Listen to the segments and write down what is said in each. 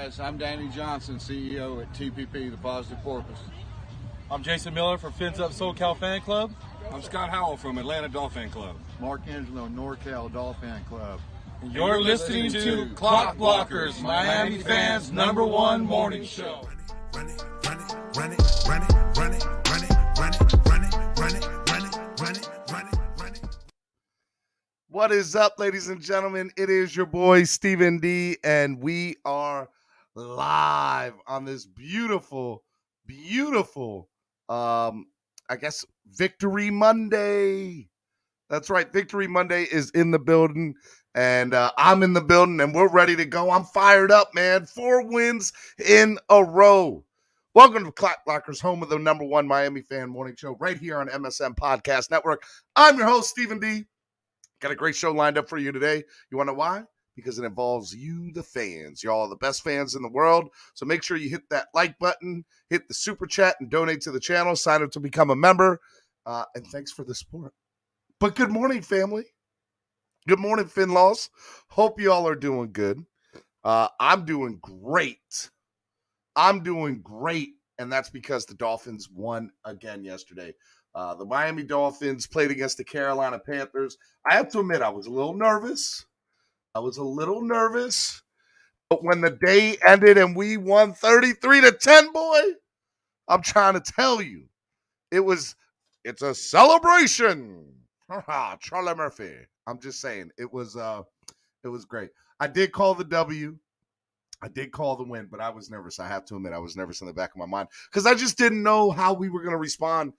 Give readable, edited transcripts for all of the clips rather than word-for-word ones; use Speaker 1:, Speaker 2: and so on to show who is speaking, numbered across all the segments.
Speaker 1: guys. I'm Danny Johnson, CEO at TPP, The Positive Porpoise.
Speaker 2: I'm Jason Miller from Fins Up SoCal Fan Club.
Speaker 3: I'm Scott Howell from Atlanta Dolphin Club.
Speaker 1: Mark Angelo, NorCal Dolphin Club.
Speaker 2: And you're listening to Clock Blockers, Miami fans' #1 morning show.
Speaker 4: Run it, run it, run it, run it, run it, run it, run it, run it, run it, run it, run it, run it, run it.
Speaker 5: What is up, ladies and gentlemen? It is your boy, Stephen D, and we are live on this beautiful, Victory Monday. That's right. Victory Monday is in the building, and I'm in the building, and we're ready to go. I'm fired up, man. 4 wins in a row. Welcome to Clock Blockers, home of the #1 Miami fan morning show, right here on MSM Podcast Network. I'm your host, Stephen D. Got a great show lined up for you today. You want to know why? Because it involves you, the fans. Y'all are the best fans in the world. So make sure you hit that like button, hit the super chat, and donate to the channel. Sign up to become a member. And thanks for the support. But good morning, family. Good morning, Finlaws. Hope you all are doing good. I'm doing great. And that's because the Dolphins won again yesterday. The Miami Dolphins played against the Carolina Panthers. I have to admit, I was a little nervous. But when the day ended and we won 33-10, boy, I'm trying to tell you, it's a celebration. Charlie Murphy. I'm just saying, it was great. I did call the W. I did call the win, but I was nervous. I have to admit, I was nervous in the back of my mind because I just didn't know how we were going to respond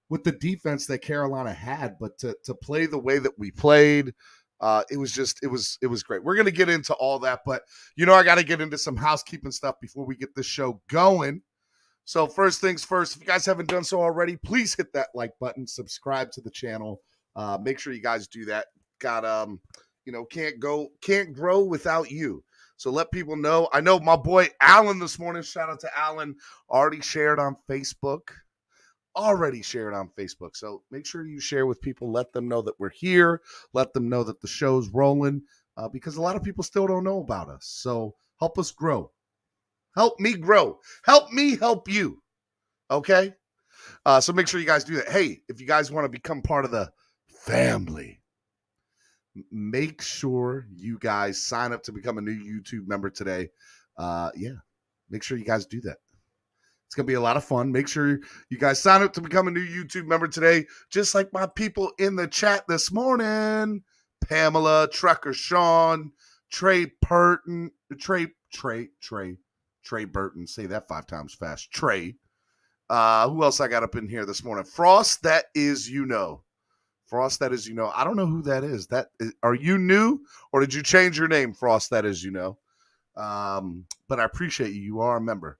Speaker 5: with the defense that Carolina had. But to play the way that we played, it was great. We're going to get into all that, but I got to get into some housekeeping stuff before we get this show going. So first things first, if you guys haven't done so already, please hit that like button, subscribe to the channel. Make sure you guys do that. Got can't grow without you. So let people know. I know my boy Alan this morning, shout out to Alan, already shared on Facebook. So make sure you share with people. Let them know that we're here. Let them know that the show's rolling because a lot of people still don't know about us. So help us grow. Help me grow. Help me help you. Okay? So make sure you guys do that. Hey, if you guys want to become part of the family, make sure you guys sign up to become a new YouTube member today. Make sure you guys do that. It's going to be a lot of fun. Make sure you guys sign up to become a new YouTube member today, just like my people in the chat this morning. Pamela, Trucker Sean, Trey Burton, Trey Burton. Say that 5 times fast. Trey. Who else I got up in here this morning? Frost, that is Frost, that is I don't know who that is. Are you new or did you change your name, Frost, that is But I appreciate you. You are a member.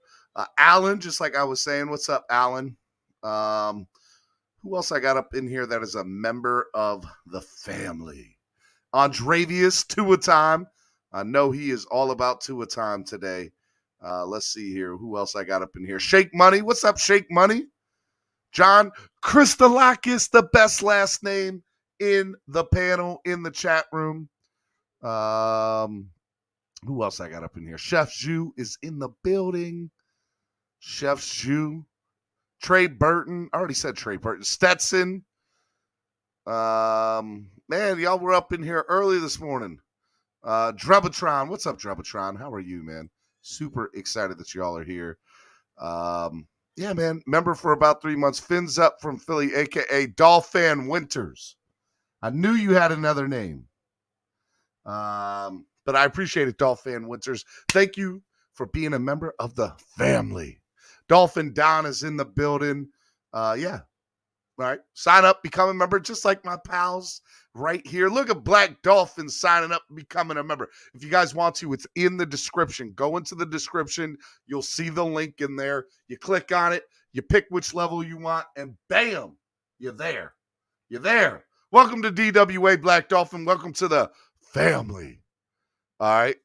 Speaker 5: Alan, just like I was saying, what's up, Alan? Who else I got up in here that is a member of the family? Andrevius, Tua Time. I know he is all about Tua Time today. Let's see here. Who else I got up in here? Shake Money. What's up, Shake Money? John Christolakis, the best last name in the panel, in the chat room. Who else I got up in here? Chef Zhu is in the building. Chef Zhu. Trey Burton. I already said Trey Burton. Stetson. Man, y'all were up in here early this morning. Drebotron. What's up, Drebotron? How are you, man? Super excited that y'all are here. Yeah, man. Member for about 3 months. Fins Up from Philly, a.k.a. Dolphin Winters. I knew you had another name. But I appreciate it, Dolphin Winters. Thank you for being a member of the family. Dolphin Don is in the building. Yeah. All right. Sign up, become a member, just like my pals right here. Look at Black Dolphin signing up, becoming a member. If you guys want to, it's in the description. Go into the description. You'll see the link in there. You click on it. You pick which level you want, and bam, you're there. You're there. Welcome to DWA, Black Dolphin. Welcome to the family. All right.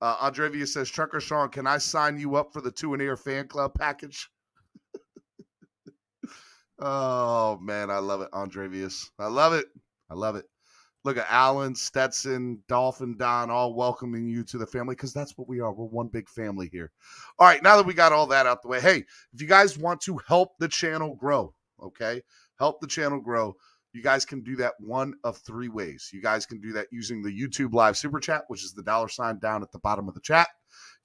Speaker 5: Andrevia says, Trucker Sean, can I sign you up for the 2 and Air fan club package? Oh, man, I love it, Andrevius. I love it. Look at Alan, Stetson, Dolphin, Don, all welcoming you to the family because that's what we are. We're one big family here. All right, now that we got all that out the way, hey, if you guys want to help the channel grow, okay, help the channel grow, you guys can do that one of three ways. You guys can do that using the YouTube Live Super Chat, which is the $ down at the bottom of the chat.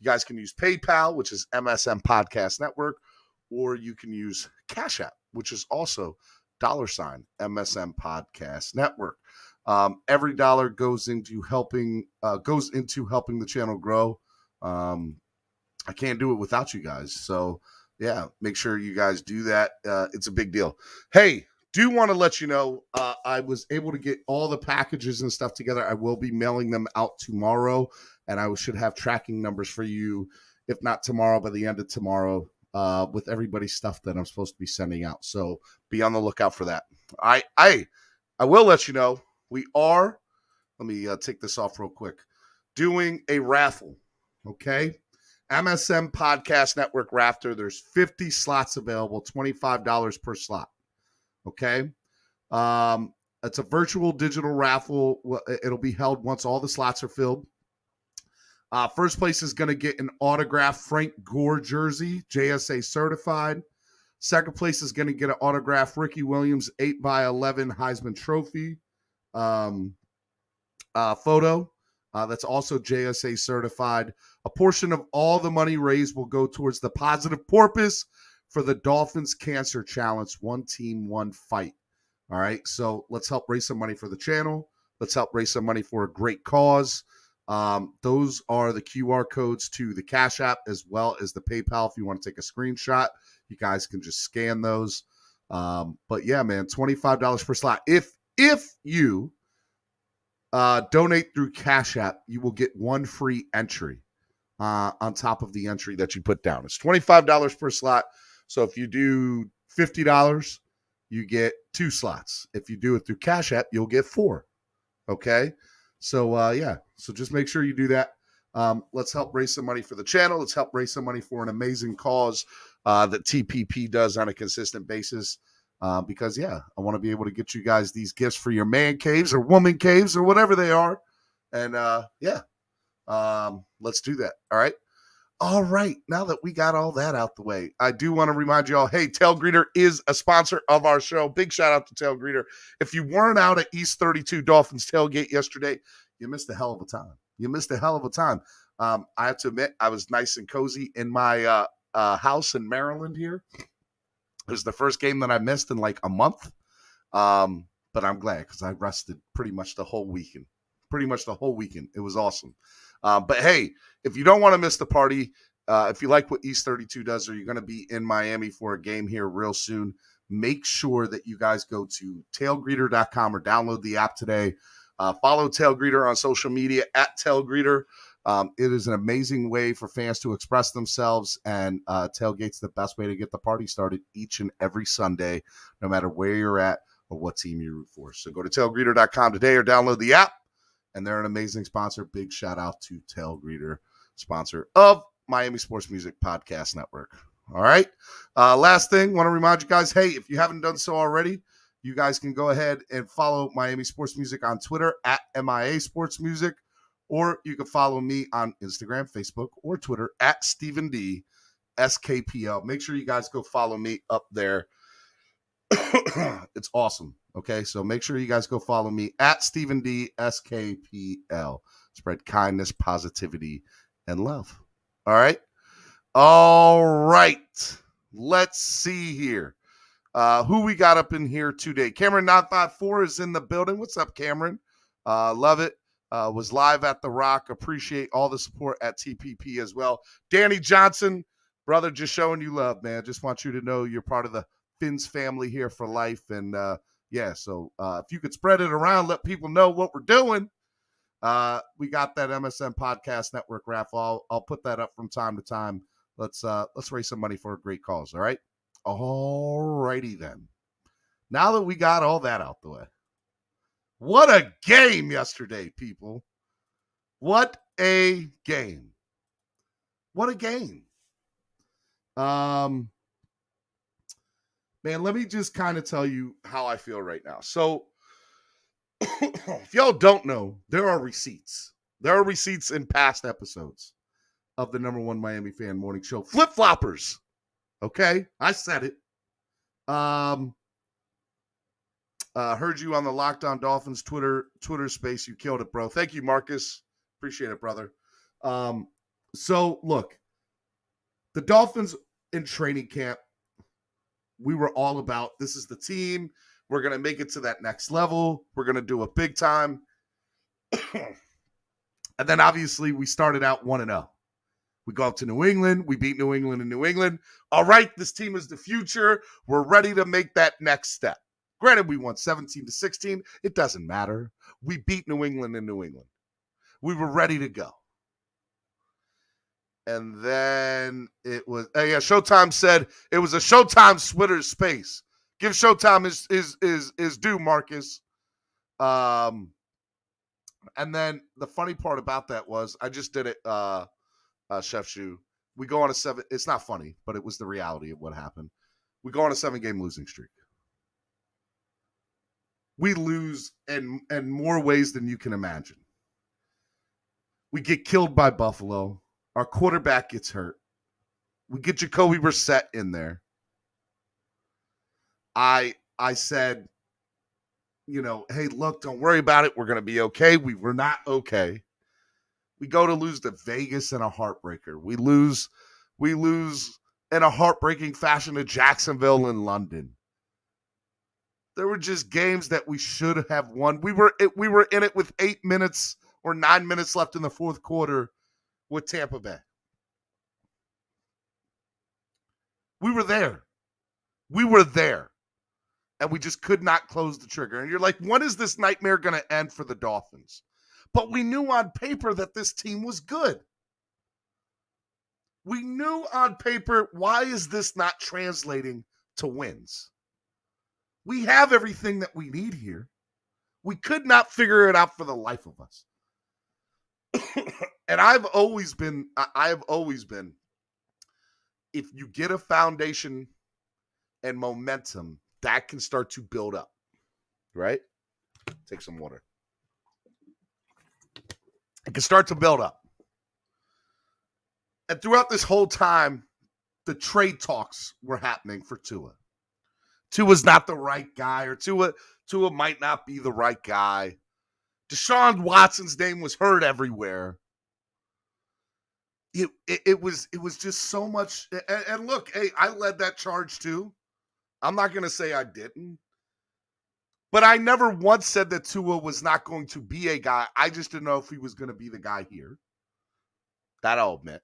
Speaker 5: You guys can use PayPal, which is MSM Podcast Network, or you can use Cash App, which is also $MSM Podcast Network. Every dollar goes into helping the channel grow. I can't do it without you guys. So yeah, make sure you guys do that. It's a big deal. Hey, do want to let you know, I was able to get all the packages and stuff together. I will be mailing them out tomorrow, and I should have tracking numbers for you, if not tomorrow, by the end of tomorrow, with everybody's stuff that I'm supposed to be sending out. So be on the lookout for that. I will let you know, we are, let me take this off real quick, doing a raffle, okay? MSM Podcast Network Rafter. There's 50 slots available, $25 per slot, okay? It's a virtual digital raffle. It'll be held once all the slots are filled. First place is going to get an autographed Frank Gore jersey, JSA certified. Second place is going to get an autographed Ricky Williams 8x11 Heisman Trophy photo. That's also JSA certified. A portion of all the money raised will go towards the positive purpose for the Dolphins Cancer Challenge, One Team, One Fight. All right, so let's help raise some money for the channel. Let's help raise some money for a great cause. Those are the QR codes to the Cash App as well as the PayPal. If you want to take a screenshot, you guys can just scan those. But yeah, man, $25 per slot. If you donate through Cash App, you will get one free entry on top of the entry that you put down. It's $25 per slot. So if you do $50, you get 2 slots. If you do it through Cash App, you'll get 4. Okay? So, yeah. So just make sure you do that. Let's help raise some money for the channel. Let's help raise some money for an amazing cause that TPP does on a consistent basis. Because, yeah, I want to be able to get you guys these gifts for your man caves or woman caves or whatever they are. And, yeah, let's do that. All right. All right. Now that we got all that out the way, I do want to remind you all, hey, Tailgreeter is a sponsor of our show. Big shout out to Tailgreeter. If you weren't out at East 32 Dolphins Tailgate yesterday, you missed a hell of a time. You missed a hell of a time. I have to admit, I was nice and cozy in my house in Maryland here. It was the first game that I missed in like a month. But I'm glad because I rested pretty much the whole weekend. It was awesome. But hey, if you don't want to miss the party, if you like what East 32 does, or you're going to be in Miami for a game here real soon, make sure that you guys go to tailgreeter.com or download the app today. Follow Tailgreeter on social media at Tailgreeter. It is an amazing way for fans to express themselves, and Tailgate's the best way to get the party started each and every Sunday, no matter where you're at or what team you root for. So go to tailgreeter.com today or download the app, and they're an amazing sponsor. Big shout out to Tailgreeter, sponsor of Miami Sports Music Podcast Network. All right. Last thing, want to remind you guys, hey, if you haven't done so already, you guys can go ahead and follow Miami Sports Music on Twitter at MIA Sports Music, or you can follow me on Instagram, Facebook, or Twitter at Stephen D. SKPL. Make sure you guys go follow me up there. It's awesome. Okay, so make sure you guys go follow me at Stephen D. SKPL. Spread kindness, positivity, and love. All right? All right. Let's see here. Who we got up in here today? Cameron 954 is in the building. What's up, Cameron? Love it. Was live at The Rock. Appreciate all the support at TPP as well. Danny Johnson, brother, just showing you love, man. Just want you to know you're part of the Fins family here for life. And, yeah, so if you could spread it around, let people know what we're doing. We got that MSM Podcast Network raffle. I'll put that up from time to time. Let's raise some money for a great cause, all right? All righty then. Now that we got all that out the way. What a game yesterday, people. What a game. What a game. Man, let me just kind of tell you how I feel right now. So If y'all don't know, there are receipts. There are receipts in past episodes of the number one Miami fan morning show. Flip-floppers. Okay? I said it. Heard you on the Locked On Dolphins Twitter space. You killed it, bro. Thank you, Marcus. Appreciate it, brother. So, look. The Dolphins in training camp, we were all about, this is the team. We're going to make it to that next level. We're going to do it big time. And then, obviously, we started out 1-0. We go up to New England. We beat New England in New England. All right, this team is the future. We're ready to make that next step. Granted, we won 17-16. It doesn't matter. We beat New England in New England. We were ready to go. And then it was, Showtime said it was a Showtime Twitter space. Give Showtime his due, Marcus. And then the funny part about that was, I just did it, Chef Shoe. We go on a 7, it's not funny, but it was the reality of what happened. We go on a 7-game losing streak. We lose in more ways than you can imagine. We get killed by Buffalo. Our quarterback gets hurt. We get Jacoby Brissett in there. I said, hey, look, don't worry about it. We're going to be okay. We were not okay. We go to lose to Vegas in a heartbreaker. We lose in a heartbreaking fashion to Jacksonville and London. There were just games that we should have won. We were in it with 8 minutes or 9 minutes left in the fourth quarter with Tampa Bay. We were there. And we just could not close the trigger. And you're like, when is this nightmare going to end for the Dolphins? But we knew on paper that this team was good. We knew on paper, why is this not translating to wins? We have everything that we need here. We could not figure it out for the life of us. And I have always been, if you get a foundation and momentum, that can start to build up, right? Take some water. It can start to build up. And throughout this whole time, the trade talks were happening for Tua. Tua's not the right guy, or Tua might not be the right guy. Deshaun Watson's name was heard everywhere. It was just so much. And look, hey, I led that charge too. I'm not going to say I didn't. But I never once said that Tua was not going to be a guy. I just didn't know if he was going to be the guy here. That I'll admit.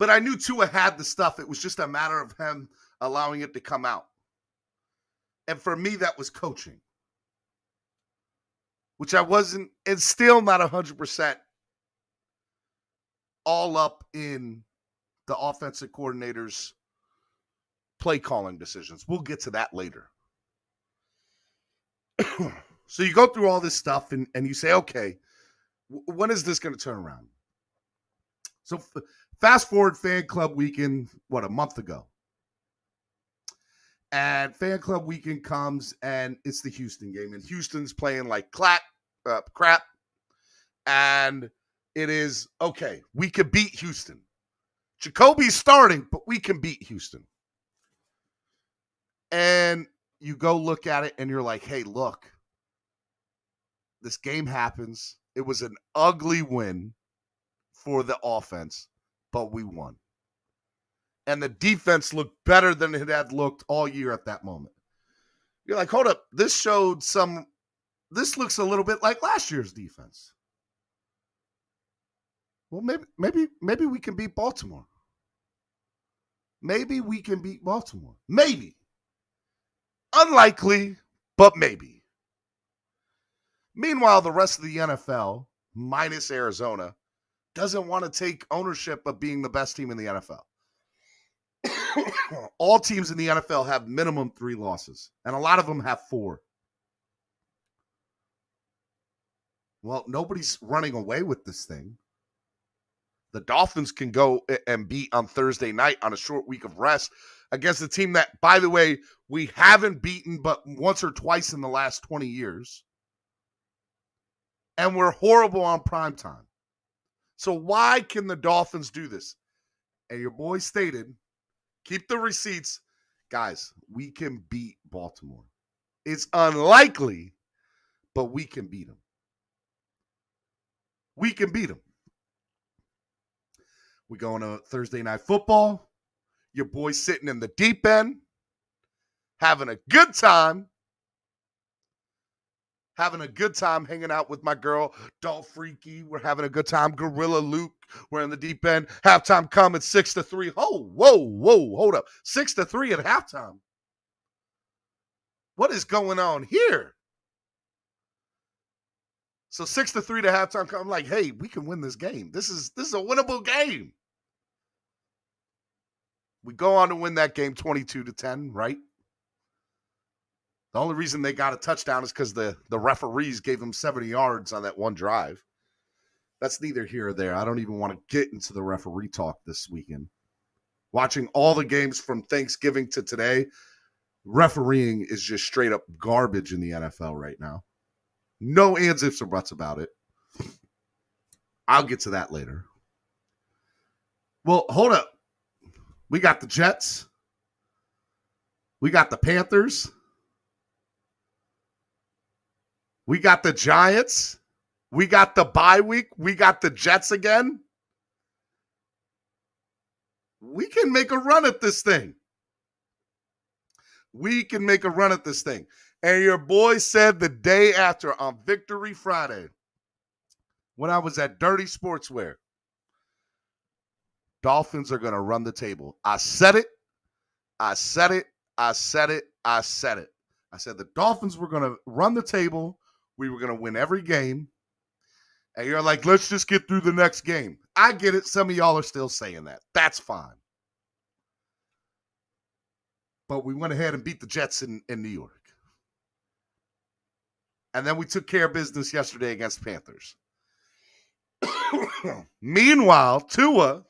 Speaker 5: But I knew Tua had the stuff. It was just a matter of him allowing it to come out. And for me, that was coaching. Which I wasn't, and still not 100% all up in the offensive coordinator's play calling decisions. We'll get to that later. So you go through all this stuff and you say, okay, when is this going to turn around? So fast forward fan club weekend, a month ago. And fan club weekend comes and it's the Houston game. And Houston's playing like crap. And it is, okay, we could beat Houston. Jacoby's starting, but we can beat Houston. And you go look at it and you're like, hey, look, this game happens. It was an ugly win for the offense, but we won. And the defense looked better than it had looked all year at that moment. You're like, hold up, this looks a little bit like last year's defense. Well, maybe we can beat Baltimore. Maybe we can beat Baltimore. Maybe. Unlikely, but maybe. Meanwhile, the rest of the NFL, minus Arizona, doesn't want to take ownership of being the best team in the NFL. All teams in the NFL have minimum 3 losses, and a lot of them have 4. Well, nobody's running away with this thing. The Dolphins can go and beat on Thursday night on a short week of rest against a team that, by the way, we haven't beaten but once or twice in the last 20 years. And we're horrible on primetime. So why can the Dolphins do this? And your boy stated, keep the receipts. Guys, we can beat Baltimore. It's unlikely, but we can beat them. We can beat them. We going to Thursday Night Football. Your boy's sitting in the deep end, having a good time. Having a good time hanging out with my girl, Dolph Freaky. We're having a good time. Gorilla Luke, we're in the deep end. Halftime coming 6-3. Oh, whoa, hold up. 6-3 at halftime. What is going on here? So 6-3 to halftime. I'm like, hey, we can win this game. This is a winnable game. We go on to win that game 22-10, right? The only reason they got a touchdown is because the referees gave them 70 yards on that one drive. That's neither here or there. I don't even want to get into the referee talk this weekend. Watching all the games from Thanksgiving to today, refereeing is just straight up garbage in the NFL right now. No ands, ifs, or buts about it. I'll get to that later. Well, hold up. We got the Jets. We got the Panthers. We got the Giants. We got the bye week. We got the Jets again. We can make a run at this thing. We can make a run at this thing. And your boy said the day after on Victory Friday, when I was at Dirty Sportswear, Dolphins are going to run the table. I said it. I said it. I said it. I said it. I said the Dolphins were going to run the table. We were going to win every game. And you're like, let's just get through the next game. I get it. Some of y'all are still saying that. That's fine. But we went ahead and beat the Jets in New York. And then we took care of business yesterday against Panthers. Meanwhile, Tua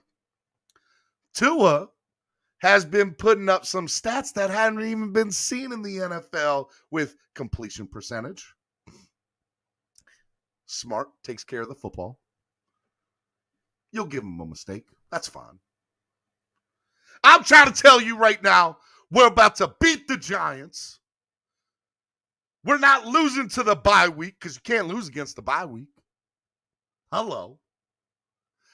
Speaker 5: has been putting up some stats that hadn't even been seen in the NFL with completion percentage. Smart, takes care of the football. You'll give him a mistake. That's fine. I'm trying to tell you right now, we're about to beat the Giants. We're not losing to the bye week because you can't lose against the bye week. Hello.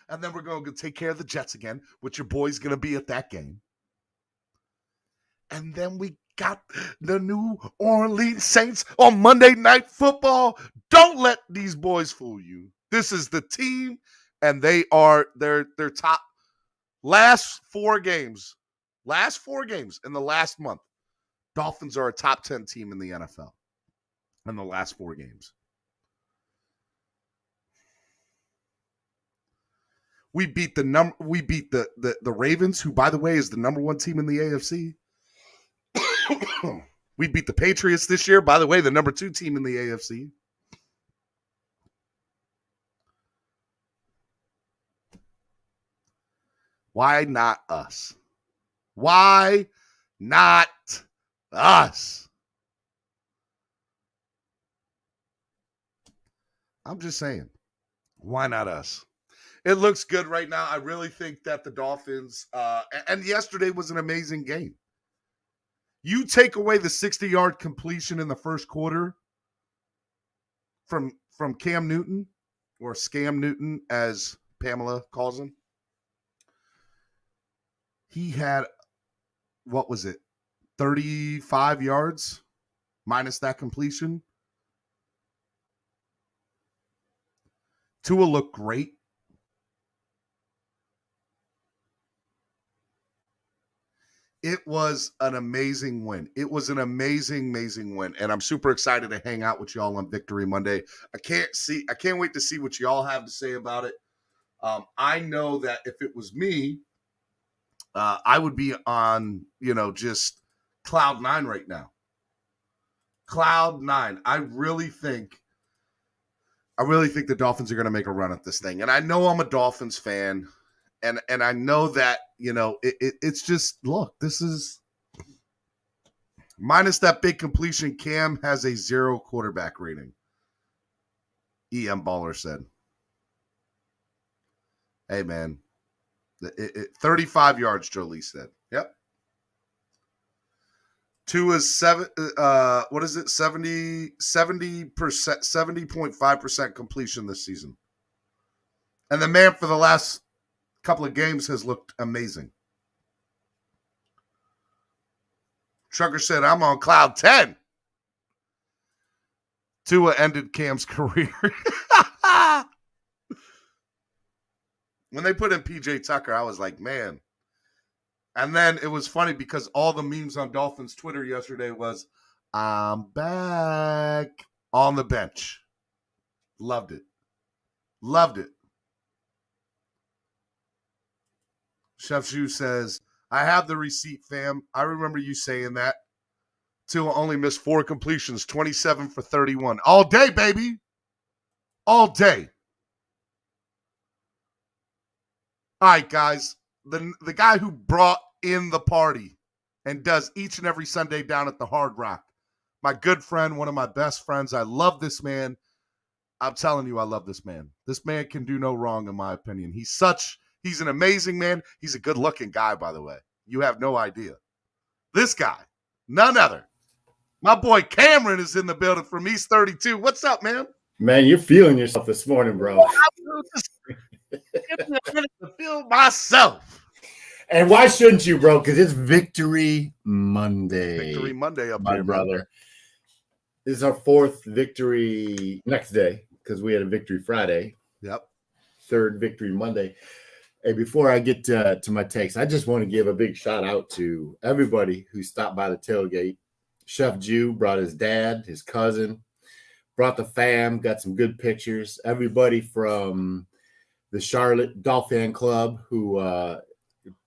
Speaker 5: And then we're going to take care of the Jets again, which your boy's going to be at that game. And then we got the New Orleans Saints on Monday Night Football. Don't let these boys fool you. This is the team, and they're top last four games in the last month. Dolphins are a top 10 team in the NFL in the last four games. We beat the Ravens, who, by the way, is the number one team in the AFC. We beat the Patriots this year, by the way, the number 2 team in the AFC. Why not us? Why not us? I'm just saying, why not us? It looks good right now. I really think that the Dolphins, and yesterday was an amazing game. You take away the 60-yard completion in the first quarter from Cam Newton, or Scam Newton, as Pamela calls him. He had, 35 yards minus that completion. Tua looked great. It was an amazing win. It was an amazing win. And I'm super excited to hang out with y'all on Victory Monday. I can't wait to see what y'all have to say about it. I know that if it was me, I would be on, just cloud 9 right now. Cloud 9. I really think the Dolphins are going to make a run at this thing. And I know I'm a Dolphins fan. And I know that, it's just, look, this is minus that big completion. Cam has a 0 quarterback rating. EM Baller said, hey, man, 35 yards, Jolie said. Yep. 2 is 7. What is it? 70%, 70.5% completion this season. And the man for the last couple of games has looked amazing. Trucker said, I'm on cloud 10. Tua ended Cam's career. When they put in PJ Tucker, I was like, man. And then it was funny because all the memes on Dolphins Twitter yesterday was, I'm back on the bench. Loved it. Loved it. Chef Shu says, I have the receipt, fam. I remember you saying that. Tua only missed 4 completions, 27 for 31. All day, baby. All day. All right, guys. The guy who brought in the party and does each and every Sunday down at the Hard Rock. My good friend, one of my best friends. I love this man. I'm telling you, I love this man. This man can do no wrong, in my opinion. He's an amazing man. He's a good-looking guy, by the way. You have no idea. This guy, none other. My boy Cameron is in the building from East 32. What's up, man?
Speaker 6: Man, you're feeling yourself this morning, bro.
Speaker 5: Give me a minute to feel myself.
Speaker 6: And why shouldn't you, bro? Because it's Victory Monday.
Speaker 5: Victory Monday up
Speaker 6: my
Speaker 5: here,
Speaker 6: brother.
Speaker 5: Man.
Speaker 6: This is our 4th victory next day because we had a Victory Friday.
Speaker 5: Yep.
Speaker 6: 3rd Victory Monday. Hey, before I get to my takes, I just want to give a big shout out to everybody who stopped by the tailgate. Chef Jew brought his dad, his cousin, brought the fam, got some good pictures. Everybody from the Charlotte Dolphin Club who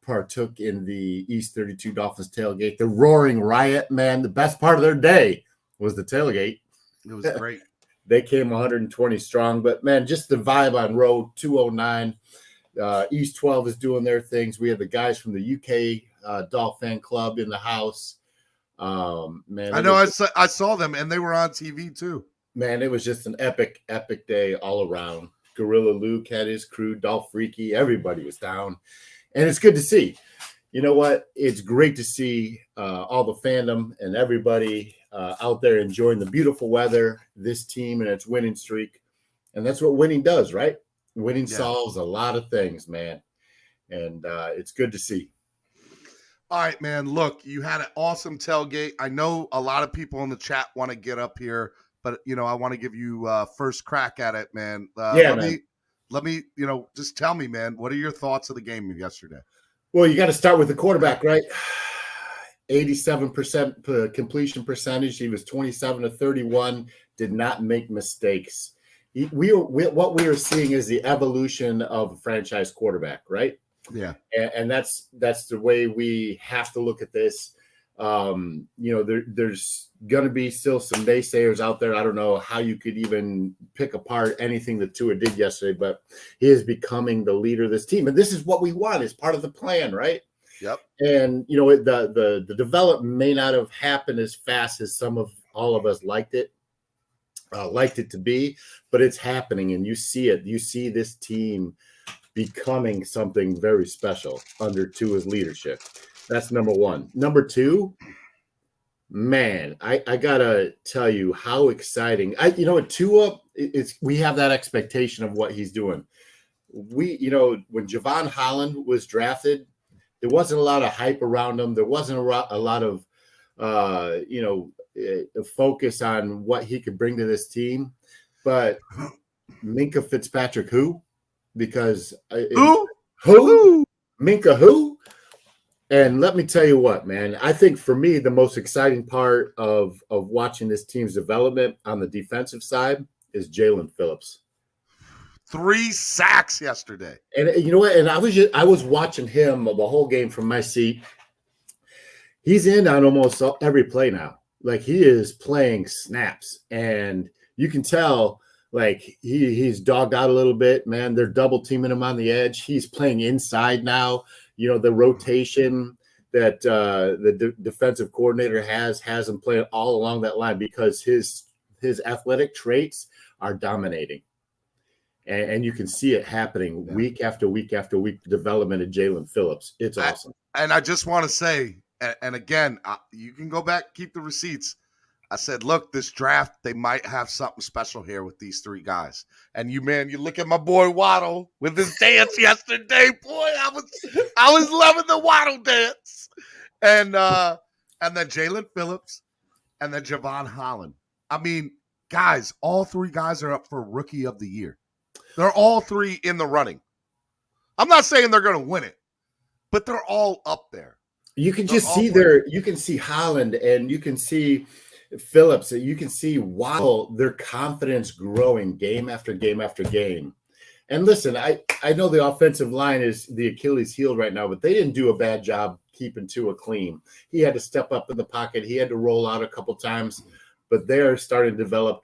Speaker 6: partook in the East 32 Dolphins tailgate. The Roaring Riot, man, the best part of their day was the tailgate.
Speaker 5: It was great.
Speaker 6: They came 120 strong, but man, just the vibe on road 209. East 12 is doing their things. We have the guys from the UK Dolphin Club in the house. Man,
Speaker 5: I know. I saw them, and they were on TV too.
Speaker 6: Man, it was just an epic day all around. Gorilla Luke had his crew, Dolph Freaky, everybody was down. And it's good to see. You know what? It's great to see all the fandom and everybody out there enjoying the beautiful weather, this team and its winning streak. And that's what winning does, right? Winning solves a lot of things, man. And it's good to see.
Speaker 5: All right, man. Look, you had an awesome tailgate. I know a lot of people in the chat want to get up here, but, I want to give you first crack at it, man. Let me, just tell me, man, what are your thoughts of the game yesterday?
Speaker 6: Well, you got to start with the quarterback, right? 87% completion percentage. He was 27 to 31, did not make mistakes. What we are seeing is the evolution of a franchise quarterback, right?
Speaker 5: Yeah.
Speaker 6: And that's the way we have to look at this. There's going to be still some naysayers out there. I don't know how you could even pick apart anything that Tua did yesterday, but he is becoming the leader of this team. And this is what we want. It's part of the plan, right?
Speaker 5: Yep.
Speaker 6: And, the development may not have happened as fast as all of us liked it to be, but it's happening. And you see it. You see this team becoming something very special under Tua's leadership. That's number one. Number two, man, I gotta tell you how exciting. Tua, we have that expectation of what he's doing. When Javon Holland was drafted, there wasn't a lot of hype around him. There wasn't a lot of focus on what he could bring to this team. But Minka Fitzpatrick, who? Because who? Minka, who? And let me tell you what, man, I think for me, the most exciting part of watching this team's development on the defensive side is Jalen Phillips.
Speaker 5: 3 sacks yesterday.
Speaker 6: And you know what? And I was watching him the whole game from my seat. He's in on almost every play now. Like, he is playing snaps. And you can tell Like he's dogged out a little bit, man. They're double teaming him on the edge. He's playing inside now. You know, the rotation that the defensive coordinator has him playing all along that line because his athletic traits are dominating. And you can see it happening week after week after week, the development of Jalen Phillips. It's awesome.
Speaker 5: And I just want to say, and again, you can go back, keep the receipts. I said, look, this draft, they might have something special here with these three guys. And you look at my boy Waddle with his dance yesterday. Boy, I was loving the Waddle dance. And then Jalen Phillips and then Javon Holland. I mean, guys, all three guys are up for Rookie of the Year. They're all three in the running. I'm not saying they're going to win it, but they're all up there.
Speaker 6: You can just see you can see Holland and you can see Phillips, you can see Waddle, their confidence growing game after game after game. And listen, I know the offensive line is the Achilles heel right now, but they didn't do a bad job keeping Tua clean. He had to step up in the pocket. He had to roll out a couple times, but they're starting to develop.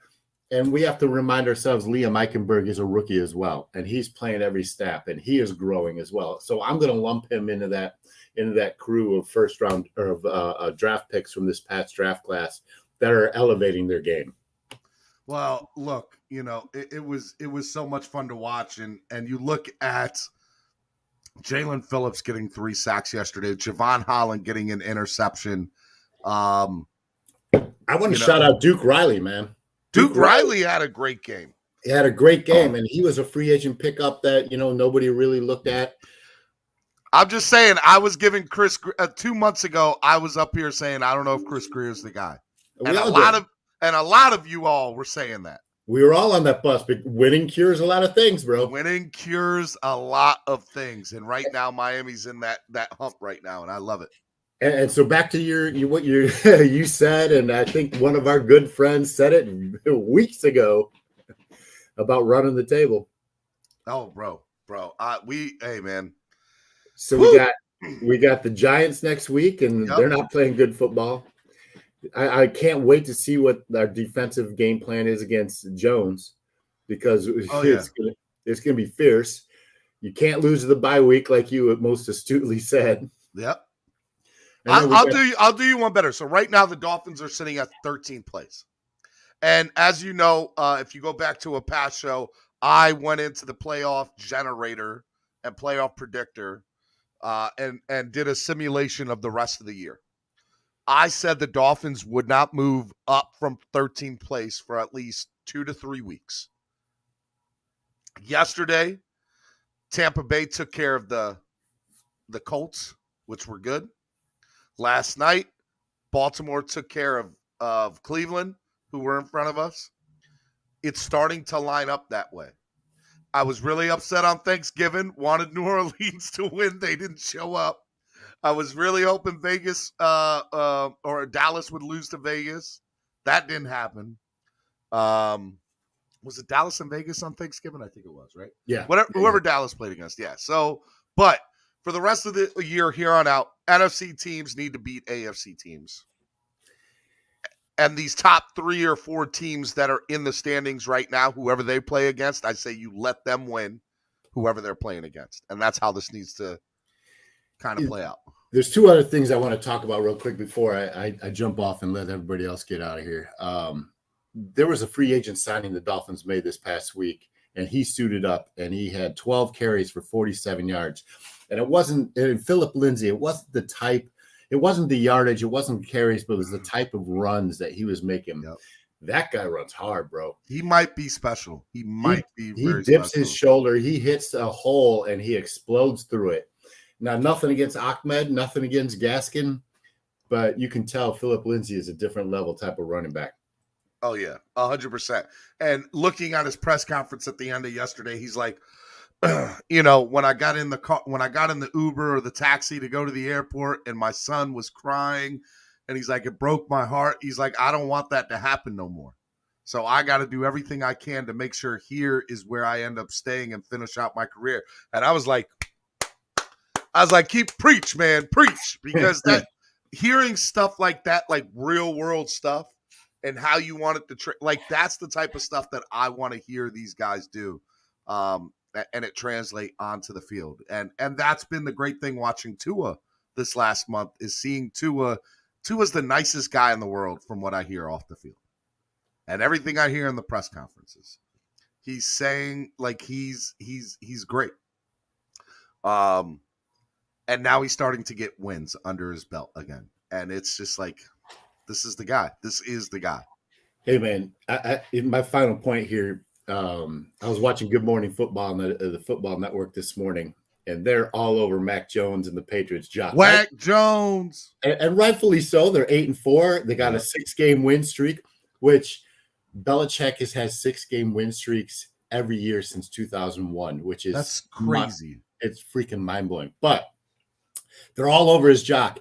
Speaker 6: And we have to remind ourselves Liam Eichenberg is a rookie as well, and he's playing every snap, and he is growing as well. So I'm going to lump him into that crew of first round or of draft picks from this past draft class that are elevating their game.
Speaker 5: Well, look, it was so much fun to watch, and you look at Jalen Phillips getting 3 sacks yesterday, Javon Holland getting an interception.
Speaker 6: I want to shout out Duke Riley, man.
Speaker 5: Duke Riley had a great game.
Speaker 6: He had a great game, and he was a free agent pickup that nobody really looked at.
Speaker 5: I'm just saying, I was giving Chris 2 months ago. I was up here saying I don't know if Chris Greer's the guy. And a lot of you all were saying that.
Speaker 6: We were all on that bus, but winning cures a lot of things, bro.
Speaker 5: Winning cures a lot of things. And right now, Miami's in that hump right now, and I love it.
Speaker 6: And so back to what you said, and I think one of our good friends said it weeks ago about running the table.
Speaker 5: Oh, bro. Hey, man.
Speaker 6: So we got the Giants next week, and they're not playing good football. I can't wait to see what our defensive game plan is against Jones because it's going to be fierce. You can't lose the bye week like you most astutely said.
Speaker 5: Yep. I'll do you one better. So right now the Dolphins are sitting at 13th place. And as you know, if you go back to a past show, I went into the playoff generator and playoff predictor and did a simulation of the rest of the year. I said the Dolphins would not move up from 13th place for at least 2 to 3 weeks. Yesterday, Tampa Bay took care of the Colts, which were good. Last night, Baltimore took care of Cleveland, who were in front of us. It's starting to line up that way. I was really upset on Thanksgiving, wanted New Orleans to win. They didn't show up. I was really hoping Vegas or Dallas would lose to Vegas. That didn't happen. Was it Dallas and Vegas on Thanksgiving? I think it was, right?
Speaker 6: Yeah.
Speaker 5: Whoever Dallas played against, yeah. So, but for the rest of the year here on out, NFC teams need to beat AFC teams. And these top 3 or 4 teams that are in the standings right now, whoever they play against, I say you let them win whoever they're playing against. And that's how this needs to kind of play out.
Speaker 6: There's 2 other things I want to talk about real quick before I jump off and let everybody else get out of here. There was a free agent signing the Dolphins made this past week, and he suited up, and he had 12 carries for 47 yards. And it wasn't Philip Lindsay. It wasn't the type. It wasn't the yardage. It wasn't carries, but it was the type of runs that he was making. Yep. That guy runs hard, bro.
Speaker 5: He might be special. He
Speaker 6: dips special. His shoulder. He hits a hole, and he explodes through it. Now, nothing against Ahmed, nothing against Gaskin, but you can tell Philip Lindsay is a different level type of running back.
Speaker 5: Oh, yeah, 100%. And looking at his press conference at the end of yesterday, he's like, when I got in the car, when I got in the Uber or the taxi to go to the airport and my son was crying, and he's like, it broke my heart. He's like, I don't want that to happen no more. So I got to do everything I can to make sure here is where I end up staying and finish out my career. And I was like, preach, man, preach. Because that hearing stuff like that, like real world stuff, and how you want it to like that's the type of stuff that I want to hear these guys do, and it translate onto the field. And that's been the great thing watching Tua this last month is seeing Tua. Tua's the nicest guy in the world from what I hear off the field, and everything I hear in the press conferences. He's saying like he's great. And now he's starting to get wins under his belt again. And it's just like, this is the guy. This is the guy.
Speaker 6: Hey, man, I in my final point here, I was watching Good Morning Football on the Football Network this morning, and they're all over Mac Jones and the Patriots. Jock.
Speaker 5: Mac Jones.
Speaker 6: And rightfully so. They're 8-4. They got a 6-game win streak, which Belichick has had 6-game win streaks every year since 2001, which is
Speaker 5: that's crazy.
Speaker 6: It's freaking mind-blowing. But they're all over his jock,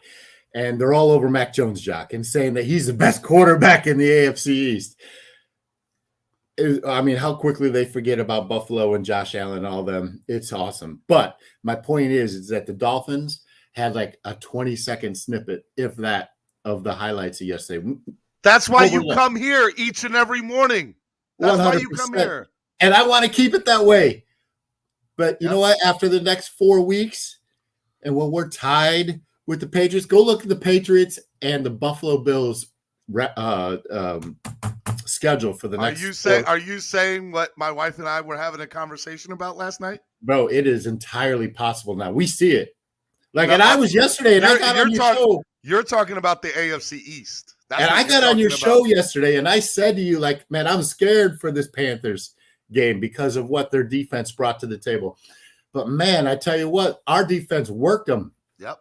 Speaker 6: and they're all over Mac Jones' jock and saying that he's the best quarterback in the AFC East. I mean, how quickly they forget about Buffalo and Josh Allen and all them. It's awesome. But my point is that the Dolphins had like a 20-second snippet, if that, of the highlights of yesterday.
Speaker 5: That's why you come here each and every morning. That's 100%. Why you come here.
Speaker 6: And I want to keep it that way. But you know what? After the next 4 weeks, and when we're tied with the Patriots, go look at the Patriots and the Buffalo Bills schedule for the next.
Speaker 5: Are you saying what my wife and I were having a conversation about last night?
Speaker 6: Bro, it is entirely possible now. We see it. And I was yesterday, and I got on your show.
Speaker 5: You're talking about the AFC East.
Speaker 6: And I got on your show yesterday, and I said to you, like, man, I'm scared for this Panthers game because of what their defense brought to the table. But, man, I tell you what, our defense worked them.
Speaker 5: Yep.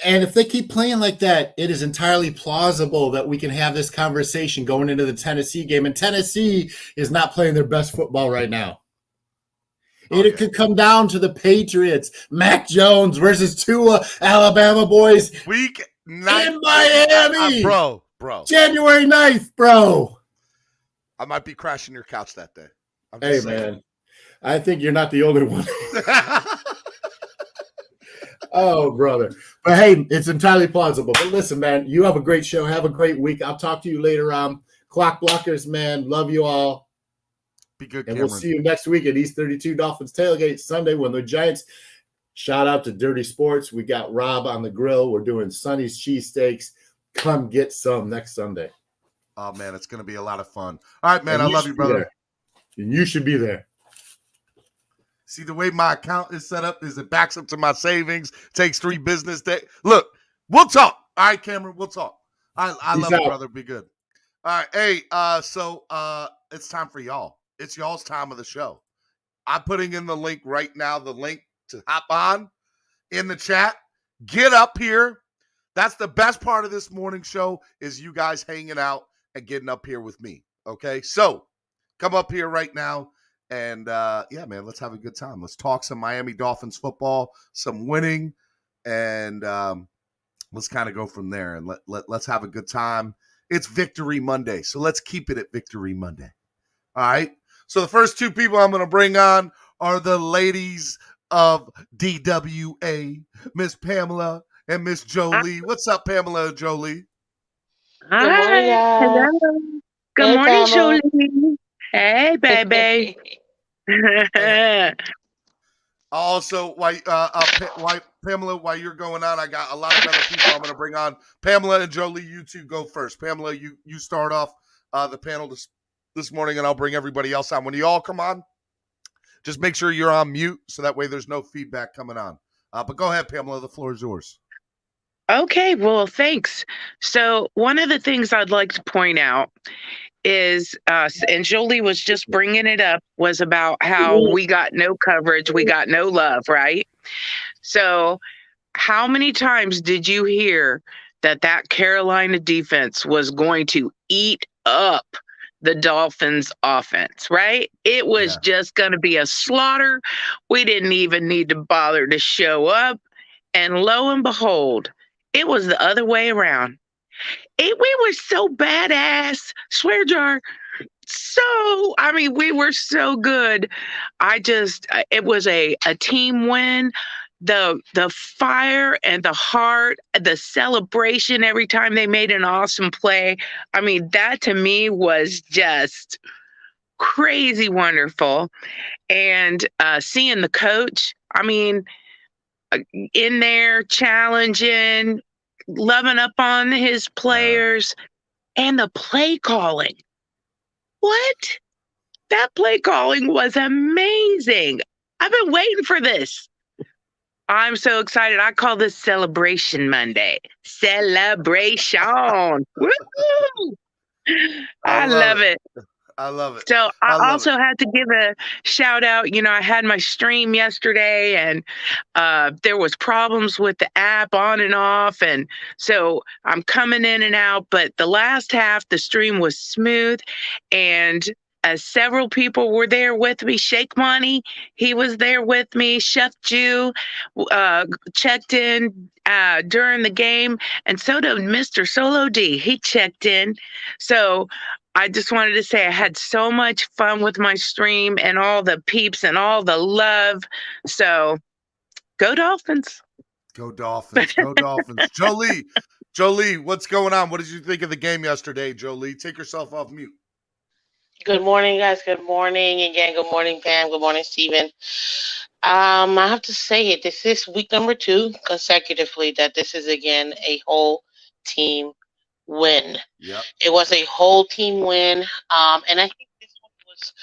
Speaker 6: And if they keep playing like that, it is entirely plausible that we can have this conversation going into the Tennessee game. And Tennessee is not playing their best football right now. Okay. It could come down to the Patriots, Mac Jones versus Tua, Alabama boys.
Speaker 5: Week 9
Speaker 6: in Miami.
Speaker 5: Bro.
Speaker 6: January 9th, bro.
Speaker 5: I might be crashing your couch that day.
Speaker 6: Hey, man. I think you're not the only one. Oh, brother. But, hey, it's entirely plausible. But listen, man, you have a great show. Have a great week. I'll talk to you later on. Clock Blockers, man. Love you all.
Speaker 5: Be good,
Speaker 6: and
Speaker 5: Cameron.
Speaker 6: We'll see you next week at East 32 Dolphins Tailgate Sunday when the Giants. Shout out to Dirty Sports. We got Rob on the grill. We're doing Sonny's cheesesteaks. Come get some next Sunday.
Speaker 5: Oh, man, it's going to be a lot of fun. All right, man, I love you, brother.
Speaker 6: And you should be there.
Speaker 5: See, the way my account is set up is it backs up to my savings, takes 3 business days. Look, we'll talk. All right, Cameron, we'll talk. I love you, brother. Be good. All right, hey, so it's time for y'all. It's y'all's time of the show. I'm putting in the link right now, the link to hop on in the chat. Get up here. That's the best part of this morning show is you guys hanging out and getting up here with me, okay? So come up here right now, and, yeah, man, let's have a good time. Let's talk some Miami Dolphins football, some winning, and let's kind of go from there, and let's have a good time. It's Victory Monday, so let's keep it at Victory Monday, all right? So the first 2 people I'm going to bring on are the ladies of DWA, Miss Pamela and Miss Jolie. What's up, Pamela and Jolie?
Speaker 7: Hi. Hello. Good morning, Jolie. Hey, baby.
Speaker 5: Also, Pamela, while you're going on, I got a lot of other people I'm going to bring on. Pamela and Jolie, you two go first. Pamela, you start off the panel this morning, and I'll bring everybody else on. When you all come on, just make sure you're on mute so that way there's no feedback coming on. But go ahead, Pamela. The floor is yours.
Speaker 7: Okay, well, thanks. So one of the things I'd like to point out is, and Jolie was just bringing it up, was about how we got no coverage, we got no love, right? So how many times did you hear that Carolina defense was going to eat up the Dolphins offense, right? It was just going to be a slaughter. We didn't even need to bother to show up. And lo and behold, it was the other way around. We were so badass, swear jar. We were so good. It was a team win. the fire and the heart, the celebration every time they made an awesome play. I mean, that to me was just crazy wonderful. And seeing the coach, I mean, in there challenging, loving up on his players, and the play calling. What? That play calling was amazing. I've been waiting for this. I'm so excited. I call this Celebration Monday. Celebration. Woo! I love it.
Speaker 5: I love it.
Speaker 7: So I also had to give a shout out. You know, I had my stream yesterday and there was problems with the app on and off. And so I'm coming in and out. But the last half, the stream was smooth. And several people were there with me. Shake Money, he was there with me. Chef Jew checked in during the game. And so did Mr. Solo D. He checked in. So I just wanted to say I had so much fun with my stream and all the peeps and all the love. So go Dolphins.
Speaker 5: Go Dolphins. Go Dolphins. Jolie, what's going on? What did you think of the game yesterday, Jolie? Take yourself off mute.
Speaker 8: Good morning, guys. Good morning. Again, good morning, Pam. Good morning, Steven. I have to say it. This is week number 2 consecutively that this is, again, a whole team win.
Speaker 5: Yep.
Speaker 8: It was a whole team win, and I think this one was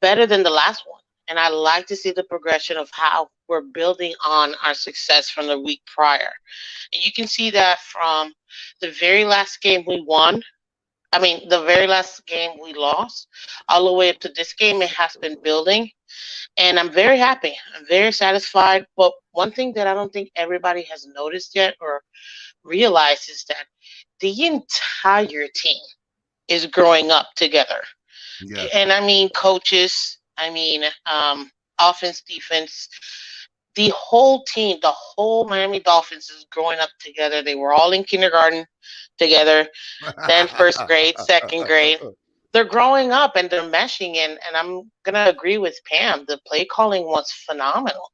Speaker 8: better than the last one. And I like to see the progression of how we're building on our success from the week prior. And you can see that from the very last game we won. The very last game we lost, all the way up to this game, it has been building. And I'm very happy. I'm very satisfied. But one thing that I don't think everybody has noticed yet or realized is that the entire team is growing up together.
Speaker 5: Yeah.
Speaker 8: And coaches, offense, defense, the whole team, the whole Miami Dolphins is growing up together. They were all in kindergarten together, then first grade, second grade. They're growing up and they're meshing in. And I'm going to agree with Pam. The play calling was phenomenal.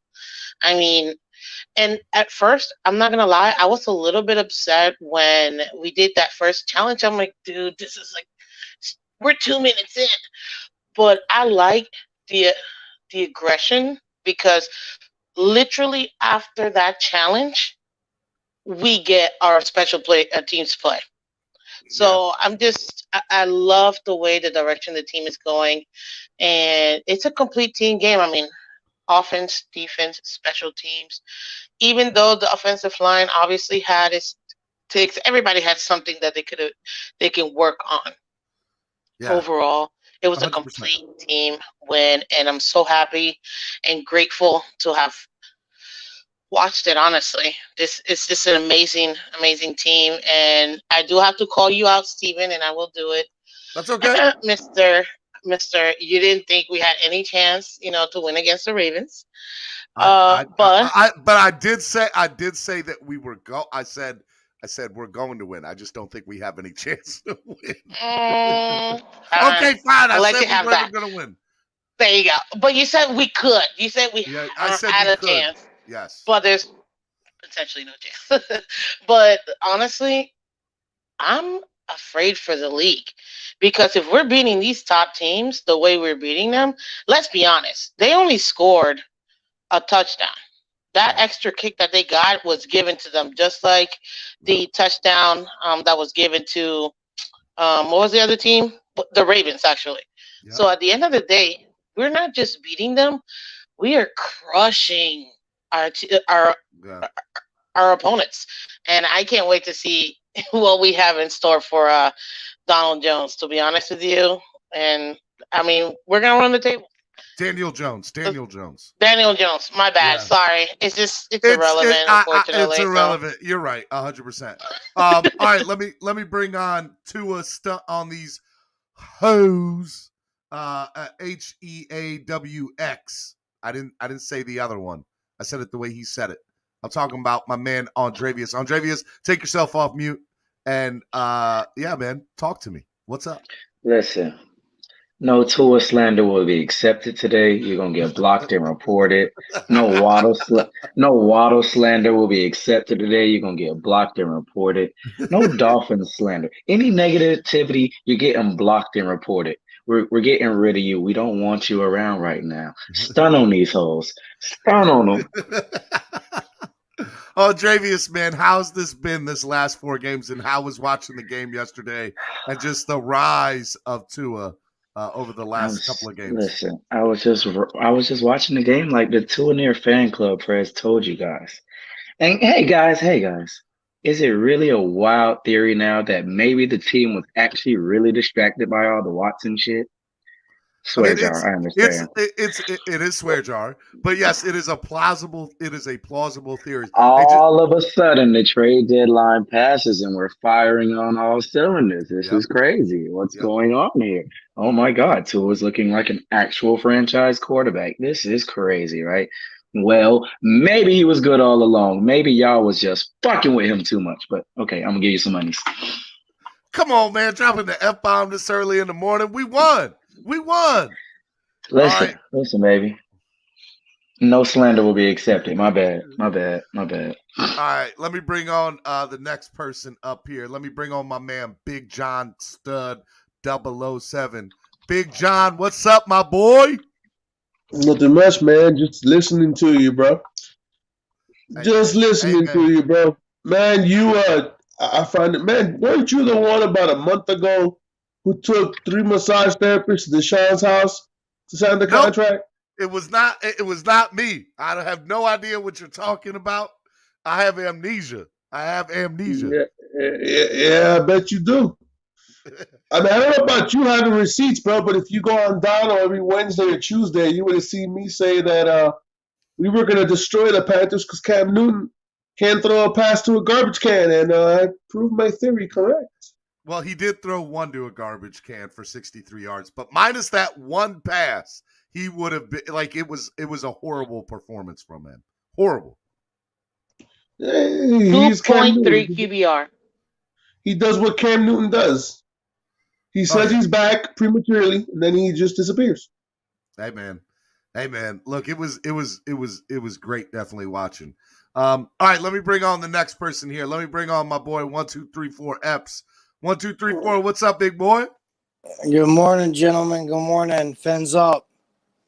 Speaker 8: And at first, I'm not going to lie, I was a little bit upset when we did that first challenge. I'm like, dude, this is like, we're 2 minutes in. But I like the aggression because literally after that challenge, we get our special teams play. So I love the way the direction the team is going. And it's a complete team game. Offense, defense, special teams. Even though the offensive line obviously had its takes, everybody had something that they can work on. Yeah. Overall, it was 100%. A complete team win, and I'm so happy and grateful to have watched it. Honestly, this is just an amazing, amazing team, and I do have to call you out, Steven, and I will do it.
Speaker 5: That's okay,
Speaker 8: Mister, you didn't think we had any chance, to win against the Ravens.
Speaker 5: But I did say that we were I said we're going to win. I just don't think we have any chance to win. Okay, fine. I said we weren't going to win.
Speaker 8: There you go. But you said we could. You said we had a chance.
Speaker 5: Yes.
Speaker 8: But there's potentially no chance. But honestly, I'm afraid for the league because if we're beating these top teams the way we're beating them, let's be honest, they only scored a touchdown. That extra kick that they got was given to them, just like the touchdown that was given to what was the other team? The Ravens, actually. Yep. So at the end of the day, we're not just beating them; we are crushing our opponents, and I can't wait to see what we have in store for Donald Jones, to be honest with you. And we're gonna run the table.
Speaker 5: Daniel Jones.
Speaker 8: My bad. Yeah. Sorry. It's irrelevant. Unfortunately,
Speaker 5: it's irrelevant. So. You're right. 100%. All right. Let me bring on Tua on these hoes. HEAWX. I didn't say the other one. I said it the way he said it. I'm talking about my man Andrevius. Andrevius, take yourself off mute and man, talk to me. What's up?
Speaker 9: Listen, No Tua slander will be accepted today. You're gonna get blocked and reported. No Waddle slander will be accepted today. You're gonna get blocked and reported. No Dolphins slander. Any negativity, you're getting blocked and reported. We're getting rid of you. We don't want you around right now. Stun on these hoes. Stun on them.
Speaker 5: Oh, Dravius, man, how's this been this last 4 games, and how was watching the game yesterday and just the rise of Tua over the last couple of games?
Speaker 9: Listen, I was just watching the game like the Tua Near fan club Prez told you guys. And hey guys, is it really a wild theory now that maybe the team was actually really distracted by all the Watson shit? Swear jar, I understand.
Speaker 5: It is swear jar, but yes, it is a plausible theory.
Speaker 9: All of a sudden, the trade deadline passes and we're firing on all cylinders. This is crazy. What's going on here? Oh my God, Tua's looking like an actual franchise quarterback. This is crazy, right? Well, maybe he was good all along. Maybe y'all was just fucking with him too much. But okay, I'm gonna give you some monies.
Speaker 5: Come on, man, dropping the F-bomb this early in the morning. We won.
Speaker 9: Listen, baby. No slander will be accepted. My bad.
Speaker 5: All right, let me bring on the next person up here. Let me bring on my man, Big John Stud 007. Big John, what's up, my boy?
Speaker 10: Nothing much, man. Just listening to you, bro. Just listening to you, bro. Man, I find it, man, weren't you the one about a month ago who took 3 massage therapists to Deshaun's house to sign the contract?
Speaker 5: It was not me. I have no idea what you're talking about. I have amnesia.
Speaker 10: Yeah, I bet you do. I mean, I don't know about you having receipts, bro, but if you go on Dono every Wednesday or Tuesday, you would have seen me say that we were going to destroy the Panthers because Cam Newton can't throw a pass to a garbage can, and I proved my theory correct.
Speaker 5: Well, he did throw one to a garbage can for 63 yards, but minus that one pass, he would have been like it was a horrible performance from him. Horrible.
Speaker 8: 2.3 QBR.
Speaker 10: He does what Cam Newton does. He says he's back prematurely, and then he just disappears.
Speaker 5: Hey man. Look, it was great. Definitely watching. All right, let me bring on the next person here. Let me bring on my boy 1234 Epps. 1234. What's up, big boy?
Speaker 11: Good morning, gentlemen. Good morning. Fins up.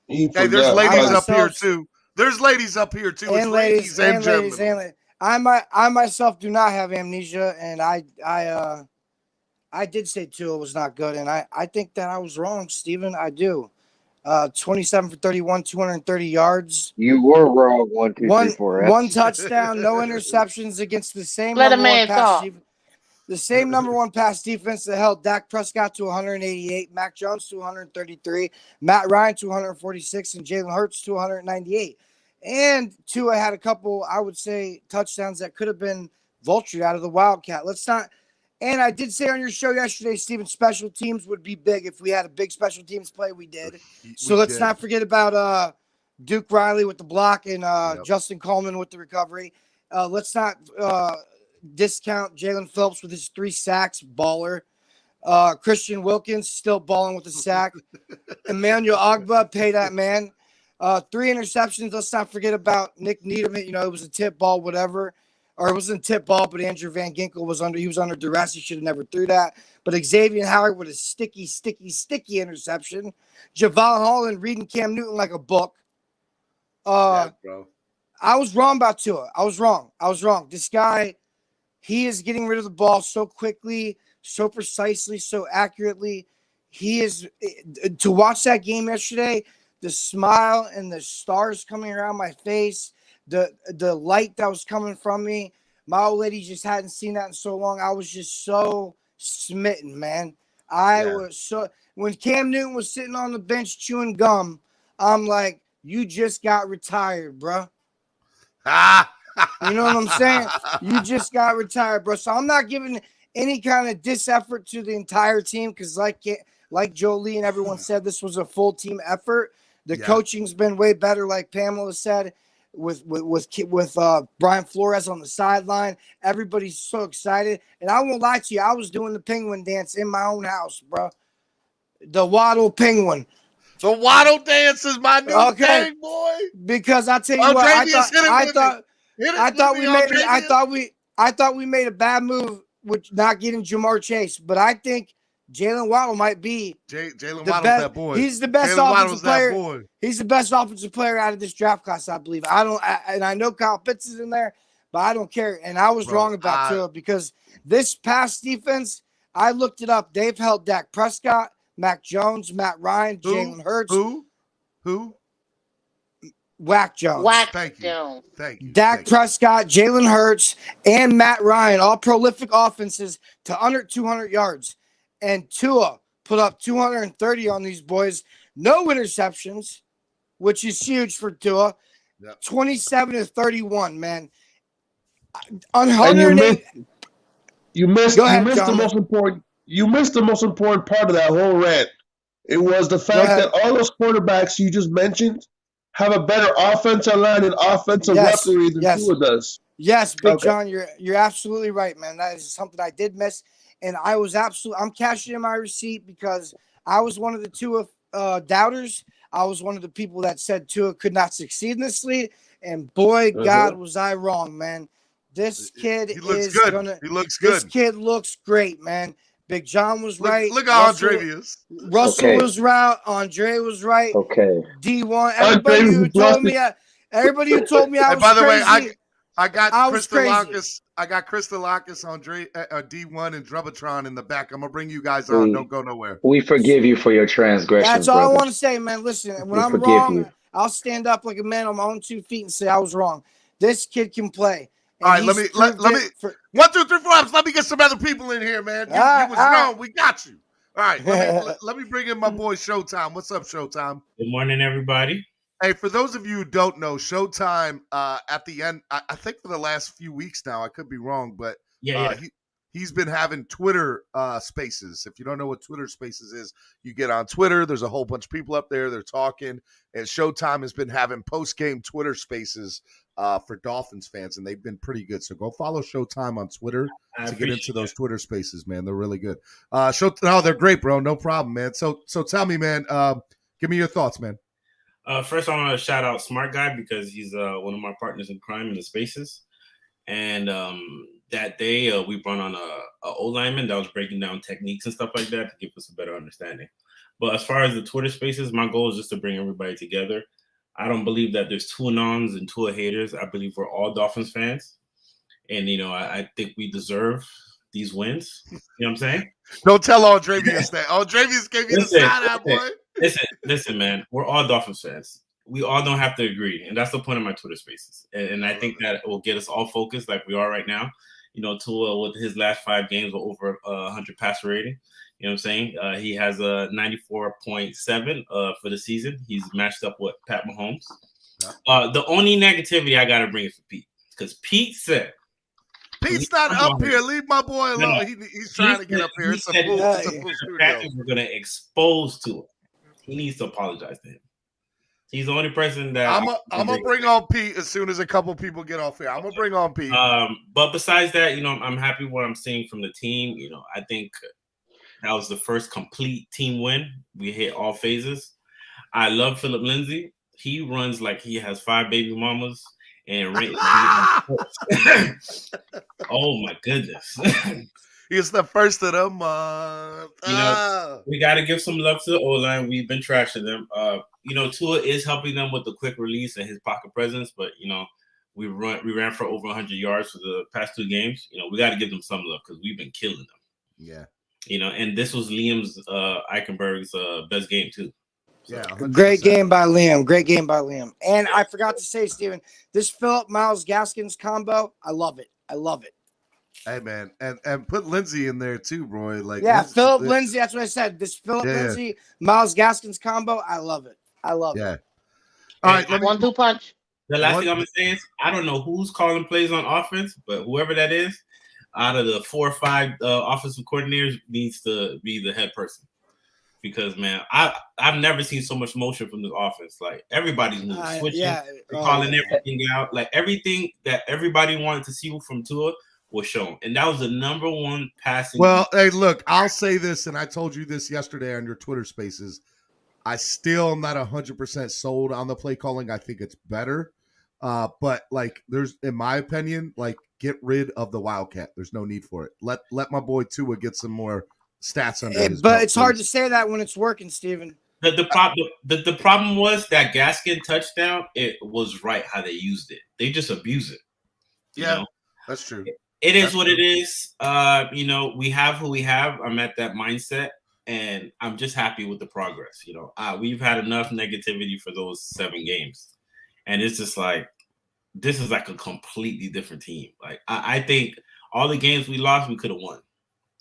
Speaker 5: Hey, there's ladies up here too. There's ladies up here too.
Speaker 11: And ladies and gentlemen. I myself do not have amnesia, and I did say Tua was not good, and I think that I was wrong, Steven. I do. 27 for 31, 230 yards.
Speaker 9: You were wrong. 1, 2, 3, 4.
Speaker 11: One touchdown, no interceptions against the same number one pass defense that held Dak Prescott to 188, Mac Jones to 133, Matt Ryan to 146, and Jalen Hurts to 198. And Tua had a couple, I would say, touchdowns that could have been vultured out of the Wildcat. And I did say on your show yesterday, Steven, special teams would be big if we had a big special teams play. We did. So let's not forget about Duke Riley with the block and Justin Coleman with the recovery. Let's not discount Jalen Phillips with his 3 sacks, baller. Christian Wilkins still balling with a sack. Emmanuel Ogbah, pay that man. 3 interceptions. Let's not forget about Nick Needham. It was a tip ball, whatever. Or it wasn't a tip ball, but Andrew Van Ginkel was under duress. He should have never threw that. But Xavier Howard with a sticky interception. Javon Holland reading Cam Newton like a book.
Speaker 5: Yeah, bro.
Speaker 11: I was wrong about Tua. I was wrong. This guy, he is getting rid of the ball so quickly, so precisely, so accurately. He is, to watch that game yesterday, the smile and the stars coming around my face, the light that was coming from me. My old lady just hadn't seen that in so long. I was just so smitten, man. When Cam Newton was sitting on the bench chewing gum, I'm like, you just got retired, bro. You know what I'm saying? You just got retired, bro. So I'm not giving any kind of diseffort to the entire team because like Joe Lee and everyone said, this was a full team effort. The coaching's been way better, like Pamela said. With Brian Flores on the sideline. Everybody's so excited. And I won't lie to you, I was doing the penguin dance in my own house, bro. The Waddle Penguin.
Speaker 5: The Waddle dance is my new thing, boy.
Speaker 11: Because I tell you what, I thought we made a bad move with not getting Jamar Chase, but I think Jalen Waddle might be
Speaker 5: Jalen Waddle's that boy.
Speaker 11: He's the best offensive player. He's the best offensive player out of this draft class, I believe. And I know Kyle Pitts is in there, but I don't care. And I was wrong about Tua because this past defense, I looked it up. They've held Dak Prescott, Mac Jones, Matt Ryan, Jalen Hurts.
Speaker 5: Who?
Speaker 11: Whack Jones.
Speaker 5: Thank you.
Speaker 11: Dak Prescott, Jalen Hurts, and Matt Ryan, all prolific offenses to under 200 yards. And Tua put up 230 on these boys. No interceptions, which is huge for Tua. Yep. 27-31, man.
Speaker 10: You missed the most important. You missed the most important part of that whole rant. It was the fact that all those quarterbacks you just mentioned have a better offensive line and offensive weaponry than Tua does.
Speaker 11: Yes, Big John, you're absolutely right, man. That is something I did miss, and I'm cashing in my receipt because I was one of the Tua doubters. I was one of the people that said Tua could not succeed in this league, and boy, God, was I wrong, man. This kid
Speaker 5: he looks good.
Speaker 11: This kid looks great, man. Big John was right.
Speaker 5: Look at Andrevius.
Speaker 11: Russell was right. Andre was right.
Speaker 9: Okay.
Speaker 11: D1. Everybody who told me I was
Speaker 5: by the
Speaker 11: crazy,
Speaker 5: way, I got Christolakis. I got Christolakis, Andre, D1, and Drubatron in the back. I'm gonna bring you guys on. Don't go nowhere.
Speaker 9: We forgive you for your transgressions.
Speaker 11: That's all I want to say, man. Listen, when I'm wrong, I'll stand up like a man on my own 2 feet and say I was wrong. This kid can play.
Speaker 5: All right, let me 1, 2, 3, 4 ups. Let me get some other people in here, man. You was wrong. We got you. All right, let me bring in my boy Showtime. What's up, Showtime?
Speaker 12: Good morning, everybody.
Speaker 5: Hey, for those of you who don't know, Showtime at the end, I think for the last few weeks now, I could be wrong, but he's been having Twitter spaces. If you don't know what Twitter spaces is, you get on Twitter. There's a whole bunch of people up there. They're talking, and Showtime has been having post-game Twitter spaces for Dolphins fans, and they've been pretty good. So go follow Showtime on Twitter to get into those Twitter spaces, man. They're really good. They're great, bro. No problem, man. So tell me, man, give me your thoughts, man.
Speaker 12: First, I want to shout out Smart Guy because he's one of my partners in crime in the spaces. And that day, we brought on a O-lineman that was breaking down techniques and stuff like that to give us a better understanding. But as far as the Twitter spaces, my goal is just to bring everybody together. I don't believe that there's Tua nons and Tua haters. I believe we're all Dolphins fans. And, I think we deserve these wins. You know what I'm saying?
Speaker 5: Don't tell Andrevius that. Andrevius gave you the side out, boy.
Speaker 12: Listen, man. We're all Dolphins fans. We all don't have to agree. And that's the point of my Twitter spaces. And I think that will get us all focused like we are right now. Tua with his last 5 games with over 100 passer rating. You know what I'm saying? He has a 94.7 for the season. He's matched up with Pat Mahomes. The only negativity I got to bring is for Pete. Because Pete said.
Speaker 5: Pete's not up here. Leave my boy alone. He's trying to get up here. It's a full studio.
Speaker 12: We're going to expose to him. He needs to apologize to him. He's the only person that
Speaker 5: I'm gonna bring on Pete as soon as a couple people get off here. I'm gonna bring on Pete.
Speaker 12: But besides that, I'm happy with what I'm seeing from the team. I think that was the first complete team win. We hit all phases. I love Philip Lindsay. He runs like he has 5 baby mamas and oh my goodness.
Speaker 5: He's the first of them.
Speaker 12: We got to give some love to the O-line. We've been trashing them. Tua is helping them with the quick release and his pocket presence, but we ran for over 100 yards for the past 2 games. We got to give them some love because we've been killing them.
Speaker 5: Yeah.
Speaker 12: And this was Liam's Eichenberg's best game too.
Speaker 5: So. Yeah.
Speaker 11: 100%. Great game by Liam. And I forgot to say, Steven, this Phillip Miles Gaskins combo, I love it.
Speaker 5: Hey man, and put Lindsay in there too, bro.
Speaker 11: Phillip Lindsay. That's what I said. This Phillip Lindsay, Miles Gaskins combo. I love it.
Speaker 5: Yeah. All right,
Speaker 8: let me 1-2 punch.
Speaker 12: The last thing I'm gonna say is I don't know who's calling plays on offense, but whoever that is, out of the 4 or 5 offensive coordinators, needs to be the head person. Because man, I've never seen so much motion from this offense. Like everybody's moving, switching, calling everything out. Like everything that everybody wanted to see from Tua, was shown, and that was the number one passing.
Speaker 5: Well, hey, look, I'll say this, and I told you this yesterday on your Twitter Spaces. I still am not 100% sold on the play calling. I think it's better, but like, there's, in my opinion, like, get rid of the Wildcat. There's no need for it. Let my boy Tua get some more stats under his
Speaker 11: But
Speaker 5: belt,
Speaker 11: it's hard
Speaker 5: please.
Speaker 11: to say that when it's working, Steven.
Speaker 12: The problem was that Gaskin touchdown. It was right how they used it. They just abuse it.
Speaker 5: Yeah, that's true.
Speaker 12: It is what it is. We have who we have. I'm at that mindset, and I'm just happy with the progress. We've had enough negativity for those 7 games, and it's just like, this is like a completely different team. Like, I think all the games we lost, we could have won.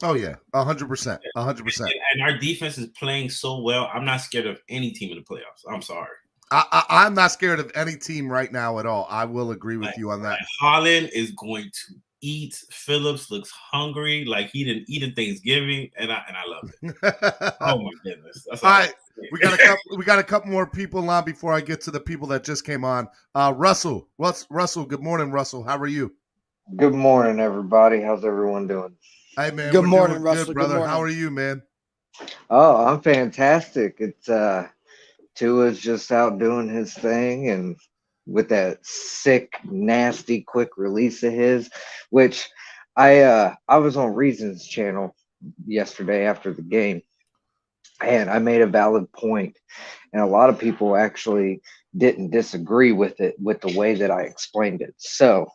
Speaker 5: Oh yeah, 100%, 100%.
Speaker 12: And our defense is playing so well. I'm not scared of any team in the playoffs. I'm sorry.
Speaker 5: I'm not scared of any team right now at all. I will agree with you on that.
Speaker 12: Holland is going to eat. Phillips looks hungry, like he didn't eat in Thanksgiving, and I love it. Oh my goodness! That's
Speaker 5: all right, we got a couple more people on before I get to the people that just came on. Russell, good morning, Russell. How are you?
Speaker 13: Good morning, everybody. How's everyone doing?
Speaker 5: Hey man,
Speaker 11: good morning, Russell.
Speaker 5: Good, brother.
Speaker 11: Good morning.
Speaker 5: How are you, man?
Speaker 13: Oh, I'm fantastic. It's Tua's just out doing his thing, and with that sick, nasty, quick release of his, which I was on Reason's channel yesterday after the game, and I made a valid point, and a lot of people actually didn't disagree with it, with the way that I explained it. So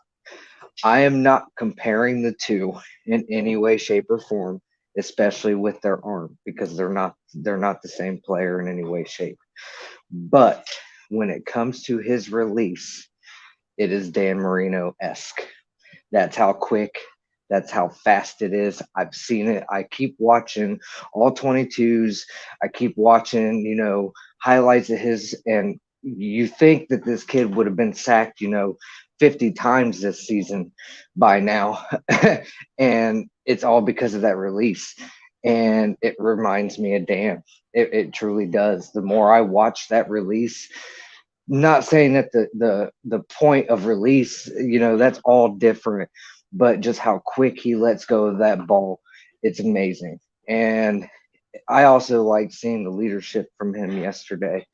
Speaker 13: I am not comparing the two in any way, shape, or form, especially with their arm, because they're not the same player in any way, shape. But when it comes to his release, it is Dan Marino-esque. That's how quick, that's how fast it is. I've seen it. I keep watching all 22s. I keep watching, highlights of his, and you think that this kid would have been sacked, 50 times this season by now. And it's all because of that release. And it reminds me of Dan. It truly does. The more I watch that release, not saying that the point of release, that's all different, but just how quick he lets go of that ball, it's amazing. And I also like seeing the leadership from him yesterday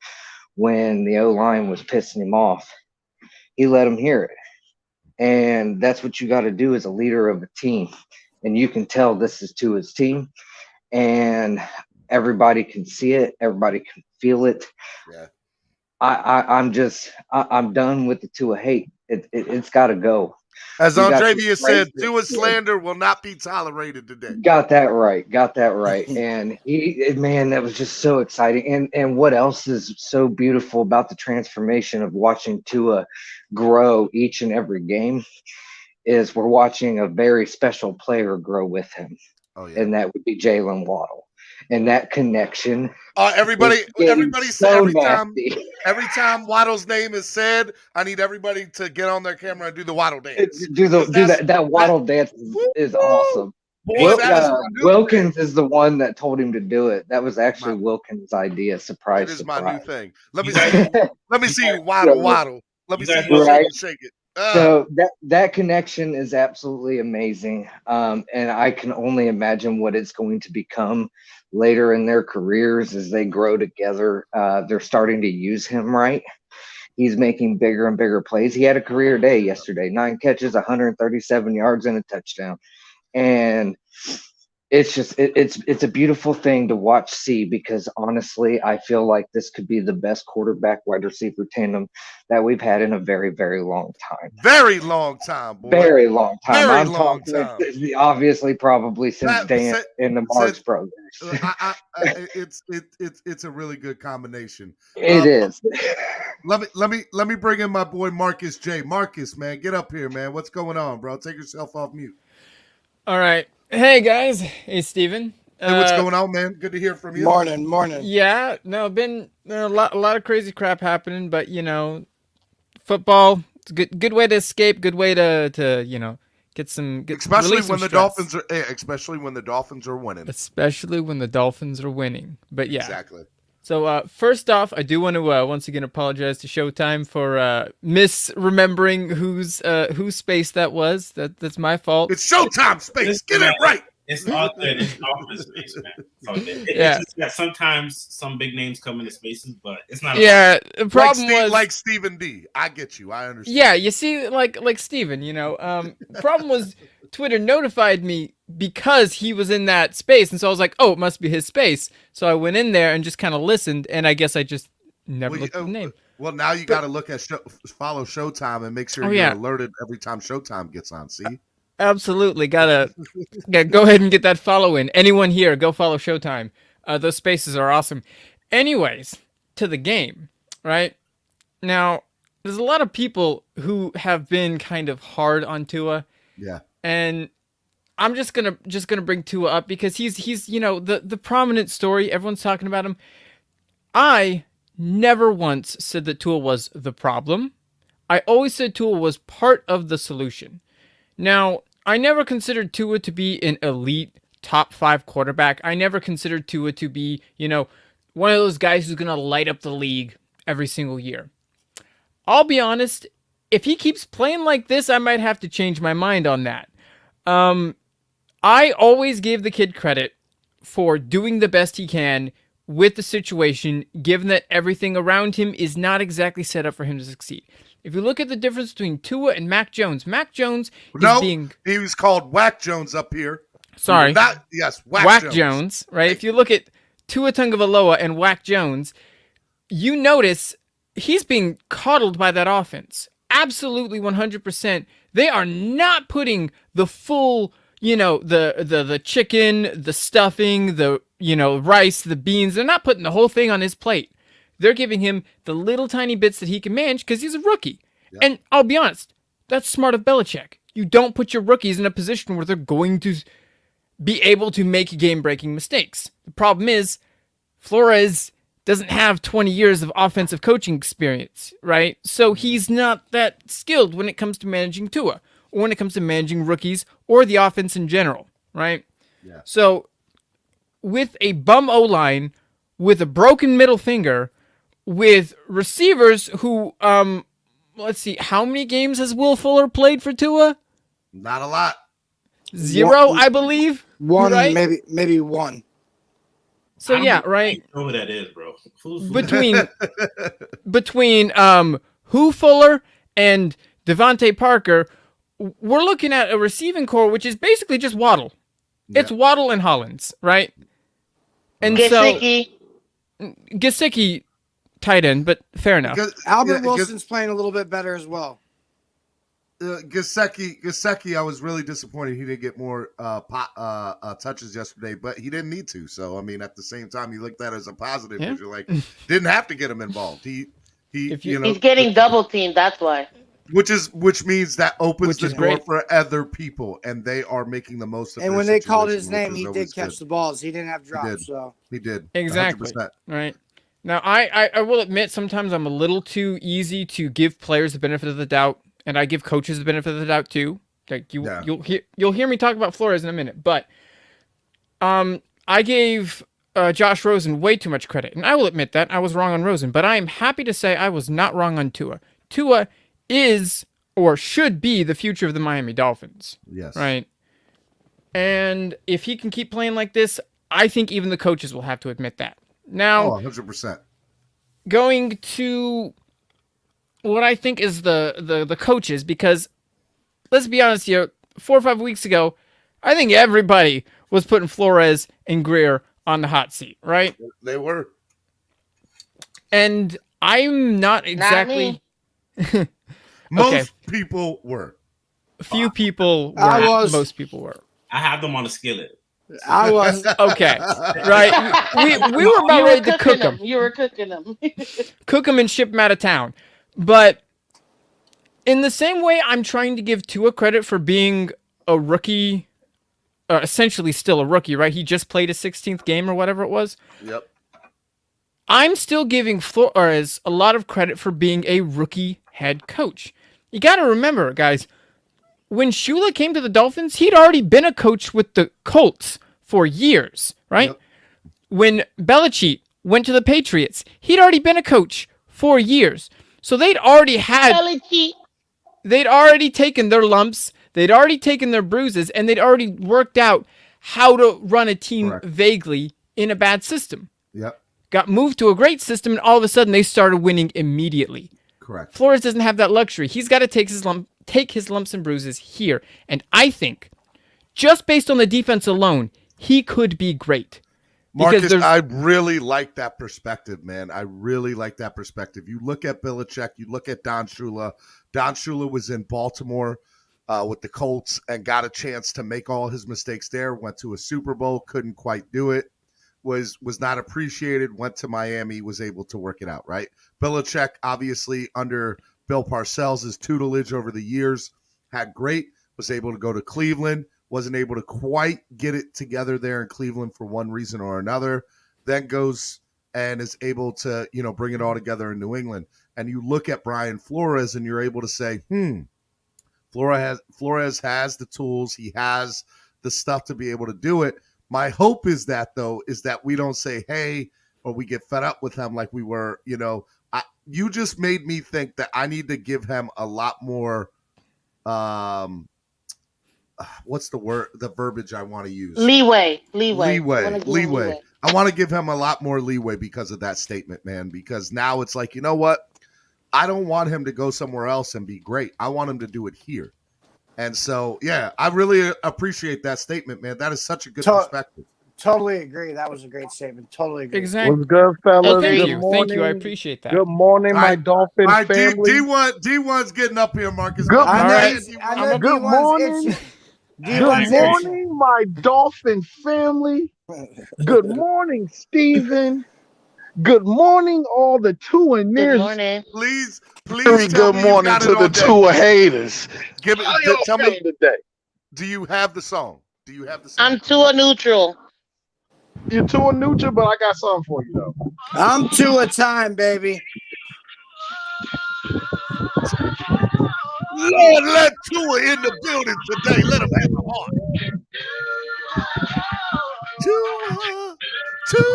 Speaker 13: when the O-line was pissing him off. He let him hear it. And that's what you got to do as a leader of a team. And you can tell this is to his team, and everybody can see it. Everybody can feel it.
Speaker 5: Yeah.
Speaker 13: I'm done with the Tua hate. It's got to go.
Speaker 5: As Andravia said, Tua slander will not be tolerated today.
Speaker 13: Got that right. And that was just so exciting. And what else is so beautiful about the transformation of watching Tua grow each and every game is we're watching a very special player grow with him.
Speaker 5: Oh, yeah.
Speaker 13: And that would be Jalen Waddle. And that connection.
Speaker 5: Everybody
Speaker 13: so
Speaker 5: every time Waddle's name is said, I need everybody to get on their camera and do the Waddle dance.
Speaker 13: Do that Waddle dance is awesome. Wilkins is the one that told him to do it. That was actually Wilkins' idea. Surprise!
Speaker 5: That is
Speaker 13: surprise.
Speaker 5: my new thing. Let me see you waddle. Let me see you shake it.
Speaker 13: So that connection is absolutely amazing, and I can only imagine what it's going to become later in their careers as they grow together. They're starting to use him right. He's making bigger and bigger plays. He had a career day yesterday: 9 catches, 137 yards, and a touchdown. And it's just it's a beautiful thing to watch because honestly, I feel like this could be the best quarterback wide receiver tandem that we've had in a very, very long time.
Speaker 5: Very long time, boy.
Speaker 13: Very long time.
Speaker 5: Very
Speaker 13: I'm
Speaker 5: long
Speaker 13: talking
Speaker 5: time.
Speaker 13: Obviously, probably since Dan in the Marx Brothers.
Speaker 5: It's a really good combination.
Speaker 13: It is.
Speaker 5: Let me bring in my boy Marcus J. Marcus, man, get up here, man. What's going on, bro? Take yourself off mute.
Speaker 14: All right. Hey, guys. Hey, Steven.
Speaker 5: Hey, what's going on, man? Good to hear from you.
Speaker 11: Morning.
Speaker 14: Yeah, no, been a lot of crazy crap happening, but, football, it's a good way to escape, good way to
Speaker 5: especially when the Dolphins are winning.
Speaker 14: Especially when the Dolphins are winning. But yeah.
Speaker 5: Exactly.
Speaker 14: So first off, I do want to once again apologize to Showtime for misremembering whose space that was. That's my fault.
Speaker 5: It's Showtime space. Get it right.
Speaker 12: It's all good. It's Dolphins space, man. It's all good.
Speaker 14: Yeah.
Speaker 12: It's just that sometimes some big names come into spaces, but it's not.
Speaker 14: Yeah, the problem was
Speaker 5: like Stephen D. I get you. I understand.
Speaker 14: Yeah, you see, like Steven, problem was Twitter notified me because he was in that space, and so I was like, oh, it must be his space. So I went in there and just kind of listened, and I guess I just never looked at the name.
Speaker 5: Well, now you got to look at follow Showtime and make sure you're alerted every time Showtime gets on. See.
Speaker 14: Absolutely, gotta go ahead and get that follow in. Anyone here, go follow Showtime. Those spaces are awesome. Anyways, to the game, right? Now, there's a lot of people who have been kind of hard on Tua.
Speaker 5: Yeah.
Speaker 14: And I'm just gonna bring Tua up because he's the prominent story. Everyone's talking about him. I never once said that Tua was the problem. I always said Tua was part of the solution. Now, I never considered Tua to be an elite top 5 quarterback. I never considered Tua to be, one of those guys who's going to light up the league every single year. I'll be honest, if he keeps playing like this, I might have to change my mind on that. I always gave the kid credit for doing the best he can with the situation, given that everything around him is not exactly set up for him to succeed. If you look at the difference between Tua and Mac Jones
Speaker 5: he was called Whack Jones up here.
Speaker 14: Sorry.
Speaker 5: Whack
Speaker 14: Jones, right? If you look at Tua Tagovailoa and Whack Jones, you notice he's being coddled by that offense. Absolutely 100%. They are not putting the full, the chicken, the stuffing, the, rice, the beans. They're not putting the whole thing on his plate. They're giving him the little tiny bits that he can manage because he's a rookie. Yep. And I'll be honest, that's smart of Belichick. You don't put your rookies in a position where they're going to be able to make game-breaking mistakes. The problem is Flores doesn't have 20 years of offensive coaching experience, right? So he's not that skilled when it comes to managing Tua or when it comes to managing rookies or the offense in general, right?
Speaker 5: Yeah.
Speaker 14: So with a bum O-line, with a broken middle finger, with receivers who, let's see, how many games has Will Fuller played for Tua?
Speaker 5: Not a lot.
Speaker 14: 0, I believe.
Speaker 11: One,
Speaker 14: right?
Speaker 11: maybe one.
Speaker 14: So yeah, right.
Speaker 12: I don't know who that is, bro.
Speaker 14: Between Hugh Fuller and Devontae Parker, we're looking at a receiving core which is basically just Waddle. Yeah. It's Waddle and Hollins, right? And Gesicki tight end, but fair enough.
Speaker 11: Albert Wilson's playing a little bit better as well.
Speaker 5: Gesicki, I was really disappointed he didn't get more touches yesterday, but he didn't need to. So, I mean, at the same time, you looked at it as a positive because you're like, didn't have to get him involved. He's
Speaker 8: getting double teamed. That's why.
Speaker 5: Which means that opens the door for other people, and they are making the most of it.
Speaker 11: And when they called his name, he did catch the balls. He didn't have drops.
Speaker 5: He did.
Speaker 14: Exactly.
Speaker 5: 100%.
Speaker 14: Right. Now, I will admit sometimes I'm a little too easy to give players the benefit of the doubt, and I give coaches the benefit of the doubt too. Like you'll hear me talk about Flores in a minute, but I gave Josh Rosen way too much credit, and I will admit that I was wrong on Rosen, but I am happy to say I was not wrong on Tua. Tua is or should be the future of the Miami Dolphins.
Speaker 5: Yes.
Speaker 14: Right. And if he can keep playing like this, I think even the coaches will have to admit that. Now,
Speaker 5: 100%.
Speaker 14: Going to what I think is the coaches, because let's be honest here, 4 or 5 weeks ago, I think everybody was putting Flores and Greer on the hot seat, right?
Speaker 5: They were.
Speaker 14: And I'm not exactly...
Speaker 5: Most people were.
Speaker 14: Few people were.
Speaker 11: I was.
Speaker 14: Most people were.
Speaker 12: I have them on a skillet.
Speaker 11: I was.
Speaker 14: Okay. Right. We were about ready to cook them.
Speaker 8: You were cooking them.
Speaker 14: Cook them and ship them out of town. But in the same way, I'm trying to give Tua credit for being a rookie, essentially still a rookie, right? He just played his 16th game or whatever it was.
Speaker 5: Yep.
Speaker 14: I'm still giving Flores a lot of credit for being a rookie head coach. You got to remember, guys, when Shula came to the Dolphins, he'd already been a coach with the Colts for years, right? Yep. When Belichick went to the Patriots. He'd already been a coach 4 years. So they'd already taken their lumps, they'd already taken their bruises, and they'd already worked out how to run a team vaguely in a bad system.
Speaker 5: Yep.
Speaker 14: Got moved to a great system, and all of a sudden they started winning immediately.
Speaker 5: Correct.
Speaker 14: Flores doesn't have that luxury. He's got to take his lumps and bruises here. And I think, just based on the defense alone, he could be great.
Speaker 5: Marcus, I really like that perspective, man. I really like that perspective. You look at Belichick, you look at Don Shula. Don Shula was in Baltimore with the Colts and got a chance to make all his mistakes there. Went to a Super Bowl, couldn't quite do it. Was not appreciated. Went to Miami, was able to work it out, right? Belichick, obviously, under Bill Parcells' tutelage over the years, had great. Was able to go to Cleveland. Wasn't able to quite get it together there in Cleveland for one reason or another. Then goes and is able to, bring it all together in New England. And you look at Brian Flores and you're able to say, Flores has the tools. He has the stuff to be able to do it. My hope is that we don't say, hey, or we get fed up with him like we were, you just made me think that I need to give him a lot more, what's the word, the verbiage I want to use?
Speaker 8: Leeway.
Speaker 5: I want to give him a lot more leeway because of that statement, man, because now it's like, you know what? I don't want him to go somewhere else and be great. I want him to do it here. And so, yeah, I really appreciate that statement, man. That is such a good perspective.
Speaker 11: Totally agree. That was a great statement. Totally agree.
Speaker 14: Exactly.
Speaker 15: What's good, fellas?
Speaker 14: Oh, thank
Speaker 15: good
Speaker 14: you.
Speaker 15: morning.
Speaker 14: Thank you. I appreciate that.
Speaker 15: Good morning, my Dolphin family.
Speaker 5: D1's getting up here, Marcus.
Speaker 15: Good
Speaker 11: morning.
Speaker 15: Good morning, my Dolphin family. Good morning, Steven. Good morning, all the Tua nears.
Speaker 8: Good morning.
Speaker 5: Please
Speaker 15: good morning to the Tua haters.
Speaker 5: Tell me
Speaker 15: today.
Speaker 5: Do you have the song?
Speaker 8: I'm Tua neutral.
Speaker 15: You're Tua neutral, but I got something for you though.
Speaker 11: I'm Tua time, baby.
Speaker 5: Lord, let Tua in the building today. Let him have a heart. Tua.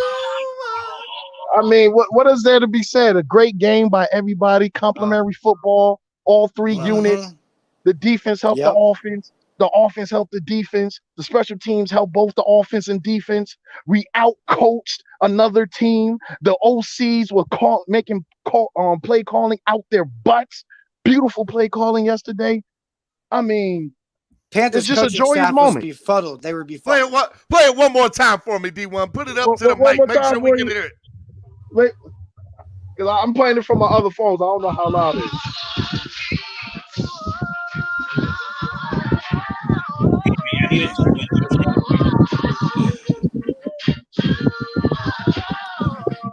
Speaker 15: I mean, what is there to be said? A great game by everybody. Complimentary football. All three units. The defense helped the offense. The offense helped the defense. The special teams helped both the offense and defense. We out-coached another team. The OCs were making play calling out their butts. Beautiful play calling yesterday. I mean,
Speaker 11: Panthers
Speaker 15: it's just a joyous moment.
Speaker 11: Befuddled. They were befuddled.
Speaker 5: Play it one more time for me, D1. Put it up to the mic. Make sure we can hear it.
Speaker 15: Wait, I'm playing it from my other phones. I don't know how loud it is.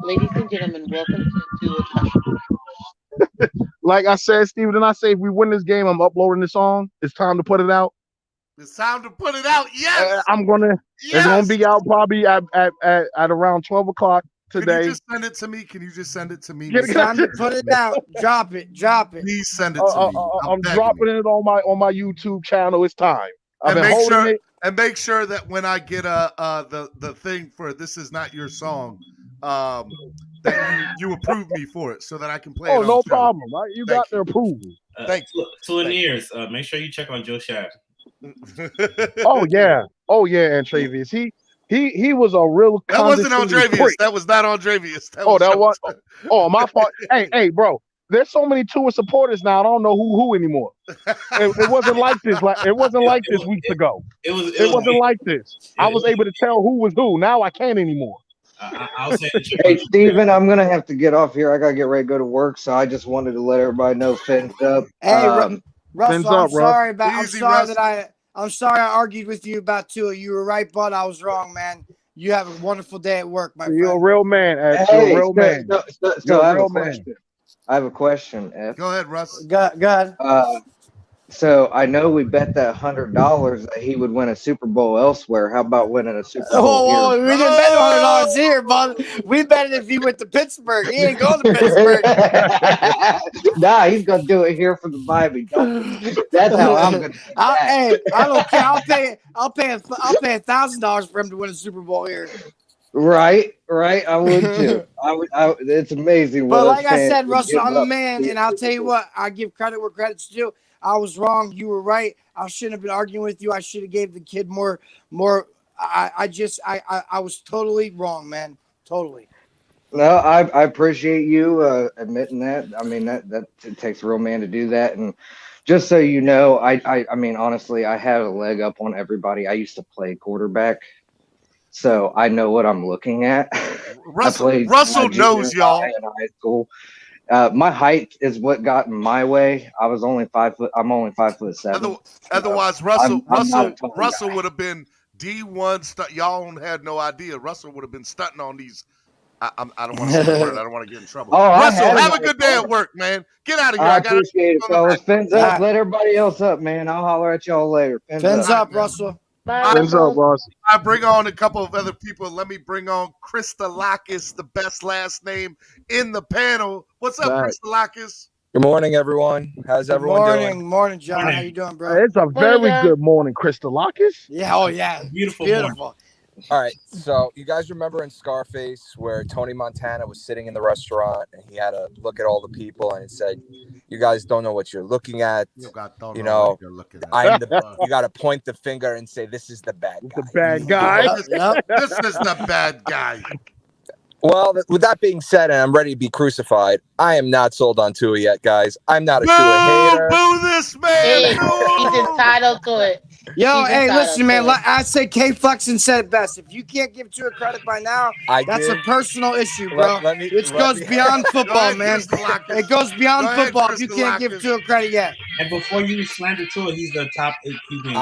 Speaker 8: Ladies and gentlemen, welcome to
Speaker 15: Like I said, Steven, and I say if we win this game, I'm uploading the song. It's time to put it out.
Speaker 5: It's time to put it out. Yes.
Speaker 15: It's gonna be out probably at around 12 o'clock today.
Speaker 5: Can you just send it to me?
Speaker 11: It's time to put it out. Drop it.
Speaker 5: Please send it to me.
Speaker 15: I'm dropping it on my YouTube channel. It's time.
Speaker 5: Make sure that when I get the thing for This Is Not Your Song, that you approve me for it so that I can play it.
Speaker 15: Oh, no problem. You got the approval.
Speaker 5: Thanks.
Speaker 12: Souvenirs. Make sure you check on Joe Shad.
Speaker 15: Oh yeah, Antravius. He was a real.
Speaker 5: That wasn't Andrevius. That was not Andrevius.
Speaker 15: That was. Oh, my fault. Hey, bro. There's so many Tua supporters now. I don't know who anymore. It wasn't like this. It wasn't like this weeks ago. It wasn't like this. I was able to tell who was who. Now I can't anymore.
Speaker 12: I'll say that.
Speaker 13: Hey, Steven, I'm gonna have to get off here. I gotta get ready to go to work, so I just wanted to let everybody know. Fins up.
Speaker 11: Hey, Russell, I'm sorry
Speaker 5: Russell.
Speaker 11: I'm sorry I argued with you about Tua. You were right, bud. I was wrong, man. You have a wonderful day at work, my friend.
Speaker 15: You're a real man, Ed. You're a real man.
Speaker 13: So I have a question. I have a question, F.
Speaker 5: Go ahead, Russ.
Speaker 11: Go ahead.
Speaker 13: So I know we bet that $100 that he would win a Super Bowl elsewhere. How about winning a Super Bowl here?
Speaker 11: We didn't bet $100 here, bud. We bet it if he went to Pittsburgh. He ain't going to Pittsburgh.
Speaker 13: Nah, he's gonna do it here for the Miami. That's how I'm gonna.
Speaker 11: I don't care. I'll pay $1,000 for him to win a Super Bowl here.
Speaker 13: Right. I would too. It's amazing.
Speaker 11: But
Speaker 13: What
Speaker 11: like
Speaker 13: us
Speaker 11: I
Speaker 13: fans
Speaker 11: said,
Speaker 13: will
Speaker 11: Russell,
Speaker 13: give
Speaker 11: I'm a
Speaker 13: up
Speaker 11: man,
Speaker 13: to
Speaker 11: and I'll tell you what, I give credit where credit's due. I was wrong. You were right. I shouldn't have been arguing with you. I should have gave the kid more. I was totally wrong, man. Totally.
Speaker 13: No, I appreciate you admitting that. I mean, that it takes a real man to do that. And just so you know, I mean, honestly, I had a leg up on everybody. I used to play quarterback, so I know what I'm looking at. I played
Speaker 5: Russell
Speaker 13: junior
Speaker 5: knows, y'all.
Speaker 13: high and high school. My height is what got in my way. I'm only 5'7".
Speaker 5: Otherwise,
Speaker 13: I'm not a tall
Speaker 5: Russell
Speaker 13: guy.
Speaker 5: would have been D1. Y'all had no idea. Russell would have been stunting on these. I don't want to say the word. I don't want to get in trouble.
Speaker 13: Oh, I
Speaker 5: Russell,
Speaker 13: had him
Speaker 5: have a
Speaker 13: on the
Speaker 5: good day at
Speaker 13: phone.
Speaker 5: work, man. Get out of here.
Speaker 13: I
Speaker 5: I got
Speaker 13: appreciate it,
Speaker 5: on the
Speaker 13: fellas.
Speaker 5: back.
Speaker 13: Fins up. Let everybody else up, man. I'll holler at y'all later.
Speaker 11: Fins up, Russell.
Speaker 15: Fins up, Ross.
Speaker 5: I bring on a couple of other people. Let me bring on Kristalakis, the best last name in the panel. What's up,
Speaker 15: Right.
Speaker 5: Kristalakis?
Speaker 16: Good morning, everyone. How's
Speaker 11: Good
Speaker 16: everyone
Speaker 11: morning,
Speaker 16: doing?
Speaker 11: morning, John. How you doing, bro?
Speaker 15: Hey, it's a very good morning, Kristalakis.
Speaker 11: Yeah. Oh, yeah. Beautiful.
Speaker 16: All right. So you guys remember in Scarface where Tony Montana was sitting in the restaurant and he had to look at all the people and it said, "You guys don't know what you're looking at. You know, I'm the. You got to point the finger and say this is the bad guy.
Speaker 15: The bad guy.
Speaker 5: This is the bad guy.
Speaker 16: Well, with that being said, and I'm ready to be crucified, I am not sold on Tua yet, guys. I'm not a Tua hater.
Speaker 5: Boo this man.
Speaker 8: He's entitled to it.
Speaker 11: Yo,
Speaker 8: He's
Speaker 11: hey,
Speaker 8: entitled
Speaker 11: listen, man.
Speaker 8: to it.
Speaker 11: I say K Flexen said it best. If you can't give Tua credit by now, that's a personal issue, bro. It goes beyond football, man. It goes beyond football if you can't give Tua credit yet.
Speaker 12: And before you slander Tua, he's the top 8 QB.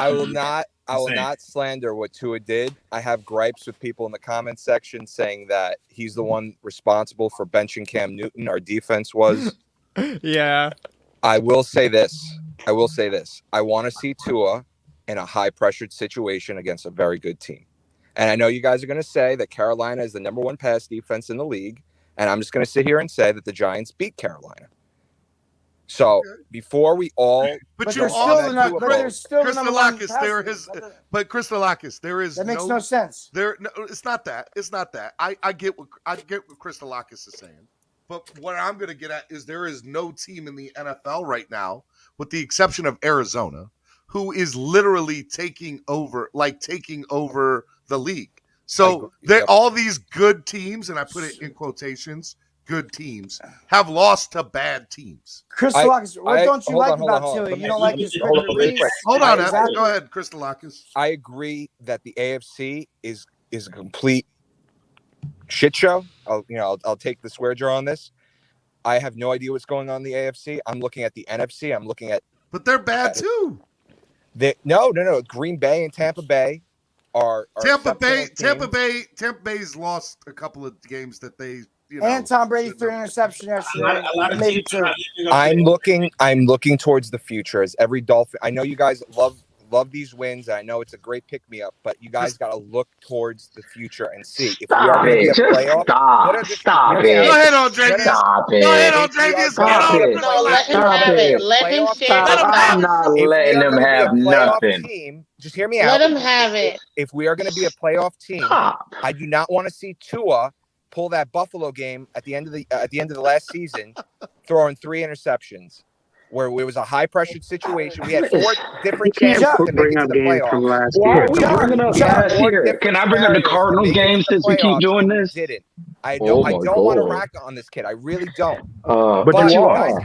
Speaker 16: I will not slander what Tua did. I have gripes with people in the comment section saying that he's the one responsible for benching Cam Newton. Our defense was.
Speaker 14: Yeah.
Speaker 16: I will say this. I want to see Tua in a high-pressured situation against a very good team. And I know you guys are going to say that Carolina is the number 1 pass defense in the league. And I'm just going to sit here and say that the Giants beat Carolina. So before we all,
Speaker 5: but you're still Kristalakis. There is
Speaker 11: that makes no sense.
Speaker 5: No, it's not that. It's not that. I get what Kristalakis is saying. But what I'm going to get at is there is no team in the NFL right now, with the exception of Arizona, who is literally taking over the league. So all these good teams, and I put it in quotations, good teams, have lost to bad teams.
Speaker 11: Kristalakis, what don't you like about Tua? You don't like his quick release?
Speaker 5: Hold on, go ahead, Kristalakis.
Speaker 16: I agree that the AFC is a complete shit show. I'll take the swear jar on this. I have no idea what's going on in the AFC. I'm looking at the NFC. I'm looking at,
Speaker 5: but they're bad too.
Speaker 16: No. Green Bay and Tampa Bay are
Speaker 5: Tampa Bay's lost a couple of games that they.
Speaker 11: And Tom Brady threw an interception yesterday. Maybe two.
Speaker 16: I'm looking towards the future as every Dolphin. I know you guys love these wins. I know it's a great pick-me-up, but you guys got to look towards the future and see if we are going to be a playoff.
Speaker 5: Stop it. Go ahead, Andreas. Go ahead, Andreas.
Speaker 8: Let him share.
Speaker 9: I'm not letting him have nothing.
Speaker 16: Team, just hear me out.
Speaker 8: Let him have it.
Speaker 16: If we are going to be a playoff team, I do not want to see Tua pull that Buffalo game at the end of the last season, throwing 3 interceptions, where it was a high-pressured situation. We had 4 different chances to make it to the playoffs.
Speaker 9: Why are we bringing up last year? Can I bring up the Cardinals game since we keep doing this?
Speaker 16: Didn't. I don't want to rack on this kid. I really don't.
Speaker 9: But you are.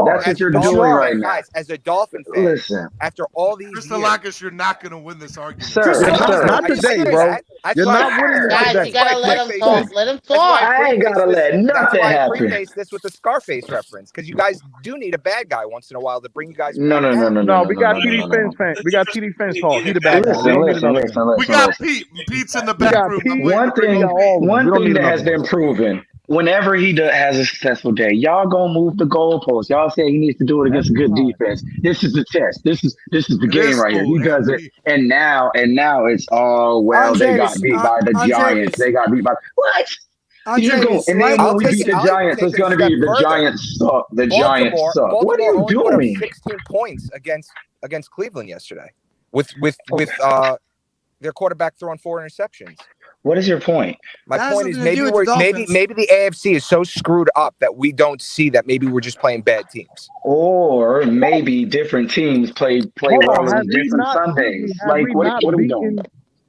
Speaker 9: That's what you're doing right now.
Speaker 16: Guys, as a Dolphin fan,
Speaker 9: listen.
Speaker 16: After all these
Speaker 5: Kristalakis, you're not going to win this argument.
Speaker 9: Sir.
Speaker 15: Not today, bro. You're not winning this today.
Speaker 8: Guys, you got to let him talk. Let him talk.
Speaker 9: I ain't got to let nothing happen.
Speaker 16: I preface this with the Scarface reference, because you guys do need a bad guy once in a while to bring you guys.
Speaker 9: No.
Speaker 15: We got TD Fence fan. We got TD Fence talk. He the bad guy.
Speaker 9: Listen.
Speaker 5: We got Pete. Pete's in the back room.
Speaker 9: One thing that has been proven. Whenever he has a successful day, y'all gonna move the goalpost. Y'all say he needs to do it against a good defense. This is the test. This is the game right here. He does it, and now it's they got beat by the Giants. They got beat by what? And then when we beat the Giants, it's gonna be the Giants suck. The Giants suck. What are you doing?
Speaker 16: 16 points against Cleveland yesterday with their quarterback throwing 4 interceptions.
Speaker 9: What is your point?
Speaker 16: My
Speaker 11: That has
Speaker 16: point is
Speaker 11: nothing to do
Speaker 16: maybe
Speaker 11: with the
Speaker 16: maybe
Speaker 11: Dolphins.
Speaker 16: maybe the AFC is so screwed up that we don't see that maybe we're just playing bad teams.
Speaker 9: Or maybe different teams play
Speaker 15: Hold
Speaker 9: well
Speaker 15: on.
Speaker 9: on
Speaker 15: Have we
Speaker 9: different
Speaker 15: not? Excuse me.
Speaker 9: Sundays.
Speaker 15: Have
Speaker 9: Like,
Speaker 15: we
Speaker 9: what
Speaker 15: not
Speaker 9: are we doing?
Speaker 15: beaten?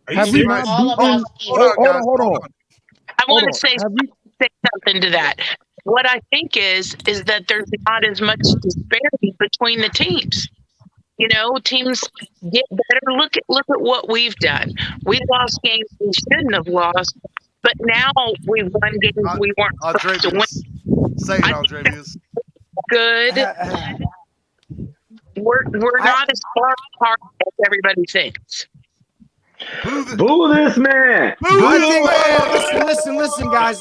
Speaker 12: Are you
Speaker 15: Have we
Speaker 12: serious?
Speaker 15: not
Speaker 8: All
Speaker 15: beaten?
Speaker 8: about
Speaker 5: Hold on, guys.
Speaker 15: Hold on.
Speaker 7: I
Speaker 15: Hold
Speaker 7: want to
Speaker 15: on.
Speaker 7: say
Speaker 15: Have we?
Speaker 7: something to that. What I think is that there's not as much disparity between the teams. You know, teams get better. Look at what we've done. We lost games we shouldn't have lost, but now we've won games we weren't supposed to win.
Speaker 5: Andrevius. Say it,
Speaker 7: I think
Speaker 5: Andrevius.
Speaker 7: good. We're not as far apart as everybody thinks.
Speaker 9: Boo this man!
Speaker 11: I think.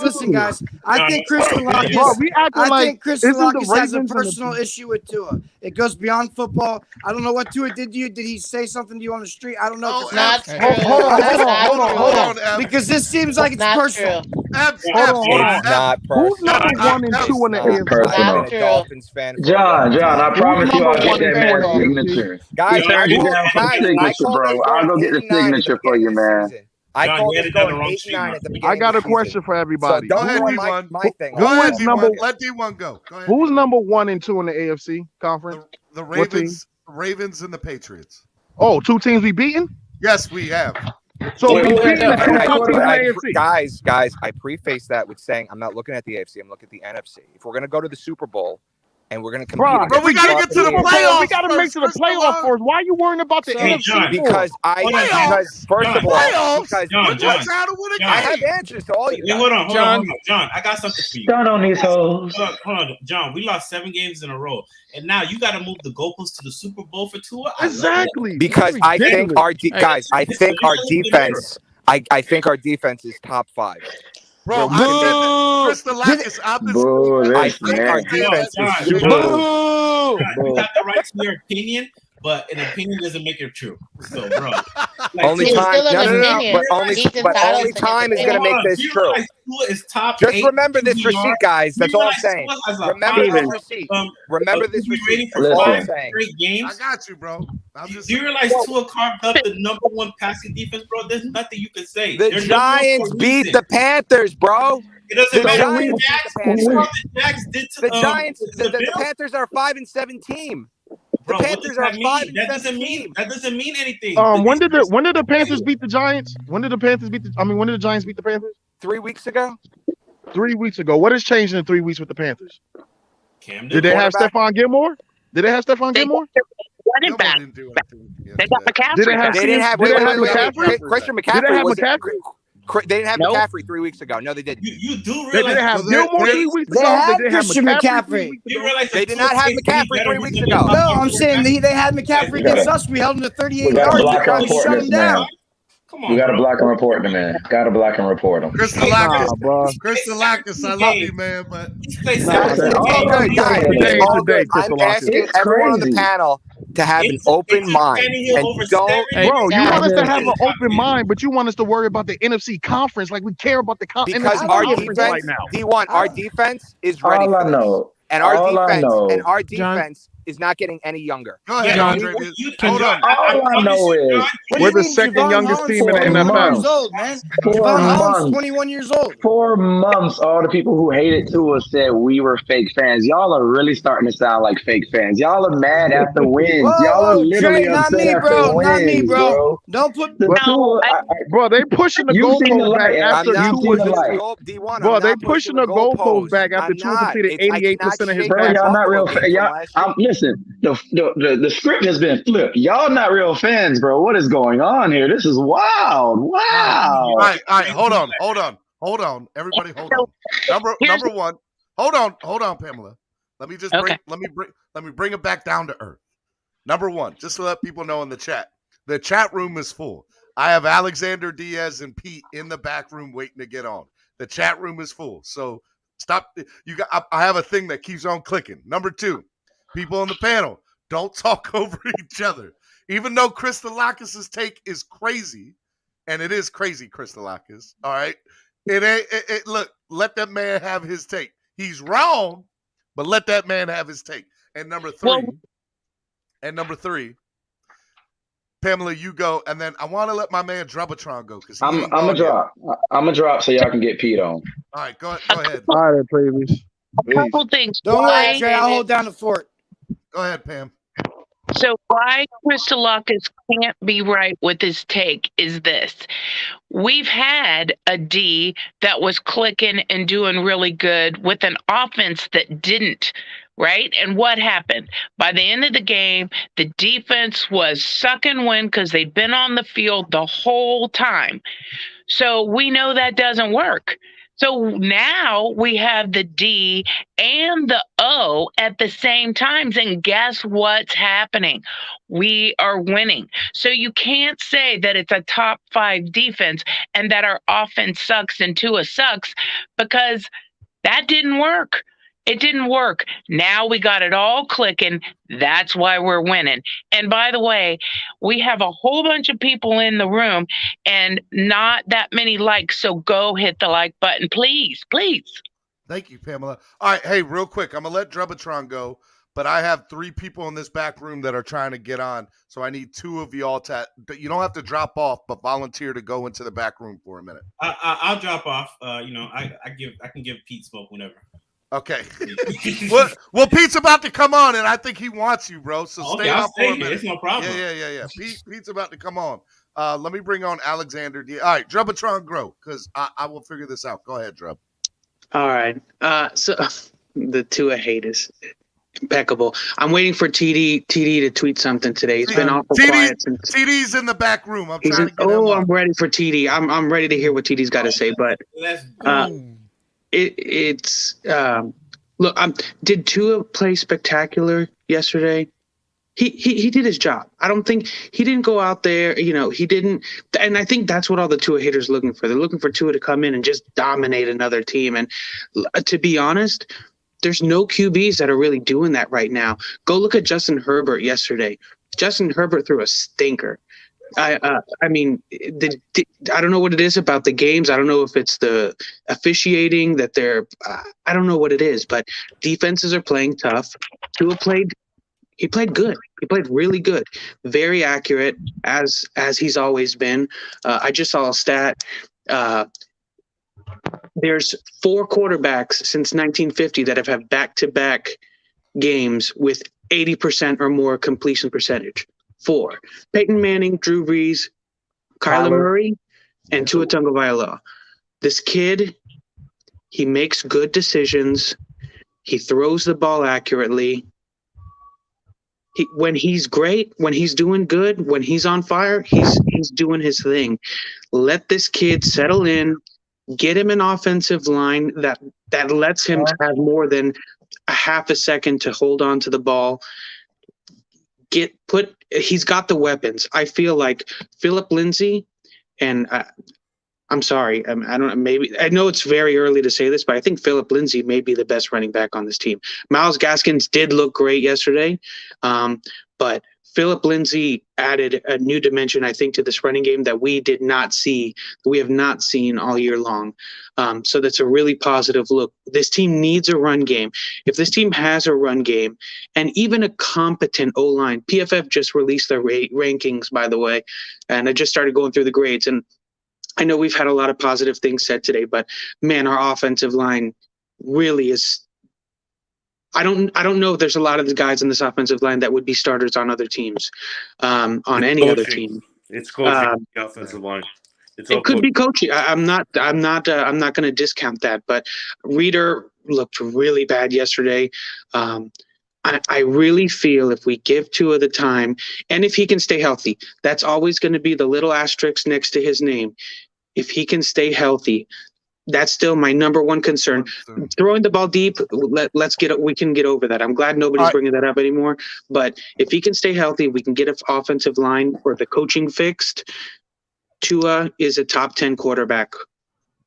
Speaker 11: Listen, guys. I think Christian Locke
Speaker 15: Bro,
Speaker 11: is.
Speaker 15: we acting
Speaker 11: I
Speaker 15: like
Speaker 11: think Christian
Speaker 15: isn't
Speaker 11: Locke
Speaker 15: the
Speaker 11: has
Speaker 15: Ravens
Speaker 11: a
Speaker 15: and the
Speaker 11: personal issue with Tua. It goes beyond football. I don't know what Tua did to you. Did he say something to you on the street? I don't know.
Speaker 5: Oh,
Speaker 8: Not true.
Speaker 15: Hold on.
Speaker 11: Because this seems like it's
Speaker 8: Not
Speaker 11: personal.
Speaker 8: true.
Speaker 15: Hold on.
Speaker 16: It's not
Speaker 15: Who's
Speaker 16: personal.
Speaker 15: number 1 and 2 in the
Speaker 16: It's
Speaker 15: AFC?
Speaker 16: not. I've
Speaker 8: Not
Speaker 16: been a
Speaker 8: true.
Speaker 16: Dolphins fan for a long
Speaker 9: John,
Speaker 16: time.
Speaker 9: I promise you I'll
Speaker 15: number
Speaker 9: get
Speaker 15: one
Speaker 9: that
Speaker 15: and two
Speaker 9: man's
Speaker 15: in the AFC?
Speaker 9: signature.
Speaker 16: Guys,
Speaker 9: He turned you down for the
Speaker 16: I
Speaker 9: signature,
Speaker 16: called us
Speaker 9: bro. I'll
Speaker 16: going
Speaker 9: go get the
Speaker 16: 8-9 at the
Speaker 9: signature for
Speaker 16: beginning
Speaker 9: you,
Speaker 16: of the
Speaker 9: man.
Speaker 16: season. I
Speaker 12: John,
Speaker 16: called
Speaker 12: you
Speaker 16: us
Speaker 12: had it down the
Speaker 16: going
Speaker 12: wrong
Speaker 16: 8-9
Speaker 12: street,
Speaker 16: at the
Speaker 12: my
Speaker 16: beginning
Speaker 15: I got
Speaker 16: of
Speaker 15: a
Speaker 16: the
Speaker 15: question
Speaker 16: season.
Speaker 15: for everybody.
Speaker 5: Go ahead,
Speaker 16: Don't
Speaker 5: D1.
Speaker 16: my thing.
Speaker 5: Go ahead,
Speaker 15: Who's
Speaker 5: D1. Let D1 go. Go ahead.
Speaker 15: Who's number 1 and 2 in the AFC conference?
Speaker 5: The
Speaker 15: What team?
Speaker 5: Ravens and the Patriots.
Speaker 15: Oh, 2 teams we beaten?
Speaker 5: Yes, we have.
Speaker 15: So
Speaker 9: Wait,
Speaker 15: we
Speaker 9: wait,
Speaker 15: beaten the
Speaker 9: wait,
Speaker 15: 2
Speaker 9: wait,
Speaker 15: top
Speaker 9: wait,
Speaker 15: teams in the
Speaker 9: wait.
Speaker 15: AFC.
Speaker 16: Guys, I preface that with saying I'm not looking at the AFC. I'm looking at the NFC. If we're gonna go to the Super Bowl and we're gonna compete,
Speaker 15: Bro,
Speaker 16: against
Speaker 5: we gotta
Speaker 16: the
Speaker 5: get to the
Speaker 16: top teams-
Speaker 5: playoffs.
Speaker 15: We got to make to the
Speaker 5: first,
Speaker 15: playoff first. Why are you worrying about the
Speaker 12: Hey,
Speaker 15: NFC
Speaker 12: John,
Speaker 15: for?
Speaker 5: Playoffs?
Speaker 16: first of all,
Speaker 5: Playoffs?
Speaker 16: because
Speaker 12: John,
Speaker 5: We're
Speaker 12: John,
Speaker 5: trying to win a
Speaker 12: John.
Speaker 16: I have
Speaker 5: game.
Speaker 16: answers to all you
Speaker 12: Wait,
Speaker 16: guys.
Speaker 12: hold on. John, I got something for you.
Speaker 9: Stun on these hoes.
Speaker 12: Hold on, John. We lost 7 games in a row, and now you got to move the goalposts to the Super Bowl for Tua. I love
Speaker 15: Exactly.
Speaker 16: Because I think our guys, I think our defense. I think our defense is top 5.
Speaker 5: Bro,
Speaker 16: Where we can make-
Speaker 5: Chris Delacus, I've been
Speaker 9: Boo
Speaker 5: saying
Speaker 16: I
Speaker 9: this
Speaker 16: think our
Speaker 9: man.
Speaker 16: defense is
Speaker 12: John,
Speaker 16: super.
Speaker 12: John, you got the right to your opinion, but an opinion doesn't make it true. So, bro,
Speaker 16: Only
Speaker 8: It's
Speaker 16: time,
Speaker 8: still an
Speaker 16: no,
Speaker 8: opinion.
Speaker 16: but only
Speaker 8: He's entitled
Speaker 16: only
Speaker 8: to his
Speaker 16: time is going to
Speaker 8: opinion.
Speaker 16: make this true.
Speaker 12: Tua is top
Speaker 16: Just
Speaker 12: 8
Speaker 16: remember this
Speaker 12: QBR.
Speaker 16: receipt, guys. That's all I'm saying.
Speaker 12: Tua has a
Speaker 16: Remember this
Speaker 12: five-
Speaker 16: receipt. Remember this
Speaker 12: QB
Speaker 16: receipt.
Speaker 12: rating for
Speaker 16: That's all I'm
Speaker 9: Listen.
Speaker 12: 5
Speaker 16: saying.
Speaker 12: straight games.
Speaker 5: I got you, bro. I'm just
Speaker 12: Do you realize Tua carved up the number 1 passing defense, bro? There's nothing you can say.
Speaker 16: The
Speaker 12: They're
Speaker 16: Giants
Speaker 12: number 1 for a
Speaker 16: beat
Speaker 12: reason.
Speaker 16: the Panthers, bro.
Speaker 12: It doesn't
Speaker 16: The
Speaker 12: matter.
Speaker 16: Giants beat
Speaker 12: Jags,
Speaker 16: the Panthers.
Speaker 12: the Jags did to
Speaker 16: The Giants,
Speaker 12: the
Speaker 16: the
Speaker 12: Bills.
Speaker 16: Panthers are 5-7 team.
Speaker 12: Bro,
Speaker 16: The
Speaker 12: what
Speaker 16: Panthers
Speaker 12: does
Speaker 16: are
Speaker 12: that mean?
Speaker 16: 5-7
Speaker 12: That doesn't mean
Speaker 16: team.
Speaker 12: that doesn't mean anything.
Speaker 15: When did the Panthers beat the Giants? When did the Giants beat the Panthers?
Speaker 16: 3 weeks ago.
Speaker 15: 3 weeks ago. What has changed in 3 weeks with the Panthers?
Speaker 12: Cam
Speaker 15: Did they have Stephon Gilmore? Did they have Stephon Gilmore?
Speaker 7: Running back. They got McCaffrey.
Speaker 15: Did they have?
Speaker 16: They didn't have
Speaker 15: Did they have
Speaker 16: wait.
Speaker 15: McCaffrey?
Speaker 16: Christian
Speaker 15: Did they
Speaker 16: McCaffrey
Speaker 15: have
Speaker 16: was
Speaker 15: McCaffrey?
Speaker 16: They didn't have
Speaker 7: Nope.
Speaker 16: McCaffrey 3 weeks ago. No, they didn't.
Speaker 12: You do
Speaker 15: They
Speaker 12: realize
Speaker 15: didn't have Gilmore 3 weeks
Speaker 11: They
Speaker 15: ago.
Speaker 11: had
Speaker 15: Did they have
Speaker 11: Christian
Speaker 15: McCaffrey? 3
Speaker 11: McCaffrey.
Speaker 15: weeks
Speaker 12: you
Speaker 15: ago?
Speaker 12: realize
Speaker 16: They did not have McCaffrey 3 weeks ago.
Speaker 11: No, I'm saying they had McCaffrey against us. We held him to 38
Speaker 9: We got to
Speaker 11: yards.
Speaker 9: block
Speaker 11: We
Speaker 9: and
Speaker 11: tried to
Speaker 9: report
Speaker 11: shut
Speaker 9: this
Speaker 11: him
Speaker 9: man.
Speaker 11: down.
Speaker 12: Come on,
Speaker 9: We got to
Speaker 12: bro.
Speaker 9: block and report the man. Got to block and report him.
Speaker 5: Chris
Speaker 15: Nah,
Speaker 5: Delacus.
Speaker 15: bro.
Speaker 5: Chris Delacus, I love you, man, but
Speaker 12: He's played
Speaker 15: Nah,
Speaker 12: 17
Speaker 15: that-
Speaker 16: All
Speaker 12: games.
Speaker 16: good, guys.
Speaker 9: Today
Speaker 16: It's
Speaker 9: ain't
Speaker 16: all
Speaker 15: today,
Speaker 16: good. I'm
Speaker 15: Crystal Lockett.
Speaker 16: asking
Speaker 9: It's
Speaker 16: everyone on the
Speaker 9: crazy.
Speaker 16: panel to have an
Speaker 12: It's
Speaker 16: open mind
Speaker 12: Tannehill
Speaker 16: and
Speaker 12: over
Speaker 16: don't.
Speaker 12: Sterling.
Speaker 15: Bro, you want us to have an
Speaker 12: It's
Speaker 15: open mind, but you want us to worry about the NFC conference like we care about the
Speaker 16: Because
Speaker 15: NFC
Speaker 16: our
Speaker 15: conference
Speaker 16: defense,
Speaker 15: right now.
Speaker 16: D1, our defense is ready
Speaker 9: All
Speaker 16: for
Speaker 9: I
Speaker 16: this.
Speaker 9: know.
Speaker 16: And our
Speaker 9: All I
Speaker 16: defense
Speaker 9: know.
Speaker 16: and our
Speaker 14: John?
Speaker 16: defense is not getting any younger.
Speaker 5: go ahead,
Speaker 12: Yeah,
Speaker 5: Andre.
Speaker 12: Hold on.
Speaker 9: All I know is
Speaker 15: We're the second youngest team in the
Speaker 11: 21
Speaker 15: NFL.
Speaker 11: years old, man.
Speaker 9: 4
Speaker 11: Javon Holland's
Speaker 9: months.
Speaker 11: 21 years old.
Speaker 9: 4 months, all the people who hated Tua said we were fake fans. Y'all are really starting to sound like fake fans. Y'all are mad after wins.
Speaker 11: Whoa,
Speaker 9: Y'all are
Speaker 11: whoa,
Speaker 9: literally
Speaker 11: Trey, not
Speaker 9: upset
Speaker 11: me,
Speaker 9: after
Speaker 11: bro.
Speaker 9: wins,
Speaker 11: Not me, bro. Don't put
Speaker 9: The Tua,
Speaker 15: Bro, they pushing the
Speaker 9: You've seen the
Speaker 15: goalpost back
Speaker 9: light.
Speaker 15: after
Speaker 9: You've
Speaker 15: two
Speaker 9: seen
Speaker 15: was
Speaker 9: the light.
Speaker 16: D1,
Speaker 15: Bro,
Speaker 16: I'm
Speaker 15: they
Speaker 16: not
Speaker 15: pushing the goalpost back after Tua completed 88% of his
Speaker 9: Bro,
Speaker 15: passes.
Speaker 9: y'all not real fans. Y'all, listen, the script has been flipped. Y'all not real fans, bro. What is going on here? This is wild. Wow.
Speaker 5: All right. Hold on. Everybody, hold on. Number one. Hold on, Pamela. Let me just bring it back down to earth. Number one, just to let people know in the chat. The chat room is full. I have Alexander Diaz and Pete in the back room waiting to get on. The chat room is full. So stop. I have a thing that keeps on clicking. Number two, people on the panel, don't talk over each other. Even though Christolakis' take is crazy, and it is crazy, Christolakis, all right? Look, let that man have his take. He's wrong, but let that man have his take. And number three, Pamela, you go, and then I want to let my man Drubbatron go because
Speaker 9: I'm a drop. I'm a drop so y'all can get peed on.
Speaker 5: All right, go ahead.
Speaker 15: All right, babies.
Speaker 7: Couple things.
Speaker 11: Don't worry,
Speaker 7: Why-
Speaker 11: Trey. I'll hold down the fort.
Speaker 5: Go ahead, Pam.
Speaker 7: So why Kristalakis can't be right with his take is this. We've had a D that was clicking and doing really good with an offense that didn't, right? And what happened? By the end of the game, the defense was sucking wind because they'd been on the field the whole time. So we know that doesn't work. So now we have the D and the O at the same times. And guess what's happening? We are winning. So you can't say that it's a top 5 defense and that our offense sucks and Tua sucks because that didn't work. It didn't work. Now we got it all clicking. That's why we're winning. And by the way, we have a whole bunch of people in the room and not that many likes. So go hit the like button, please, please.
Speaker 5: Thank you, Pamela. All right, hey, real quick, I'm going to let Drubbatron go, but I have 3 people in this back room that are trying to get on, so I need 2 of y'all to – you don't have to drop off, but volunteer to go into the back room for a minute.
Speaker 12: I'll drop off. I can give Pete smoke whenever.
Speaker 5: Okay. well, Pete's about to come on, and I think he wants you, bro, so stay on for a minute.
Speaker 12: It's no problem.
Speaker 5: Yeah. Pete's about to come on. Let me bring on Alexander. All right, Drubbatron, grow, because I will figure this out. Go ahead, Drub.
Speaker 17: All right. So the Tua hate is impeccable. I'm waiting for TD to tweet something today. He's been awful quiet since.
Speaker 5: TD's in the back room. I'm trying to get him on.
Speaker 17: I'm ready for TD. I'm ready to hear what TD's got to say. But look. Did Tua play spectacular yesterday? He did his job. I don't think he didn't go out there. He didn't. And I think that's what all the Tua haters are looking for. They're looking for Tua to come in and just dominate another team. And to be honest, there's no QBs that are really doing that right now. Go look at Justin Herbert yesterday. Justin Herbert threw a stinker. I mean, I don't know what it is about the games. I don't know if it's the officiating that they're. I don't know what it is, but defenses are playing tough. Tua played. He played good. He played really good, very accurate as he's always been. I just saw a stat. There's 4 quarterbacks since 1950 that have had back-to-back games with 80% or more completion percentage. 4: Peyton Manning, Drew Brees, Kyler Murray, and Tua Tagovailoa. This kid, he makes good decisions. He throws the ball accurately. When he's great, when he's doing good, when he's on fire, he's doing his thing. Let this kid settle in. Get him an offensive line that lets him have more than a half a second to hold on to the ball. He's got the weapons. I feel like Philip Lindsay, and I'm sorry, I don't. Maybe I know it's very early to say this, but I think Philip Lindsay may be the best running back on this team. Myles Gaskins did look great yesterday, but Philip Lindsay added a new dimension, I think, to this running game that we did not see, we have not seen all year long. So that's a really positive look. This team needs a run game. If this team has a run game and even a competent O-line, PFF just released their rankings, by the way, and I just started going through the grades. And I know we've had a lot of positive things said today, but man, our offensive line really is. I don't know if there's a lot of the guys in this offensive line that would be starters on other teams, on any other team.
Speaker 18: It's coaching the offensive line.
Speaker 17: It could be coaching. I'm not going to discount that, but Reeder looked really bad yesterday. I really feel if we give Tua the time, and if he can stay healthy, that's always going to be the little asterisk next to his name. If he can stay healthy, that's still my number one concern. Throwing the ball deep, we can get over that. I'm glad nobody's bringing that up anymore. But if he can stay healthy, we can get an offensive line or the coaching fixed. Tua is a top 10 quarterback.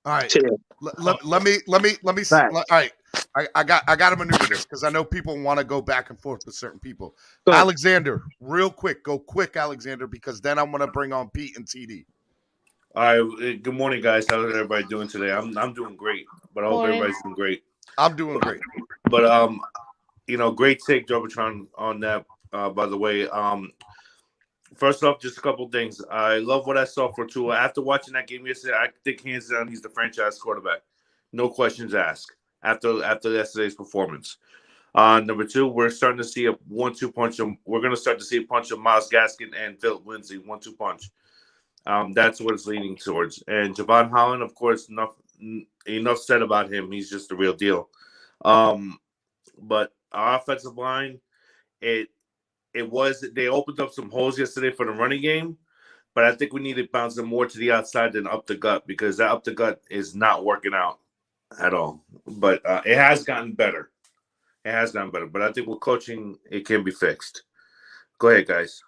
Speaker 5: All right.
Speaker 17: Today.
Speaker 5: Let me. All right. I got to maneuver this because I know people want to go back and forth with certain people. Alexander, real quick, go quick, Alexander, because then I'm going to bring on Pete and TD.
Speaker 18: All right. Good morning, guys. How's everybody doing today? I'm doing great, but I hope everybody's doing great.
Speaker 5: I'm doing great.
Speaker 18: But great take, Jobbertron, on that. By the way, First off, just a couple things. I love what I saw for Tua. After watching that game yesterday, I think hands down he's the franchise quarterback. No questions asked after yesterday's performance. Number two, we're starting to see a 1-2 punch. We're going to start to see a punch of Myles Gaskin and Philip Lindsay, 1-2 punch. That's what it's leaning towards. And Javon Holland, of course, enough said about him. He's just the real deal. But our offensive line, they opened up some holes yesterday for the running game, but I think we need to bounce them more to the outside than up the gut, because that up the gut is not working out at all. But it has gotten better. But I think with coaching, it can be fixed. Go ahead, guys.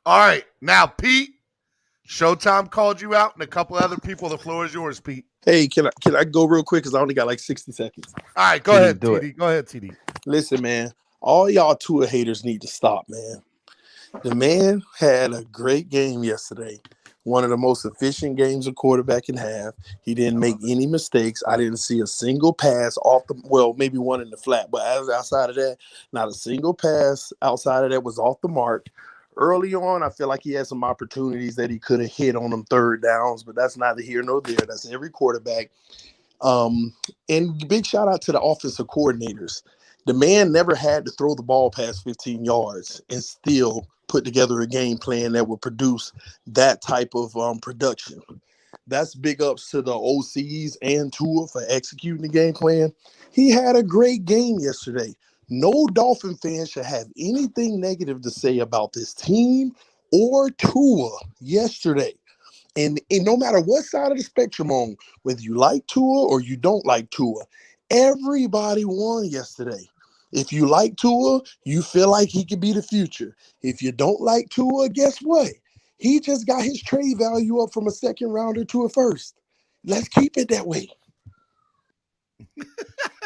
Speaker 5: All right. Now, Pete, Showtime called you out and a couple other people. The floor is yours, Pete.
Speaker 19: Hey, can I go real quick? Because I only got like 60 seconds.
Speaker 5: All right, go ahead, TD. Go ahead, TD.
Speaker 19: Listen, man, all y'all Tua haters need to stop, man. The man had a great game yesterday. One of the most efficient games a quarterback can have. He didn't make any mistakes. I didn't see a single pass maybe one in the flat, but outside of that, not a single pass outside of that was off the mark. Early on, I feel like he had some opportunities that he could have hit on them third downs, but that's neither here nor there. That's every quarterback. And big shout out to the offensive coordinators. The man never had to throw the ball past 15 yards and still put together a game plan that would produce that type of production. That's big ups to the OCs and Tua for executing the game plan. He had a great game yesterday. No Dolphin fan should have anything negative to say about this team or Tua yesterday. And no matter what side of the spectrum on, whether you like Tua or you don't like Tua, everybody won yesterday. If you like Tua, you feel like he could be the future. If you don't like Tua, guess what? He just got his trade value up from a second rounder to a first. Let's keep it that way.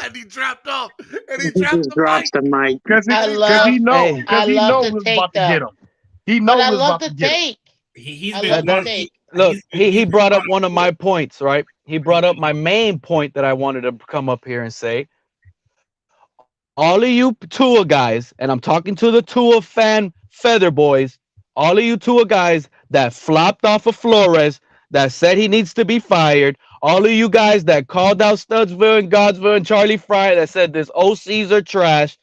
Speaker 5: And he dropped off. And he
Speaker 17: drops the mic.
Speaker 15: Because he knows who's about to get him. He knows who's about to get him.
Speaker 20: Look, he brought up one of my points, right? He brought up my main point that I wanted to come up here and say. All of you Tua guys, and I'm talking to the Tua fan feather boys, all of you Tua guys that flopped off of Flores, that said he needs to be fired, all of you guys that called out Studsville and Godsville and Charlie Fry that said this OCs are trash,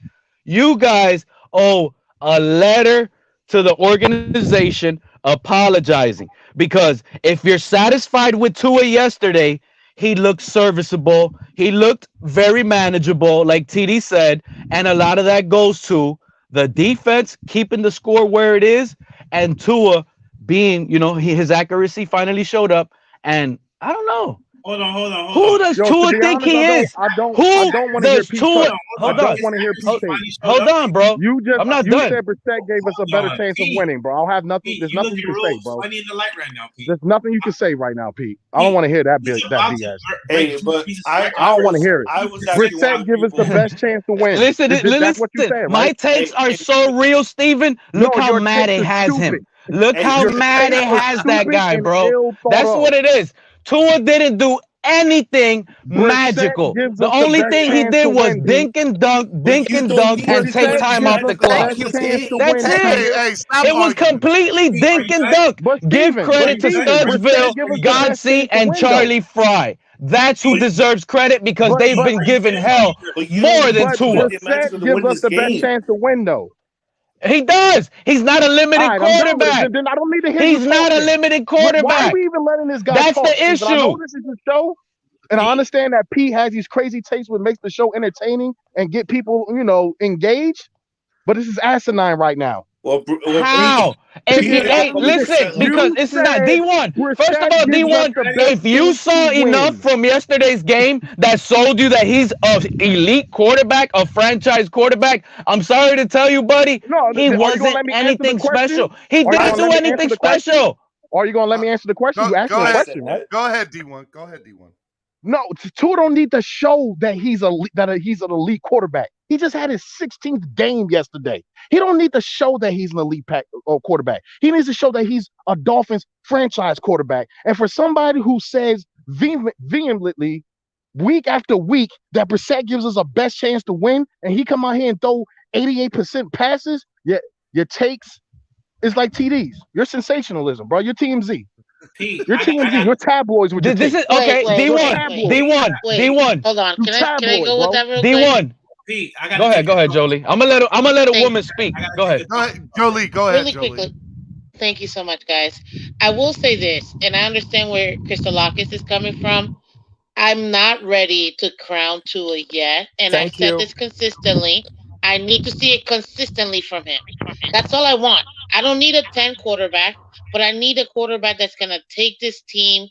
Speaker 20: you guys owe a letter to the organization apologizing. Because if you're satisfied with Tua yesterday, he looked serviceable. He looked very manageable, like TD said. And a lot of that goes to the defense keeping the score where it is, and Tua being, his accuracy finally showed up. And I don't know.
Speaker 12: Hold on.
Speaker 20: Who does Tua think he is?
Speaker 15: I don't want to hear Pete.
Speaker 20: Hold on, bro. I'm not done.
Speaker 15: You said Brissett gave us a better chance of winning, bro. I'll have nothing. There's nothing you can say, bro.
Speaker 12: I need the light right now, Pete.
Speaker 15: There's nothing you can say right now, Pete. I don't want to hear that BS.
Speaker 18: Hey, but
Speaker 15: I don't want to hear it. Brissett give us the best chance to win.
Speaker 20: Listen.
Speaker 15: That's what you said, right?
Speaker 20: My takes are so real, Steven. Look how mad it has him. Look how mad it has that guy, bro. That's what it is. Tua didn't do anything magical. The only thing he did was dink and dunk, and take time off the clock. That's it. It was completely dink and dunk. Give credit to Studsville, Godsey, and Charlie Fry. That's who deserves credit, because they've been given hell more than Tua.
Speaker 15: Brissett gives us the best chance to win, though.
Speaker 20: He does. He's not a limited quarterback.
Speaker 15: Then I don't need to hear
Speaker 20: He's not a limited quarterback.
Speaker 15: Why are we even letting this guy
Speaker 20: That's
Speaker 15: talk?
Speaker 20: the issue.
Speaker 15: I know this is a show, and I understand that Pete has these crazy takes what makes the show entertaining and get people, engaged. But this is asinine right now.
Speaker 20: How? Listen, because this is not D1. First of all, D1, if you saw enough from yesterday's game that sold you that he's an elite quarterback, a franchise quarterback, I'm sorry to tell you, buddy, he wasn't anything special. He didn't do anything special.
Speaker 15: Are you going to let me answer the question? You asked me a question, right?
Speaker 5: Go ahead, D1.
Speaker 15: No, Tua don't need to show that he's an elite quarterback. He just had his 16th game yesterday. He don't need to show that he's an elite quarterback. He needs to show that he's a Dolphins franchise quarterback. And for somebody who says vehemently, week after week, that Brissett gives us a best chance to win, and he come out here and throw 88% passes, your takes It's like TDs. You're sensationalism, bro. You're TMZ.
Speaker 12: Pete,
Speaker 15: You're TMZ. You're tabloids with your
Speaker 20: This
Speaker 15: take.
Speaker 20: is okay. D1.
Speaker 8: Hold on.
Speaker 15: You
Speaker 8: Can I
Speaker 15: tabloid,
Speaker 8: go with
Speaker 15: bro.
Speaker 8: that real quick?
Speaker 20: D1.
Speaker 12: Pete, I
Speaker 20: Go ahead, Jolie. I'm gonna let a woman speak. Go ahead.
Speaker 5: Go ahead, Jolie. Go ahead,
Speaker 8: Really
Speaker 5: Jolie.
Speaker 8: quickly. Thank you so much, guys. I will say this, and I understand where Christolakis is coming from. I'm not ready to crown Tua yet, and I've
Speaker 16: Thank
Speaker 8: said
Speaker 16: you.
Speaker 8: this consistently. I need to see it consistently from him. That's all I want. I don't need a 10 quarterback, but I need a quarterback that's going to take this team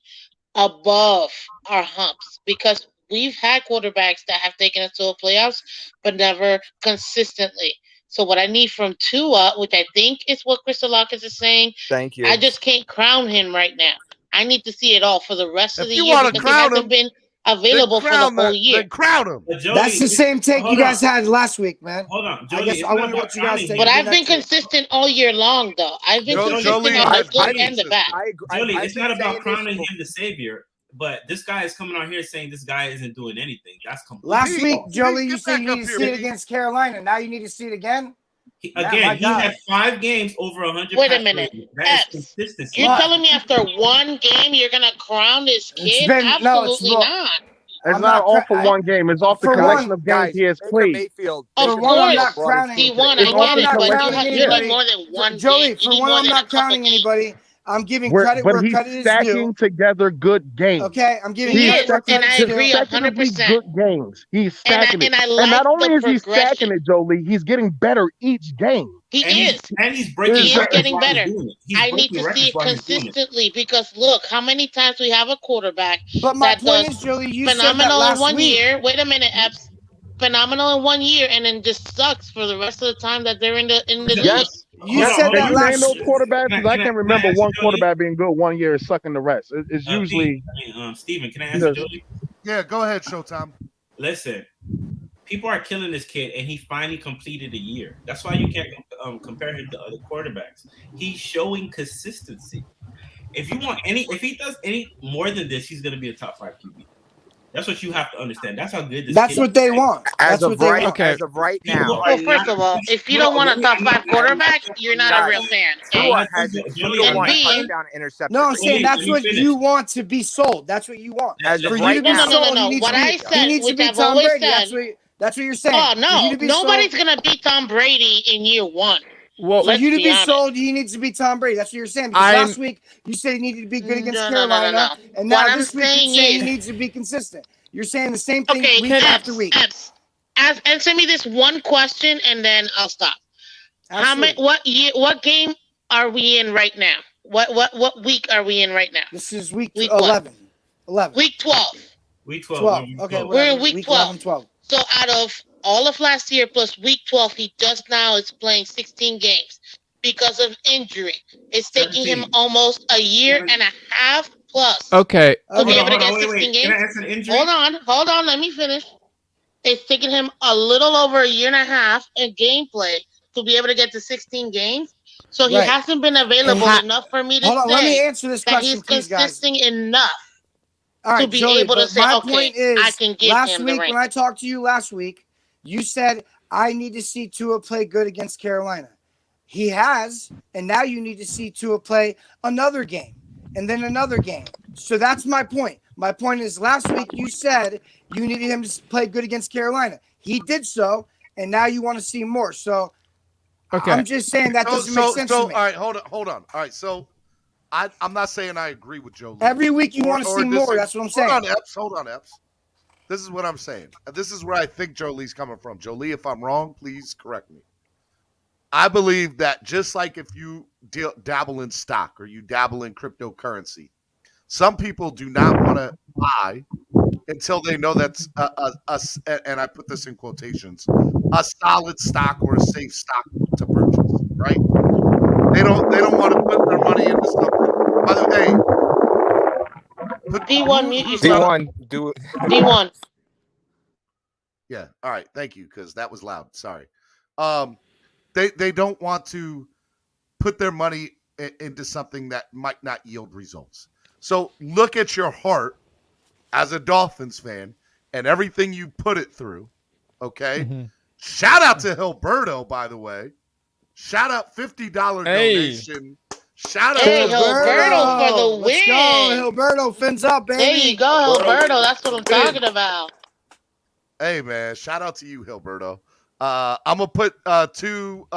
Speaker 8: above our humps because we've had quarterbacks that have taken us to the playoffs, but never consistently. So what I need from Tua, which I think is what Christolakis is saying,
Speaker 16: Thank you.
Speaker 8: I just can't crown him right now. I need to see it all for the rest of
Speaker 5: If
Speaker 8: the
Speaker 5: you
Speaker 8: year
Speaker 5: want to
Speaker 8: because he
Speaker 5: crown
Speaker 8: hasn't
Speaker 5: him,
Speaker 8: been
Speaker 5: then
Speaker 8: available for the
Speaker 5: crown
Speaker 8: whole year.
Speaker 5: Then crown him.
Speaker 11: That's the same take you guys had last week, man.
Speaker 12: Hold on,
Speaker 11: I
Speaker 12: Jolie.
Speaker 11: guess
Speaker 12: It's
Speaker 11: I
Speaker 12: not
Speaker 11: wonder
Speaker 12: about
Speaker 11: what you guys
Speaker 12: crowning
Speaker 11: take.
Speaker 12: him.
Speaker 8: But I've been
Speaker 11: next week.
Speaker 8: consistent all year long, though. I've been consistent on the good and the bad.
Speaker 12: Jolie,
Speaker 16: I've
Speaker 12: it's
Speaker 16: been
Speaker 12: not about
Speaker 16: saying this
Speaker 12: crowning him the savior, but this guy is coming out here saying this guy isn't doing anything. That's completely
Speaker 11: Last week,
Speaker 12: false.
Speaker 11: Jolie, you said you need to see it against Carolina. Now you need to see it again.
Speaker 12: Again, he had 5 games over 100.
Speaker 8: Wait a minute.
Speaker 12: That is consistency.
Speaker 8: You're telling me after one game you're gonna crown this kid? Absolutely not.
Speaker 15: It's not all for one game. It's off the
Speaker 11: for
Speaker 15: collection
Speaker 11: one-
Speaker 15: of games he has played.
Speaker 8: Of
Speaker 11: For one, I'm
Speaker 8: course,
Speaker 11: not crowning.
Speaker 8: D1,
Speaker 11: For
Speaker 8: I
Speaker 11: one,
Speaker 8: get
Speaker 11: I'm
Speaker 8: it,
Speaker 11: not
Speaker 8: but
Speaker 11: crowning
Speaker 8: you
Speaker 11: anybody.
Speaker 8: need more than one
Speaker 11: Jolie,
Speaker 8: game. You
Speaker 11: for
Speaker 8: need
Speaker 11: one,
Speaker 8: more
Speaker 11: I'm
Speaker 8: than
Speaker 11: not
Speaker 8: a couple
Speaker 11: crowning
Speaker 8: games.
Speaker 11: anybody. I'm giving credit
Speaker 15: But
Speaker 11: where
Speaker 15: he's
Speaker 11: credit is
Speaker 15: stacking
Speaker 11: due.
Speaker 15: together good games.
Speaker 11: Okay, I'm giving
Speaker 8: He
Speaker 11: credit
Speaker 8: is,
Speaker 11: where
Speaker 8: and
Speaker 11: credit
Speaker 8: I
Speaker 11: is due.
Speaker 8: agree
Speaker 15: Consecutively
Speaker 8: 100%.
Speaker 15: good games. He's stacking it.
Speaker 8: And I
Speaker 15: And
Speaker 8: like
Speaker 15: not only
Speaker 8: the
Speaker 15: is he stacking
Speaker 8: progression.
Speaker 15: it, Jolie, he's getting better each game.
Speaker 8: He is.
Speaker 12: And he's breaking
Speaker 8: He is
Speaker 12: records
Speaker 8: getting
Speaker 12: while he's
Speaker 8: better.
Speaker 12: doing it. He's
Speaker 8: I need
Speaker 12: breaking
Speaker 8: to see
Speaker 12: records
Speaker 8: it
Speaker 12: while he's doing it.
Speaker 8: consistently because look, how many times we have a quarterback
Speaker 11: But my
Speaker 8: that
Speaker 11: point
Speaker 8: does
Speaker 11: is, Jolie, you said that
Speaker 8: phenomenal in
Speaker 11: last
Speaker 8: one
Speaker 11: week.
Speaker 8: year. Wait a minute, Epps. Phenomenal in 1 year and then just sucks for the rest of the time that they're in the league.
Speaker 11: You said that
Speaker 15: Can you
Speaker 11: last
Speaker 15: name those quarterbacks? Because I can't remember
Speaker 12: answer
Speaker 15: one
Speaker 12: Jolie?
Speaker 15: quarterback being good 1 year and sucking the rest. It's usually.
Speaker 12: Steven, can I answer
Speaker 15: Because-
Speaker 12: Jolie?
Speaker 5: Yeah, go ahead, Showtime.
Speaker 12: Listen, people are killing this kid, and he finally completed a year. That's why you can't compare him to other quarterbacks. He's showing consistency. If he does any more than this, he's going to be a top 5 QB. That's what you have to understand. That's how good this.
Speaker 11: That's
Speaker 12: kid
Speaker 11: what
Speaker 12: is.
Speaker 11: they want.
Speaker 16: As
Speaker 11: That's
Speaker 16: of
Speaker 11: what they
Speaker 16: right,
Speaker 11: want.
Speaker 16: as of right now,
Speaker 8: Well, first of all, if you don't want a top 5 quarterback, you're not a real fan.
Speaker 16: Tua has a
Speaker 12: Jolie,
Speaker 16: 2-1
Speaker 8: B,
Speaker 16: touchdown interception.
Speaker 11: No, I'm saying that's
Speaker 12: let me
Speaker 11: what
Speaker 12: finish.
Speaker 11: you want to be sold. That's what you want.
Speaker 16: As of
Speaker 11: For you
Speaker 16: right
Speaker 11: to be
Speaker 16: now.
Speaker 11: sold, you need
Speaker 8: What
Speaker 11: to be.
Speaker 8: I said,
Speaker 11: He needs to
Speaker 8: which
Speaker 11: be
Speaker 8: I've
Speaker 11: Tom
Speaker 8: always
Speaker 11: Brady.
Speaker 8: said.
Speaker 11: That's what you're saying.
Speaker 8: Oh
Speaker 11: For you
Speaker 8: no,
Speaker 11: to be
Speaker 8: nobody's
Speaker 11: sold,
Speaker 8: gonna beat Tom Brady in year 1.
Speaker 14: Well,
Speaker 11: for
Speaker 8: Let's
Speaker 11: you to be
Speaker 8: honest.
Speaker 11: sold, he needs to be Tom Brady. That's what you're saying. Because
Speaker 14: I'm-
Speaker 11: last week you said he needed to be good against
Speaker 8: No.
Speaker 11: Carolina, and now
Speaker 8: What I'm
Speaker 11: this week you're
Speaker 8: saying
Speaker 11: saying
Speaker 8: is-
Speaker 11: he needs to be consistent. You're saying the same thing
Speaker 8: Okay,
Speaker 11: week after week.
Speaker 8: Answer me this one question and then I'll stop.
Speaker 11: Absolutely.
Speaker 8: What game are we in right now? What week are we in right now?
Speaker 11: This is week
Speaker 8: Week
Speaker 11: 11. 11.
Speaker 8: Week 12.
Speaker 12: Week 12.
Speaker 11: 12.
Speaker 12: week
Speaker 11: Okay,
Speaker 12: 12.
Speaker 8: We're in
Speaker 11: whatever.
Speaker 8: week 12.
Speaker 11: 11, 12.
Speaker 8: So out of all of last year plus week 12, he just now is playing 16 games because of injury. It's taking him
Speaker 12: 17.
Speaker 8: almost a year and a half plus
Speaker 14: Okay.
Speaker 8: to be
Speaker 12: Hold
Speaker 8: able to
Speaker 12: on,
Speaker 8: get 16
Speaker 12: Can I
Speaker 8: games.
Speaker 12: answer the injury?
Speaker 8: Hold on, let me finish. It's taking him a little over a year and a half in gameplay to be able to get to 16 games. So he
Speaker 11: Right.
Speaker 8: hasn't been available enough for me to
Speaker 11: Hold on, let me
Speaker 8: say
Speaker 11: answer this
Speaker 8: that
Speaker 11: question,
Speaker 8: he's
Speaker 11: please, guys.
Speaker 8: consistent enough
Speaker 11: All right,
Speaker 8: to be
Speaker 11: Joey,
Speaker 8: able to
Speaker 11: but
Speaker 8: say,
Speaker 11: my
Speaker 8: okay,
Speaker 11: point is,
Speaker 8: I can give
Speaker 11: last
Speaker 8: him the
Speaker 11: week
Speaker 8: ring.
Speaker 11: when I talked to you last week, you said I need to see Tua play good against Carolina. He has, and now you need to see Tua play another game and then another game. So that's my point. My point is last week you said you needed him to play good against Carolina. He did so, and now you want to see more. So
Speaker 14: Okay.
Speaker 11: I'm just saying that doesn't make sense to me.
Speaker 5: All right, hold on. All right, so I'm not saying I agree with Joe Lee.
Speaker 11: Every week you want to see more. That's what I'm saying.
Speaker 5: Hold on, Epps. This is what I'm saying. This is where I think Joe Lee's coming from. Joe Lee, if I'm wrong, please correct me. I believe that just like if you dabble in stock or you dabble in cryptocurrency, some people do not want to buy until they know that's and I put this in quotations, a solid stock or a safe stock to purchase, right? They don't want to put their money into something. By the way,
Speaker 8: D1, mute yourself.
Speaker 16: D1, do it.
Speaker 8: D1.
Speaker 5: Yeah. All right. Thank you, because that was loud. Sorry. They don't want to put their money into something that might not yield results. So look at your heart as a Dolphins fan and everything you put it through. Okay.
Speaker 14: Mm-hmm.
Speaker 5: Shout out to Hilberto, by the way. Shout out $50
Speaker 14: Hey.
Speaker 5: donation. Shout out
Speaker 8: Hey,
Speaker 5: to
Speaker 8: Hilberto for the win.
Speaker 11: Let's go, Hilberto. Fins up, baby.
Speaker 8: There you go, Hilberto. That's what I'm talking about.
Speaker 5: Hey, man. Shout out to you, Hilberto. I'm going to put 2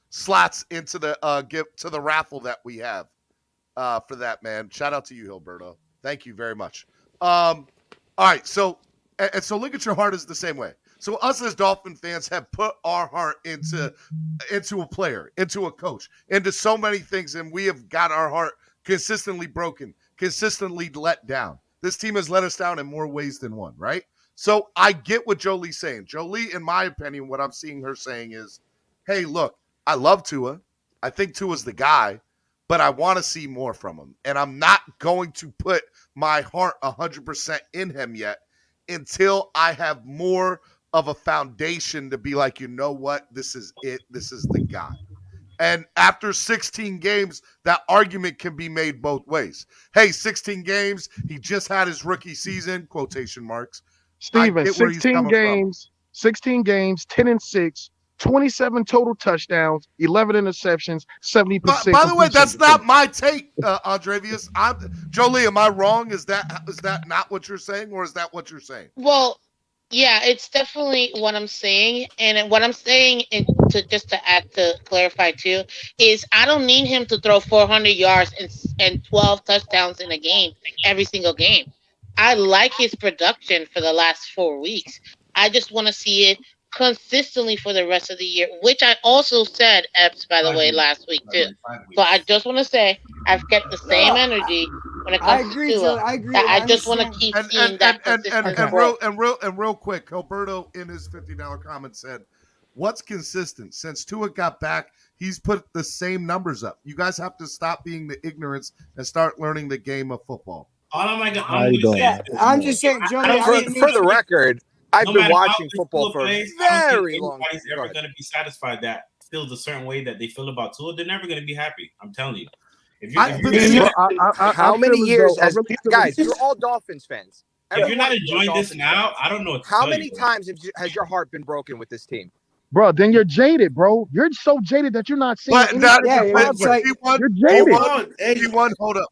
Speaker 5: slots into the raffle that we have for that, man. Shout out to you, Hilberto. Thank you very much. All right. So Look at Your Heart is the same way. So us as Dolphin fans have put our heart into a player, into a coach, into so many things, and we have got our heart consistently broken, consistently let down. This team has let us down in more ways than one, right? So I get what Jolie's saying. Jolie, in my opinion, what I'm seeing her saying is, hey, look, I love Tua. I think Tua's the guy, but I want to see more from him. And I'm not going to put my heart 100% in him yet until I have more of a foundation to be like, you know what? This is it. This is the guy. And after 16 games, that argument can be made both ways. Hey, 16 games. He just had his rookie season, quotation marks.
Speaker 15: Steven, 16 games, 10-6, 27 total touchdowns, 11 interceptions, 70%.
Speaker 5: By the way, that's not my take, Andrevius. Jolie, am I wrong? Is that not what you're saying, or is that what you're saying?
Speaker 8: Well, yeah, it's definitely what I'm saying. And what I'm saying, to clarify too, is I don't need him to throw 400 yards and 12 touchdowns in a game, every single game. I like his production for the last 4 weeks. I just want to see it consistently for the rest of the year, which I also said, Epps, by the way, last week too. So I just want to say I've kept the same energy when it comes to Tua.
Speaker 11: I agree.
Speaker 8: I just want to keep seeing that consistent growth.
Speaker 5: Real quick, Hilberto in his $50 comment said, "What's consistent? Since Tua got back, he's put the same numbers up. You guys have to stop being the ignorance and start learning the game of football."
Speaker 11: I'm just saying, Johnny.
Speaker 16: For the record, I've been watching football for a very long time.
Speaker 12: Nobody's ever going to be satisfied that feels a certain way that they feel about Tua. They're never going to be happy. I'm telling you.
Speaker 16: How many years guys? You're all Dolphins fans.
Speaker 12: If you're not enjoying this now, I don't know what to
Speaker 16: how
Speaker 12: tell
Speaker 16: many
Speaker 12: you,
Speaker 16: times has your heart been broken with this team?
Speaker 15: Bro, then you're jaded, bro. You're so jaded that you're not seeing anything. You're jaded.
Speaker 5: Hold up.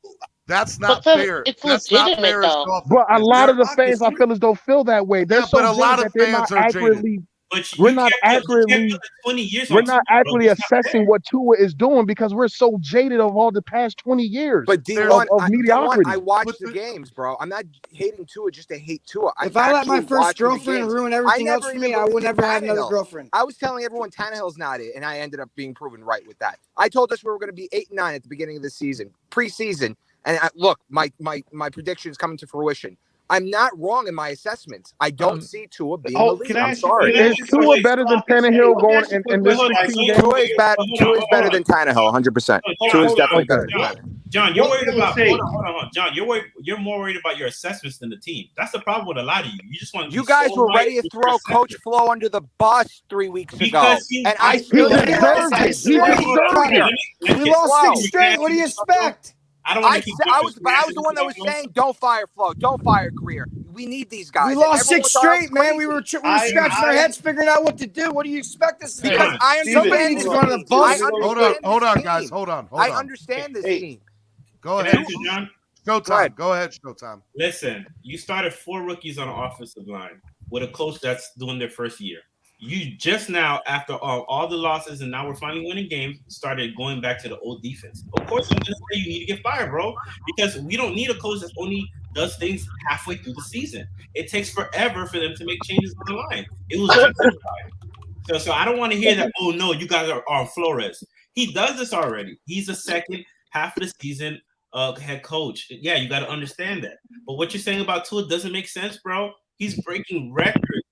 Speaker 5: That's not fair.
Speaker 8: It's
Speaker 5: That's
Speaker 8: legitimate,
Speaker 5: not fair.
Speaker 8: though.
Speaker 15: But a lot of the fans I feel as though feel that way. They're so
Speaker 5: but a lot
Speaker 15: jaded
Speaker 5: of
Speaker 15: that they're
Speaker 5: fans
Speaker 15: not
Speaker 5: are jaded.
Speaker 15: accurately. We're not accurately assessing what Tua is doing because we're so jaded of all the past 20 years.
Speaker 16: But
Speaker 15: of mediocrity.
Speaker 16: I watch the games, bro. I'm not hating Tua just to hate Tua.
Speaker 11: If I let my first girlfriend ruin everything else for me, I would never have another girlfriend.
Speaker 16: I was telling everyone Tannehill's not it, and I ended up being proven right with that. I told us we were going to be 8-9 at the beginning of the season, preseason, and look, my prediction is coming to fruition. I'm not wrong in my assessments. I don't see Tua being elite. I'm sorry.
Speaker 15: Is Tua better than Tannehill going in this 16 games?
Speaker 16: Tua is better than Tannehill, 100%. Tua is definitely better.
Speaker 12: John, you're worried about. Hold on. John, you're more worried about your assessments than the team. That's the problem with a lot of you. You just want.
Speaker 16: You guys were ready to throw Coach Flo under the bus 3 weeks ago, and I still
Speaker 11: deserved it. We lost 6 straight. What do you expect?
Speaker 12: I was
Speaker 16: the one that was saying, "Don't fire Flo, don't fire Greer. We need these guys."
Speaker 11: We lost 6 straight, man. We were scratching our heads figuring out what to do. What do you expect us to do?
Speaker 16: Because I understand this.
Speaker 5: Hold on, guys. Hold on.
Speaker 16: I understand this team.
Speaker 5: Go ahead,
Speaker 12: John.
Speaker 5: Showtime. Go ahead, Showtime.
Speaker 12: Listen, you started 4 rookies on the offensive line with a coach that's doing their first year. You just now, after all the losses, and now we're finally winning games, started going back to the old defense. Of course, I'm going to say you need to get fired, bro, because we don't need a coach that only does things halfway through the season. It takes forever for them to make changes on the line. It was justified. So I don't want to hear that, oh, no, you guys are on Flores. He does this already. He's a second half of the season head coach. Yeah, you got to understand that. But what you're saying about Tua doesn't make sense, bro. He's breaking records.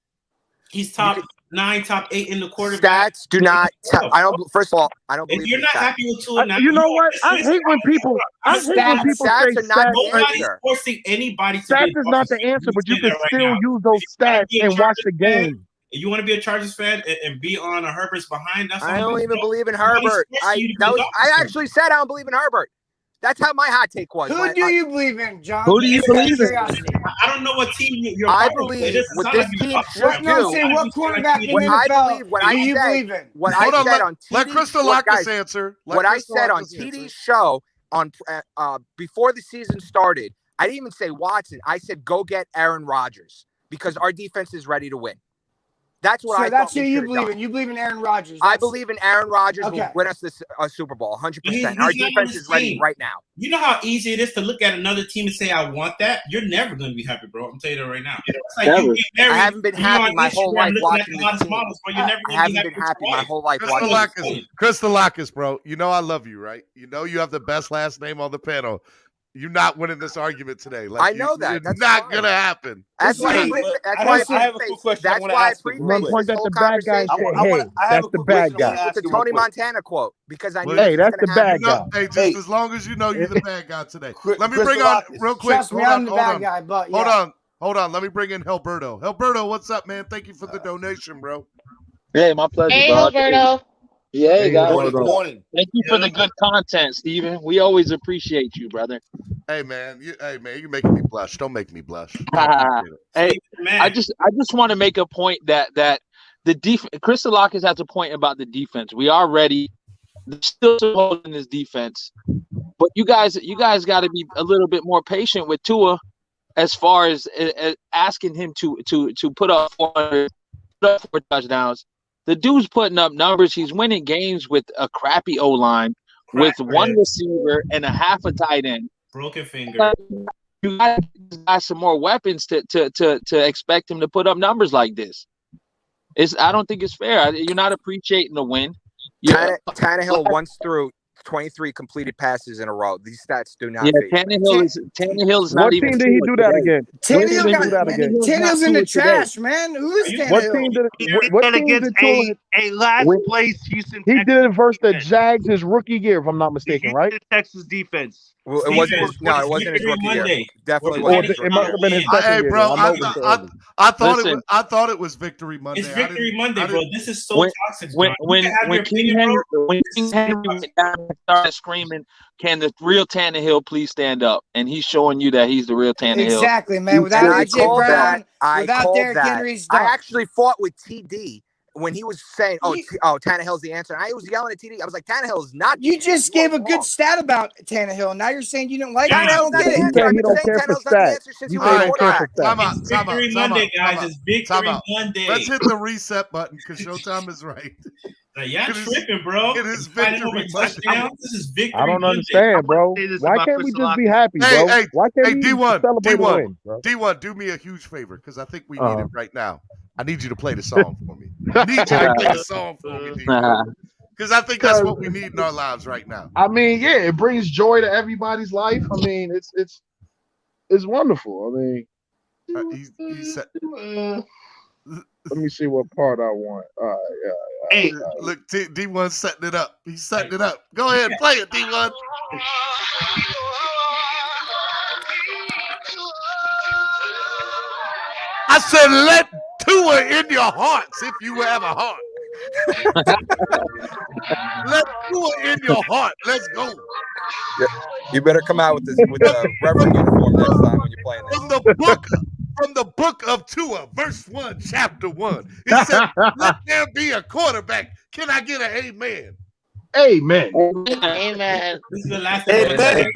Speaker 12: He's top 9, top 8 in the quarterback.
Speaker 16: Stats do not. I don't. First of all, I don't believe.
Speaker 12: If you're not happy with Tua, now
Speaker 15: you know what? I hate when people. say
Speaker 16: stats are not the
Speaker 12: nobody's
Speaker 16: answer.
Speaker 12: forcing anybody to
Speaker 15: Stats
Speaker 12: be
Speaker 15: is not the answer, but you can still use those stats and watch the game.
Speaker 12: You want to be a Chargers fan and be on a Herbert's behind? That's
Speaker 16: I don't even believe in Herbert. I actually said I don't believe in Herbert. That's how my hot take was.
Speaker 11: Who do you believe in, John?
Speaker 20: Who do you
Speaker 11: Just out of
Speaker 20: believe in?
Speaker 11: curiosity.
Speaker 12: I don't know what team you're.
Speaker 16: I
Speaker 12: part of, but it
Speaker 16: believe
Speaker 12: doesn't
Speaker 16: what
Speaker 12: sound
Speaker 16: this
Speaker 12: like you're
Speaker 16: team
Speaker 12: up for
Speaker 16: should
Speaker 12: it.
Speaker 11: No, I'm
Speaker 16: do.
Speaker 11: saying what quarterback in the
Speaker 16: I
Speaker 11: NFL
Speaker 16: believe what
Speaker 11: do
Speaker 16: I
Speaker 11: you
Speaker 16: said.
Speaker 11: believe in?
Speaker 16: What
Speaker 5: Hold
Speaker 16: I
Speaker 5: on,
Speaker 16: said on TV.
Speaker 5: let Crystal
Speaker 16: what,
Speaker 5: Lacus
Speaker 16: guys,
Speaker 5: answer. Let
Speaker 16: what I
Speaker 5: Crystal
Speaker 16: said on
Speaker 5: Lacus answer.
Speaker 16: TD's show on before the season started. I didn't even say Watson. I said go get Aaron Rodgers because our defense is ready to win. That's what I
Speaker 11: that's
Speaker 16: thought
Speaker 11: who
Speaker 16: we
Speaker 11: you
Speaker 16: should have
Speaker 11: believe
Speaker 16: done.
Speaker 11: in. You believe in Aaron Rodgers.
Speaker 16: I believe in Aaron Rodgers will
Speaker 11: Okay.
Speaker 16: win us this Super Bowl 100%.
Speaker 12: He's
Speaker 16: Our
Speaker 12: not on
Speaker 16: defense
Speaker 12: his
Speaker 16: is ready
Speaker 12: team.
Speaker 16: right now.
Speaker 12: You know how easy it is to look at another team and say, I want that? You're never going to be happy, bro. I'm telling you that right now. It's like you get married,
Speaker 16: I haven't been
Speaker 12: and you're
Speaker 16: happy
Speaker 12: on
Speaker 16: my whole
Speaker 12: Instagram
Speaker 16: life
Speaker 12: looking at
Speaker 16: watching
Speaker 12: the
Speaker 16: this
Speaker 12: hottest
Speaker 16: team.
Speaker 12: models, bro. You're never
Speaker 16: I
Speaker 12: going to be
Speaker 16: haven't
Speaker 12: happy
Speaker 16: been
Speaker 12: with
Speaker 16: happy
Speaker 12: your
Speaker 16: my
Speaker 12: wife.
Speaker 16: whole life
Speaker 5: Crystal
Speaker 16: watching this
Speaker 5: Lacus,
Speaker 16: team.
Speaker 5: Crystal Lacus, bro. You know I love you, right? You know you have the best last name on the panel. You're not winning this argument today. Like
Speaker 16: I know that.
Speaker 5: It's
Speaker 16: That's
Speaker 5: not
Speaker 16: fine.
Speaker 5: gonna happen.
Speaker 16: That's why.
Speaker 18: Hey, I have a quick question I want to ask him.
Speaker 15: Remember
Speaker 16: This
Speaker 15: that
Speaker 16: whole
Speaker 15: the bad guy
Speaker 16: conversation.
Speaker 15: said,
Speaker 18: I have
Speaker 15: that's
Speaker 18: a
Speaker 15: the
Speaker 18: quick
Speaker 15: bad
Speaker 18: question I want
Speaker 15: guy.
Speaker 18: to
Speaker 16: With the
Speaker 18: ask you real
Speaker 16: Tony
Speaker 18: quick.
Speaker 16: Montana quote because I knew
Speaker 15: Hey,
Speaker 16: this was
Speaker 15: that's
Speaker 16: going
Speaker 15: the
Speaker 16: to happen.
Speaker 15: bad guy.
Speaker 5: Hey, just as long as you know you're the bad guy today. Let me
Speaker 18: Crystal
Speaker 5: bring on
Speaker 18: Lacus.
Speaker 5: real quick.
Speaker 11: Trust me, I'm the bad guy, but yeah.
Speaker 5: Hold on. Let me bring in Helberto. Helberto, what's up, man? Thank you for the donation, bro.
Speaker 20: Hey, my pleasure,
Speaker 8: Hey,
Speaker 20: bro.
Speaker 8: Alberto.
Speaker 20: Yeah, hey, guys.
Speaker 18: Good morning.
Speaker 20: Thank you for the good content, Steven. We always appreciate you, brother.
Speaker 5: Hey man, you're making me blush. Don't make me blush. I appreciate it.
Speaker 20: Hey, I just want to make a point that the defense. Crystal Lacus has a point about the defense. We are ready. There's still some holes in this defense, but you guys got to be a little bit more patient with Tua, as far as asking him to put up 4 touchdowns. The dude's putting up numbers. He's winning games with a crappy O-line, with one receiver and a half a tight end.
Speaker 12: Broken finger.
Speaker 20: You got to give this guy some more weapons to expect him to put up numbers like this. I don't think it's fair. You're not appreciating the win.
Speaker 16: Tannehill once threw 23 completed passes in a row. These stats do not.
Speaker 20: Yeah,
Speaker 16: fade.
Speaker 20: Tannehill is not
Speaker 15: What
Speaker 20: even.
Speaker 15: team did he do that against?
Speaker 11: Tannehill's in the trash, man. Who's Tannehill?
Speaker 15: What team did
Speaker 18: a last place Houston?
Speaker 15: He did it versus the Jags his rookie year, if I'm not mistaken, right?
Speaker 18: Texas defense.
Speaker 16: Well, it wasn't his rookie year. Definitely
Speaker 15: Or
Speaker 16: wasn't his
Speaker 15: it
Speaker 16: rookie
Speaker 15: must
Speaker 16: year.
Speaker 15: have been his second
Speaker 5: Hey,
Speaker 15: year.
Speaker 5: bro,
Speaker 15: I know it was early.
Speaker 5: I thought it was Victory Monday.
Speaker 12: It's Victory Monday, bro. This is so toxic, bro.
Speaker 20: When King Henry went down and started screaming, "Can the real Tannehill please stand up?" And he's showing you that he's the real Tannehill.
Speaker 11: Exactly, man. Without AJ Brown, without Derrick Henry, he's done.
Speaker 16: I actually fought with TD when he was saying, Tannehill's the answer. And I was yelling at TD. I was like, Tannehill is not.
Speaker 11: You just gave a good stat about Tannehill. Now you're saying you don't like him. I
Speaker 16: Tannehill's
Speaker 11: don't get it.
Speaker 15: He said he don't care for stats. He said he don't care for stats.
Speaker 12: It's Victory Monday, guys. It's Victory Monday.
Speaker 5: Let's hit the reset button because Showtime is right.
Speaker 12: Y'all tripping, bro.
Speaker 5: It is
Speaker 12: Fighting over
Speaker 5: Victory Monday.
Speaker 12: touchdowns. This is Victory
Speaker 15: I don't
Speaker 12: Monday.
Speaker 15: understand, bro. Why can't we just be happy, bro? Why can't we celebrate a win, bro?
Speaker 5: D1, do me a huge favor because I think we need it right now. I need you to play the song for me. I need you to play the song for me, because I think that's what we need in our lives right now.
Speaker 15: I mean, yeah, it brings joy to everybody's life. I mean, it's wonderful. I mean,
Speaker 5: he said.
Speaker 15: Let me see what part I want.
Speaker 5: Hey, look, D1 setting it up. He's setting it up. Go ahead, play it, D1. I said, let Tua in your hearts if you have a heart. Let Tua in your heart. Let's go.
Speaker 16: Yeah, you better come out with the Reverend uniform next time when you're playing this.
Speaker 5: From the book of Tua, verse 1, chapter 1. It said, let there be a quarterback. Can I get an amen?
Speaker 15: Amen.
Speaker 8: Amen.
Speaker 12: This is the last thing I'm gonna say.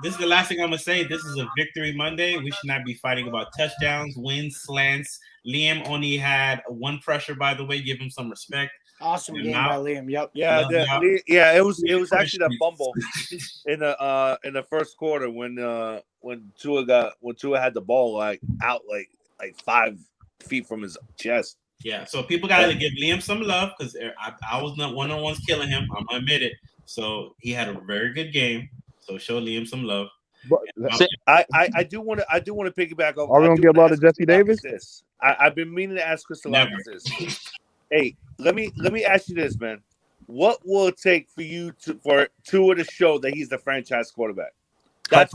Speaker 12: This is the last thing I'm gonna say. This is a Victory Monday. We should not be fighting about touchdowns, wins, slants. Liam only had one pressure, by the way. Give him some respect.
Speaker 11: Awesome game by Liam. Yep.
Speaker 18: Yeah, it was actually that fumble in the first quarter when Tua had the ball out like 5 feet from his chest.
Speaker 12: Yeah, so people gotta give Liam some love because I was not one-on-ones killing him. I'm gonna admit it. So he had a very good game. So show Liam some love.
Speaker 18: I do want to piggyback off.
Speaker 15: Are we gonna get a lot of Jesse Davis?
Speaker 18: I've been meaning to ask Crystal Lacus this. Hey, let me ask you this, man. What will it take for Tua to show that he's the franchise quarterback?
Speaker 16: I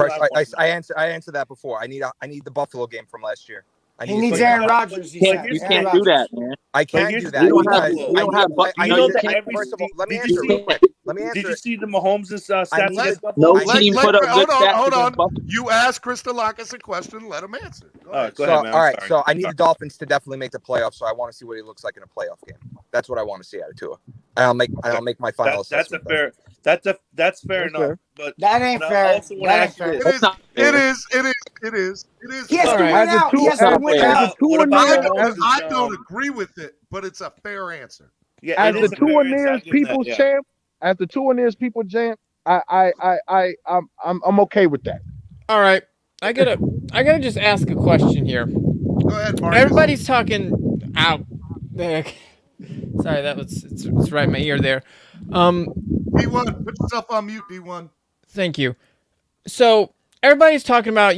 Speaker 16: answered that before. I need the Buffalo game from last year.
Speaker 5: I
Speaker 11: He
Speaker 5: need
Speaker 11: needs
Speaker 5: to
Speaker 11: Aaron Rodgers. He said.
Speaker 20: You
Speaker 11: Aaron
Speaker 20: can't do that,
Speaker 11: Rodgers.
Speaker 20: man.
Speaker 5: I can't
Speaker 18: here's
Speaker 5: do
Speaker 18: the
Speaker 5: that
Speaker 18: thing,
Speaker 5: because
Speaker 18: Buffalo.
Speaker 20: we don't have
Speaker 18: You know that
Speaker 5: first of all, let me
Speaker 18: did
Speaker 5: answer
Speaker 18: you
Speaker 5: real
Speaker 18: see?
Speaker 5: quick. Let me
Speaker 18: Did
Speaker 5: answer
Speaker 18: you
Speaker 5: it.
Speaker 18: see the Mahomes' stats
Speaker 5: I
Speaker 18: against
Speaker 5: need,
Speaker 18: Buffalo?
Speaker 20: No team put up good stats
Speaker 5: hold on.
Speaker 20: against Buffalo.
Speaker 5: You asked Christolakis a question. Let him answer. Go ahead.
Speaker 18: Go ahead, man.
Speaker 16: All
Speaker 18: I'm
Speaker 16: right,
Speaker 18: sorry.
Speaker 16: so I need the Dolphins to definitely make the playoffs. So I want to see what he looks like in a playoff game. That's what I want to see out of Tua. And I'll make my final assessment.
Speaker 18: That's fair enough.
Speaker 20: fair.
Speaker 18: But
Speaker 11: That ain't
Speaker 18: I
Speaker 11: fair.
Speaker 18: also want to ask you this.
Speaker 11: It
Speaker 5: is.
Speaker 11: He has to
Speaker 15: As
Speaker 11: win
Speaker 15: the
Speaker 11: out. He
Speaker 15: two,
Speaker 11: has to win out.
Speaker 5: I don't agree with it, but it's a fair answer.
Speaker 18: Yeah,
Speaker 15: as the two nearest people's champ, as the two nearest people champ, I'm okay with that.
Speaker 14: All right, I gotta just ask a question here.
Speaker 5: Go ahead, Marcus.
Speaker 14: Everybody's talking out. Sorry, it's right in my ear there.
Speaker 5: D1, put yourself on mute, D1.
Speaker 14: Thank you. So everybody's talking about,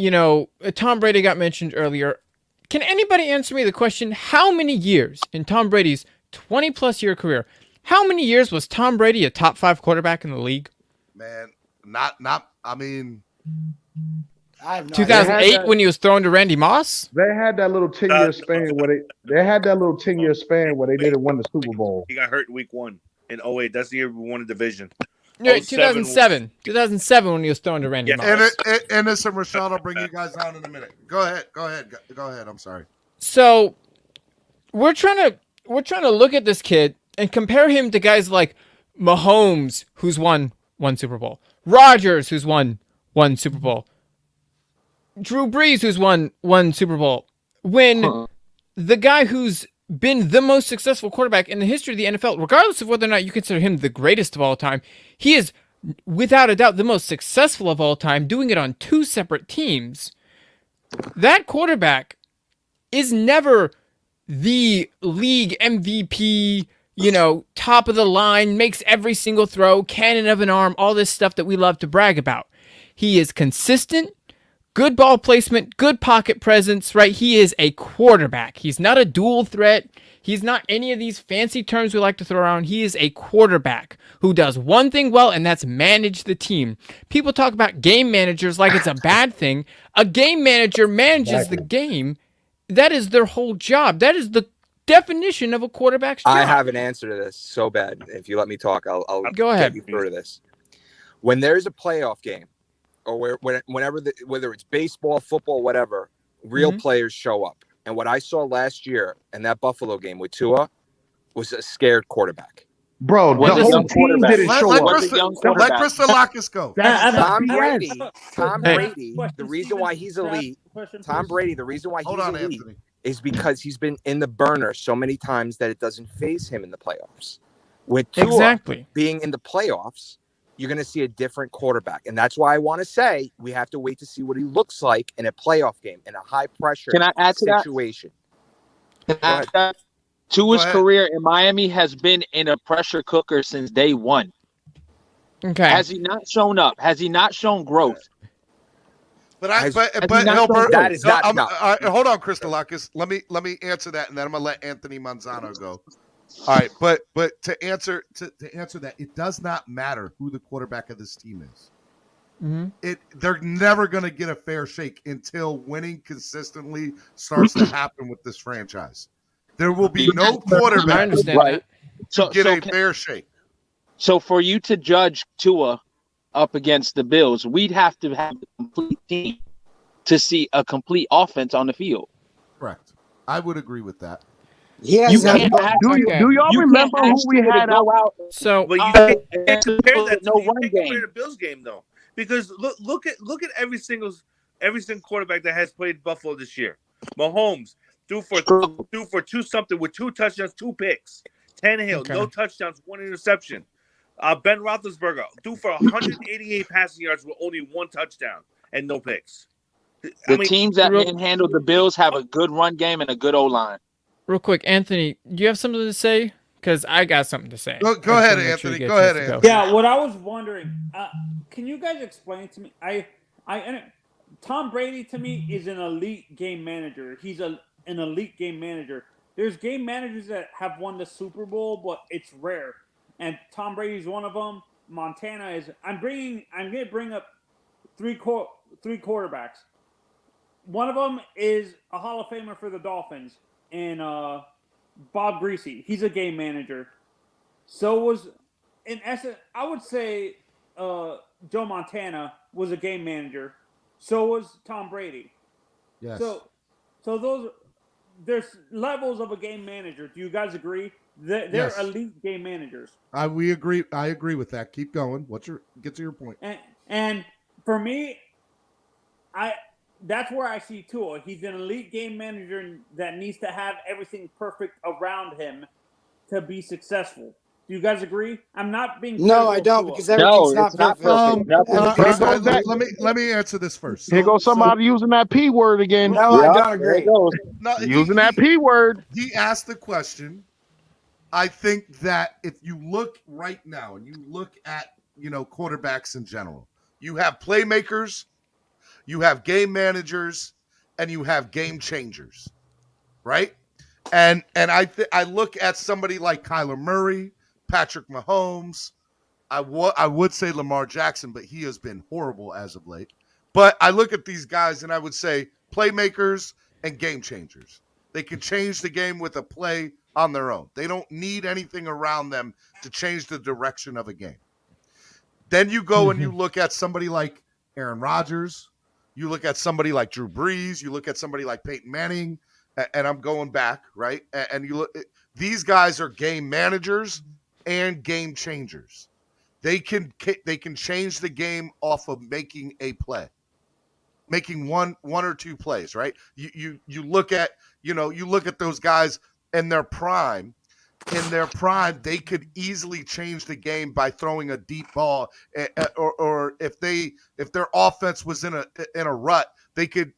Speaker 14: Tom Brady got mentioned earlier. Can anybody answer me the question, how many years in Tom Brady's 20-plus year career, how many years was Tom Brady a top 5 quarterback in the league?
Speaker 5: Man, I mean...
Speaker 11: I have no
Speaker 14: 2008 when he was thrown to Randy Moss?
Speaker 15: They had that little 10-year span where they had that little 10-year span where they didn't win the Super Bowl.
Speaker 18: He got hurt in week 1 in 2008. That's the year we won the division.
Speaker 14: Yeah, 2007. 2007 when he was thrown to Randy Moss.
Speaker 5: And Rashad, I'll bring you guys on in a minute. Go ahead. I'm sorry.
Speaker 14: So we're trying to look at this kid and compare him to guys like Mahomes, who's won 1 Super Bowl, Rodgers, who's won 1 Super Bowl, Drew Brees, who's won 1 Super Bowl, when the guy who's been the most successful quarterback in the history of the NFL, regardless of whether or not you consider him the greatest of all time, he is without a doubt the most successful of all time, doing it on 2 separate teams. That quarterback is never the league MVP, top of the line, makes every single throw, cannon of an arm, all this stuff that we love to brag about. He is consistent, good ball placement, good pocket presence, right? He is a quarterback. He's not a dual threat. He's not any of these fancy terms we like to throw around. He is a quarterback who does one thing well, and that's manage the team. People talk about game managers like it's a bad thing. A game manager manages the game. That is their whole job. That is the definition of a quarterback's job.
Speaker 16: I have an answer to this so bad. If you let me talk, I'll
Speaker 14: go ahead.
Speaker 16: Get you through to this. When there's a playoff game, or whenever whether it's baseball, football, whatever, real players show up. And what I saw last year in that Buffalo game with Tua was a scared quarterback.
Speaker 15: Bro, the whole team didn't show up.
Speaker 5: Let Christolakis go.
Speaker 16: Tom Brady, the reason why he's elite, Tom Brady, the reason why he's elite is because he's been in the burner so many times that it doesn't faze him in the playoffs. With Tua being in the playoffs, you're going to see a different quarterback. And that's why I want to say we have to wait to see what he looks like in a playoff game, in a high-pressure situation.
Speaker 20: Tua's career in Miami has been in a pressure cooker since day 1.
Speaker 14: Okay.
Speaker 20: Has he not shown up? Has he not shown growth?
Speaker 5: But Hilbert, hold on, Christolakis. Let me answer that, and then I'm gonna let Anthony Manzano go. All right, but to answer that, it does not matter who the quarterback of this team is. They're never going to get a fair shake until winning consistently starts to happen with this franchise. There will be no quarterback get a fair shake.
Speaker 20: So for you to judge Tua up against the Bills, we'd have to have a complete team to see a complete offense on the field.
Speaker 5: Correct. I would agree with that.
Speaker 15: Yes. Do y'all remember who we had out?
Speaker 14: So
Speaker 18: but you can't compare that to the Bills game though, because look at every single quarterback that has played Buffalo this year. Mahomes threw for 2 something with 2 touchdowns, 2 picks. Tannehill, no touchdowns, 1 interception. Ben Roethlisberger threw for 188 passing yards with only 1 touchdown and no picks.
Speaker 20: The teams that manhandle the Bills have a good run game and a good O-line.
Speaker 14: Real quick, Anthony, do you have something to say? Because I got something to say.
Speaker 5: Go ahead, Anthony. Go ahead, Anthony.
Speaker 21: Yeah, what I was wondering, can you guys explain to me? Tom Brady to me is an elite game manager. He's an elite game manager. There's game managers that have won the Super Bowl, but it's rare. And Tom Brady's one of them. Montana is. I'm going to bring up three quarterbacks. one of them is a Hall of Famer for the Dolphins, and Bob Greasy. He's a game manager. So was, in essence, I would say Joe Montana was a game manager. So was Tom Brady.
Speaker 5: Yes.
Speaker 21: So there's levels of a game manager. Do you guys agree? They're
Speaker 5: Yes.
Speaker 21: elite game managers.
Speaker 5: We agree. I agree with that. Keep going. Get to your point.
Speaker 21: And for me, that's where I see Tua. He's an elite game manager that needs to have everything perfect around him to be successful. Do you guys agree? I'm not being
Speaker 11: No, I don't, because everything's not perfect.
Speaker 5: Let me answer this first.
Speaker 15: Here goes somebody using that P word again.
Speaker 11: No, I don't agree.
Speaker 15: Using that P word.
Speaker 5: He asked the question. I think that if you look right now and you look at, quarterbacks in general, you have playmakers, you have game managers, and you have game changers, right? And I look at somebody like Kyler Murray, Patrick Mahomes. I would say Lamar Jackson, but he has been horrible as of late. But I look at these guys and I would say playmakers and game changers. They can change the game with a play on their own. They don't need anything around them to change the direction of a game. Then you go and you look at somebody like Aaron Rodgers. You look at somebody like Drew Brees. You look at somebody like Peyton Manning. And I'm going back, right? And you look, these guys are game managers and game changers. They can change the game off of making a play, making one or two plays, right? You look at those guys in their prime. In their prime, they could easily change the game by throwing a deep ball, or if their offense was in a rut, they could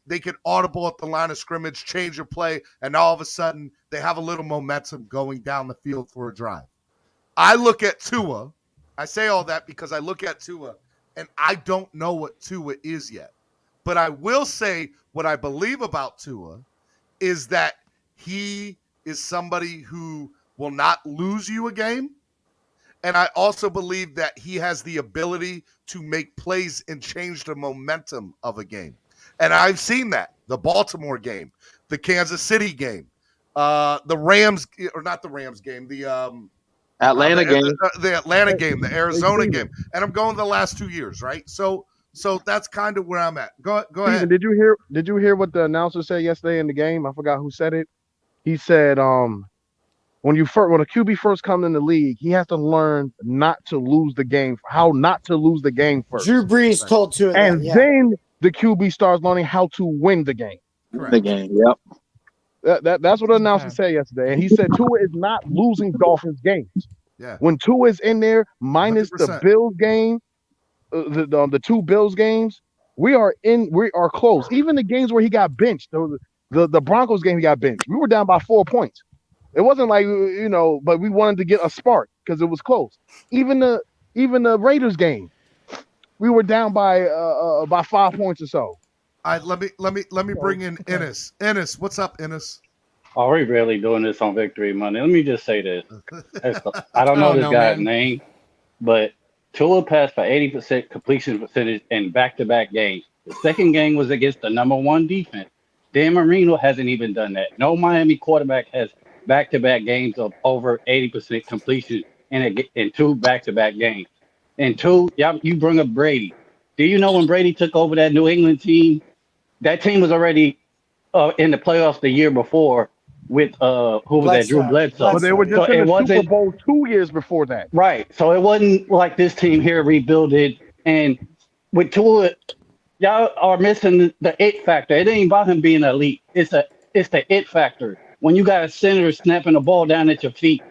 Speaker 5: audible at the line of scrimmage, change a play, and all of a sudden they have a little momentum going down the field for a drive. I look at Tua. I say all that because I look at Tua, and I don't know what Tua is yet. But I will say what I believe about Tua is that he is somebody who will not lose you a game. And I also believe that he has the ability to make plays and change the momentum of a game. And I've seen that. The Baltimore game, the Kansas City game, the Rams, or not the Rams game, the
Speaker 20: Atlanta game.
Speaker 5: The Atlanta game, the Arizona game. And I'm going the last 2 years, right? So that's kind of where I'm at. Go ahead.
Speaker 15: Did you hear what the announcer said yesterday in the game? I forgot who said it. He said, when a QB first comes in the league, he has to learn not to lose the game, how not to lose the game first.
Speaker 11: Drew Brees told Tua that,
Speaker 15: and then the QB starts learning how to win the game.
Speaker 5: Correct.
Speaker 20: The game, yep.
Speaker 15: That's what the announcer said yesterday. And he said Tua is not losing Dolphins games.
Speaker 5: Yeah.
Speaker 15: When Tua is in there, minus 100%. The Bills game, the two Bills games, we are close. Even the games where he got benched, the Broncos game he got benched, we were down by 4 points. It wasn't like, but we wanted to get a spark because it was close. Even the Raiders game, we were down by 5 points or so.
Speaker 5: All right, let me bring in Ennis. Ennis, what's up, Ennis?
Speaker 3: Are we really doing this on Victory Monday? Let me just say this. I don't know this guy's name, but Tua passed for 80% completion percentage in back-to-back games. The second game was against the number one defense. Dan Marino hasn't even done that. No Miami quarterback has back-to-back games of over 80% completion in two back-to-back games. And two, you bring up Brady. Do you know when Brady took over that New England team, that team was already in the playoffs the year before with who was that? Drew Bledsoe.
Speaker 15: But they were just in the Super Bowl 2 years before that.
Speaker 3: Right. So it wasn't like this team here rebuilded. And with Tua, y'all are missing the it factor. It ain't about him being elite. It's the it factor. When you got a center snapping the ball down at your feet,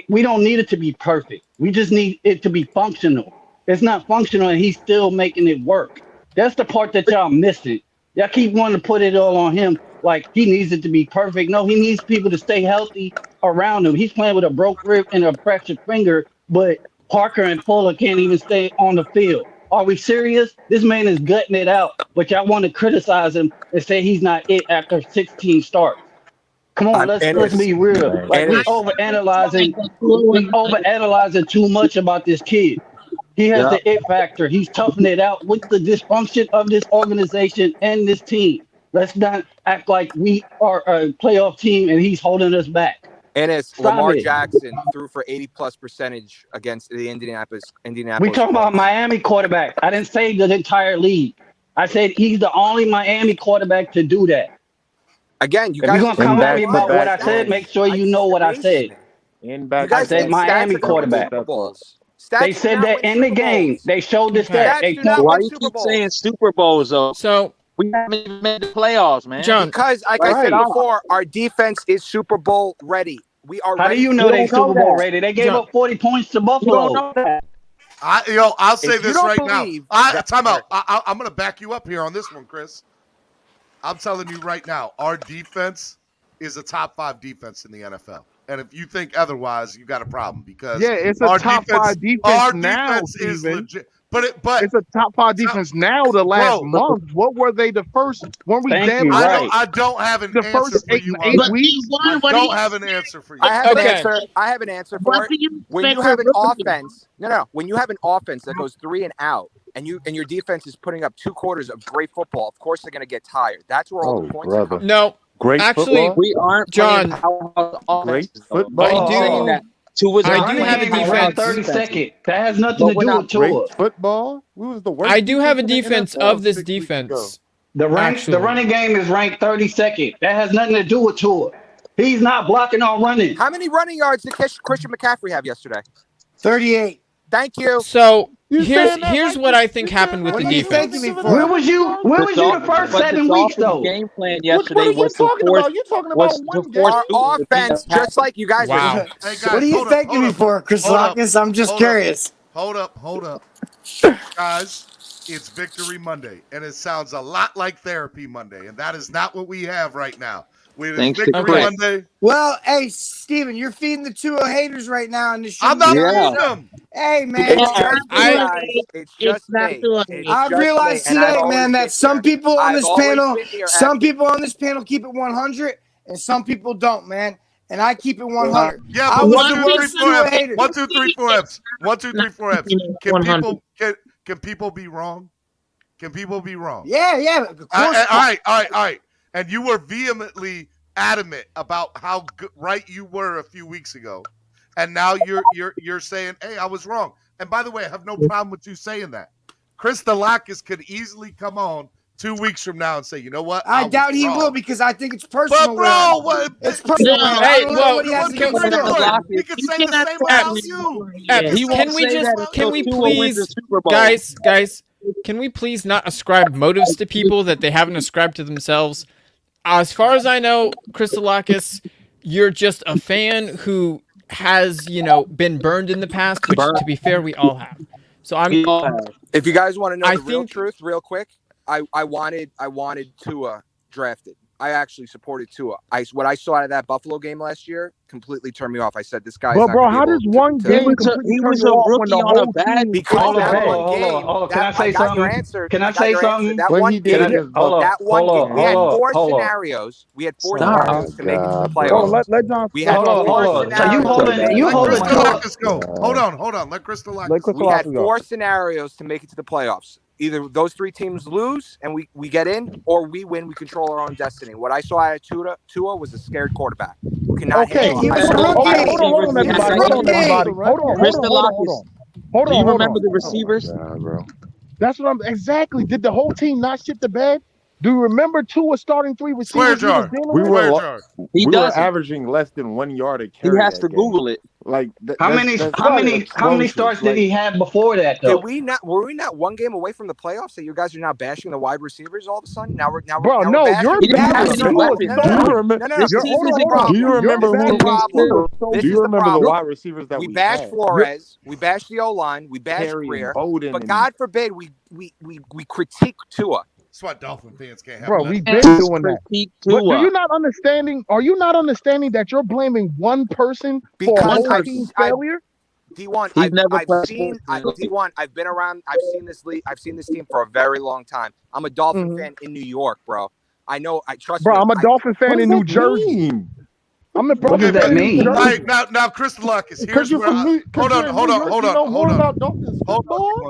Speaker 3: we don't need it to be perfect. We just need it to be functional. It's not functional, and he's still making it work. That's the part that y'all missing. Y'all keep wanting to put it all on him like he needs it to be perfect. No, he needs people to stay healthy around him. He's playing with a broke rib and a fractured finger, but Parker and Fuller can't even stay on the field. Are we serious? This man is gutting it out, but y'all want to criticize him and say he's not it after 16 starts. Come on, let's be real. Like we're overanalyzing too much about this kid. He has the it factor. He's toughing it out with the dysfunction of this organization and this team. Let's not act like we are a playoff team and he's holding us back.
Speaker 16: And it's
Speaker 3: Stop
Speaker 16: Lamar
Speaker 3: it.
Speaker 16: Jackson threw for 80+% against the Indianapolis
Speaker 3: We talking about
Speaker 16: Colts.
Speaker 3: Miami quarterback. I didn't say the entire league. I said he's the only Miami quarterback to do that.
Speaker 16: Again, you
Speaker 3: If you're
Speaker 16: guys
Speaker 3: gonna
Speaker 16: are
Speaker 3: come
Speaker 16: so
Speaker 3: at me about what I
Speaker 16: blind.
Speaker 3: said, make sure you know what I said.
Speaker 16: You
Speaker 3: I
Speaker 16: guys
Speaker 3: said
Speaker 16: think stats
Speaker 3: Miami
Speaker 16: are gonna win
Speaker 3: quarterback.
Speaker 16: Super Bowls.
Speaker 3: They
Speaker 16: Stats do
Speaker 3: said
Speaker 16: not
Speaker 3: that
Speaker 16: win
Speaker 3: in the
Speaker 16: Super
Speaker 3: game.
Speaker 16: Bowls.
Speaker 3: They showed the
Speaker 14: Okay.
Speaker 3: stat.
Speaker 16: Stats
Speaker 3: They
Speaker 16: do not
Speaker 3: point.
Speaker 1: Why
Speaker 16: win
Speaker 1: you
Speaker 16: Super
Speaker 1: keep
Speaker 16: Bowls.
Speaker 1: saying Super Bowls though?
Speaker 14: So
Speaker 1: We haven't even made the playoffs, man.
Speaker 14: John,
Speaker 16: Because, like I said before, our defense is Super Bowl ready. We are
Speaker 3: How do
Speaker 16: ready.
Speaker 3: you
Speaker 1: You
Speaker 3: know they
Speaker 1: don't know
Speaker 3: Super Bowl
Speaker 1: that.
Speaker 3: ready? They gave
Speaker 14: John,
Speaker 3: up 40 points to
Speaker 1: You don't
Speaker 3: Buffalo.
Speaker 1: know that.
Speaker 5: I'll say
Speaker 16: If you
Speaker 5: this
Speaker 16: don't
Speaker 5: right now.
Speaker 16: believe
Speaker 5: Time out. I'm going to back you up here on this one, Chris. I'm telling you right now, our defense is a top 5 defense in the NFL. And if you think otherwise, you got a problem because
Speaker 15: Yeah, it's a
Speaker 5: our
Speaker 15: top
Speaker 5: defense,
Speaker 15: 5 defense
Speaker 5: our
Speaker 15: now,
Speaker 5: defense is
Speaker 15: Steven.
Speaker 5: legit. But
Speaker 15: It's a top 5 defense now. The last month, what were they? The first when we
Speaker 3: Thank
Speaker 15: damn
Speaker 3: you.
Speaker 15: near
Speaker 3: Right.
Speaker 5: I don't have an
Speaker 15: the
Speaker 5: answer
Speaker 15: first
Speaker 5: for
Speaker 15: eight
Speaker 5: you on that.
Speaker 15: weeks.
Speaker 5: I don't have an answer for you.
Speaker 16: I have an
Speaker 14: Okay.
Speaker 16: answer. I have an answer for
Speaker 8: What
Speaker 16: it.
Speaker 8: do you
Speaker 16: When you
Speaker 8: expect
Speaker 16: have an
Speaker 8: from rookie?
Speaker 16: offense, when you have an offense that goes 3 and out, and your defense is putting up 2 quarters of great football, of course they're going to get tired. That's where all the points are coming.
Speaker 14: no.
Speaker 19: Great
Speaker 14: Actually,
Speaker 19: football.
Speaker 1: We aren't
Speaker 14: John,
Speaker 1: playing powerhouse
Speaker 19: Great
Speaker 1: offenses, though.
Speaker 19: football.
Speaker 14: I
Speaker 1: I'm saying
Speaker 14: do.
Speaker 1: that Tua's
Speaker 14: I
Speaker 1: not
Speaker 14: do
Speaker 3: Running
Speaker 14: have a
Speaker 1: playing
Speaker 3: game is ranked
Speaker 1: powerhouse
Speaker 14: defense.
Speaker 3: 32nd.
Speaker 1: defenses.
Speaker 3: That has nothing
Speaker 1: But
Speaker 3: to
Speaker 1: we're
Speaker 3: do
Speaker 1: not
Speaker 3: with
Speaker 19: Great
Speaker 3: Tua.
Speaker 19: football. We was the worst.
Speaker 14: I do have a
Speaker 19: defense
Speaker 14: defense
Speaker 19: in the
Speaker 14: of
Speaker 19: NFL
Speaker 14: this
Speaker 19: 6 weeks ago.
Speaker 14: defense.
Speaker 3: The
Speaker 14: Actually,
Speaker 3: running game is ranked 32nd. That has nothing to do with Tua. He's not blocking or running.
Speaker 16: How many running yards did Christian McCaffrey have yesterday?
Speaker 11: 38.
Speaker 16: Thank you.
Speaker 14: so
Speaker 15: You
Speaker 14: here's
Speaker 15: saying that like
Speaker 14: what
Speaker 15: this-
Speaker 14: I think
Speaker 15: you
Speaker 14: happened
Speaker 15: saying
Speaker 14: with
Speaker 11: What
Speaker 14: the
Speaker 11: are you
Speaker 14: defense.
Speaker 11: thanking me
Speaker 15: Where
Speaker 11: for?
Speaker 3: Where was you? Where was you the first
Speaker 1: But
Speaker 3: 7
Speaker 1: the
Speaker 3: weeks
Speaker 1: Dolphins'
Speaker 3: though?
Speaker 1: game plan
Speaker 15: What
Speaker 1: yesterday
Speaker 15: are you
Speaker 1: was to
Speaker 15: talking
Speaker 1: force
Speaker 15: about? You talking
Speaker 1: was
Speaker 15: about
Speaker 1: to
Speaker 15: one
Speaker 1: force
Speaker 15: game?
Speaker 16: Our
Speaker 1: Tua to be
Speaker 16: offense, just like you guys
Speaker 14: Wow.
Speaker 16: are.
Speaker 5: Hey guys,
Speaker 11: What are you
Speaker 5: hold
Speaker 11: thanking me
Speaker 5: up.
Speaker 11: for, Chris
Speaker 5: Hold up.
Speaker 11: Lockus? I'm just
Speaker 5: Hold up.
Speaker 11: curious.
Speaker 5: Hold up. Guys, it's Victory Monday, and it sounds a lot like Therapy Monday, and that is not what we have right now. It's
Speaker 1: Thanks to
Speaker 5: Victory
Speaker 14: Chris.
Speaker 5: Monday.
Speaker 11: Well, hey, Steven, you're feeding the two haters right now, and this
Speaker 5: I'm
Speaker 11: shouldn't be
Speaker 5: not
Speaker 11: on the
Speaker 5: feeding
Speaker 11: show.
Speaker 5: them.
Speaker 11: Hey, man.
Speaker 16: It's
Speaker 8: It's not
Speaker 16: just me,
Speaker 8: Tua.
Speaker 16: guys. It's just
Speaker 8: not
Speaker 16: me.
Speaker 8: Tua.
Speaker 16: It's
Speaker 11: I've
Speaker 16: just
Speaker 11: realized
Speaker 16: me, and I've
Speaker 11: today,
Speaker 16: always
Speaker 11: man, that
Speaker 16: been
Speaker 11: some
Speaker 16: here.
Speaker 11: people on
Speaker 16: I've
Speaker 11: this
Speaker 16: always
Speaker 11: panel,
Speaker 16: been here,
Speaker 11: some
Speaker 16: Abby.
Speaker 11: people on this panel keep it 100, and some people don't, man. And I keep it 100.
Speaker 5: Yeah,
Speaker 11: I
Speaker 5: but
Speaker 11: was
Speaker 5: 1,
Speaker 11: the
Speaker 5: 2, 3,
Speaker 11: worst
Speaker 5: 4
Speaker 11: Tua
Speaker 5: Fs.
Speaker 11: hater.
Speaker 5: 1, 2, 3, 4 Fs. 1, 2, 3, 4 Fs. Can
Speaker 8: 100.
Speaker 5: people be wrong? Can people be wrong?
Speaker 11: Yeah, of course.
Speaker 5: All right. And you were vehemently adamant about how right you were a few weeks ago, and now you're saying, "Hey, I was wrong." And by the way, I have no problem with you saying that. Chris Delakis could easily come on 2 weeks from now and say, "You know what?
Speaker 11: I
Speaker 5: was
Speaker 11: doubt he
Speaker 5: wrong."
Speaker 11: will because I think it's personal.
Speaker 5: But bro,
Speaker 11: with him. It's personal.
Speaker 8: No.
Speaker 11: with him.
Speaker 14: Hey,
Speaker 11: I don't know
Speaker 14: well,
Speaker 11: what he has
Speaker 5: What
Speaker 11: against
Speaker 5: we're
Speaker 11: Tua.
Speaker 5: doing? He could
Speaker 8: You
Speaker 5: say the
Speaker 8: cannot
Speaker 5: same
Speaker 8: tell
Speaker 5: about
Speaker 8: me
Speaker 5: you.
Speaker 8: Yeah.
Speaker 1: He won't
Speaker 14: can we
Speaker 1: say
Speaker 14: just
Speaker 1: that
Speaker 14: can
Speaker 1: until
Speaker 14: we
Speaker 1: Tua wins the
Speaker 14: please
Speaker 1: Super Bowl.
Speaker 14: guys can we please not ascribe motives to people that they haven't ascribed to themselves? As far as I know, Christolakis, you're just a fan who has, been burned in the past, which to be fair, we all have. So
Speaker 16: If you guys want to know
Speaker 14: I
Speaker 16: the real
Speaker 14: think-
Speaker 16: truth, real quick, I wanted Tua drafted. I actually supported Tua. What I saw out of that Buffalo game last year completely turned me off. I said this guy.
Speaker 15: But bro, how does one game completely turn you off when the whole team?
Speaker 16: Because
Speaker 3: Hold
Speaker 16: that
Speaker 3: on,
Speaker 16: one
Speaker 3: hold
Speaker 16: game.
Speaker 3: on, hold on. Can I
Speaker 16: that-
Speaker 3: say
Speaker 16: got your
Speaker 3: something?
Speaker 16: answer.
Speaker 3: Can I say something?
Speaker 16: That
Speaker 3: When
Speaker 16: one
Speaker 3: he
Speaker 16: game.
Speaker 3: did against Buffalo.
Speaker 16: That one game. We had four
Speaker 3: Hold on.
Speaker 16: scenarios. We had four
Speaker 3: Stop.
Speaker 16: scenarios to make it to the
Speaker 3: bro.
Speaker 16: playoffs.
Speaker 15: Let John.
Speaker 16: We had
Speaker 3: Hold on.
Speaker 16: four
Speaker 3: So
Speaker 16: scenarios.
Speaker 3: you
Speaker 5: Let
Speaker 3: holding
Speaker 5: Chris
Speaker 3: Tua.
Speaker 5: Delakis go. Hold on. Let Chris Delakis.
Speaker 16: We had four scenarios to make it to the playoffs. Either those three teams lose and we get in, or we win, we control our own destiny. What I saw out of Tua was a scared quarterback who cannot handle
Speaker 11: he was
Speaker 16: a
Speaker 11: rookie.
Speaker 15: Hold on, everybody. Hold on.
Speaker 1: Do you remember the receivers?
Speaker 15: That's what I'm exactly. Did the whole team not shit the bed? Do you remember Tua starting 3 receivers?
Speaker 5: Square jar.
Speaker 15: We
Speaker 5: Square jar.
Speaker 19: We were averaging less than 1 yard a carry.
Speaker 1: He has to Google it.
Speaker 19: Like
Speaker 3: How many starts did he have before that though?
Speaker 16: Were we not one game away from the playoffs that you guys are now bashing the wide receivers all of a sudden? Now we're
Speaker 15: Bro,
Speaker 16: now
Speaker 15: no,
Speaker 16: we're bashing.
Speaker 15: you're bashing Tua.
Speaker 16: This is the problem.
Speaker 19: the wide receivers that
Speaker 16: we
Speaker 19: we
Speaker 16: bashed
Speaker 19: had?
Speaker 16: Flores, we bashed the O-line, we bashed
Speaker 19: Terry and
Speaker 16: Greer,
Speaker 19: Bowden
Speaker 16: but
Speaker 19: and-
Speaker 16: God forbid we critique Tua.
Speaker 5: That's why Dolphin fans can't have.
Speaker 15: Bro,
Speaker 5: nothing.
Speaker 15: we've been doing that. But do you not understanding? Are you not understanding that you're blaming one person for a whole team's failure?
Speaker 16: D1,
Speaker 1: He's never
Speaker 16: I've
Speaker 1: played
Speaker 16: seen
Speaker 1: sports.
Speaker 16: D1. I've been around. I've seen this league. I've seen this team for a very long time. I'm a Dolphin fan in New York, bro. I know. I trust.
Speaker 15: Bro,
Speaker 16: me.
Speaker 15: I'm a Dolphin fan in New Jersey. I'm in
Speaker 3: What does that mean?
Speaker 5: All right, now, Crystal Lucas, here's where hold on.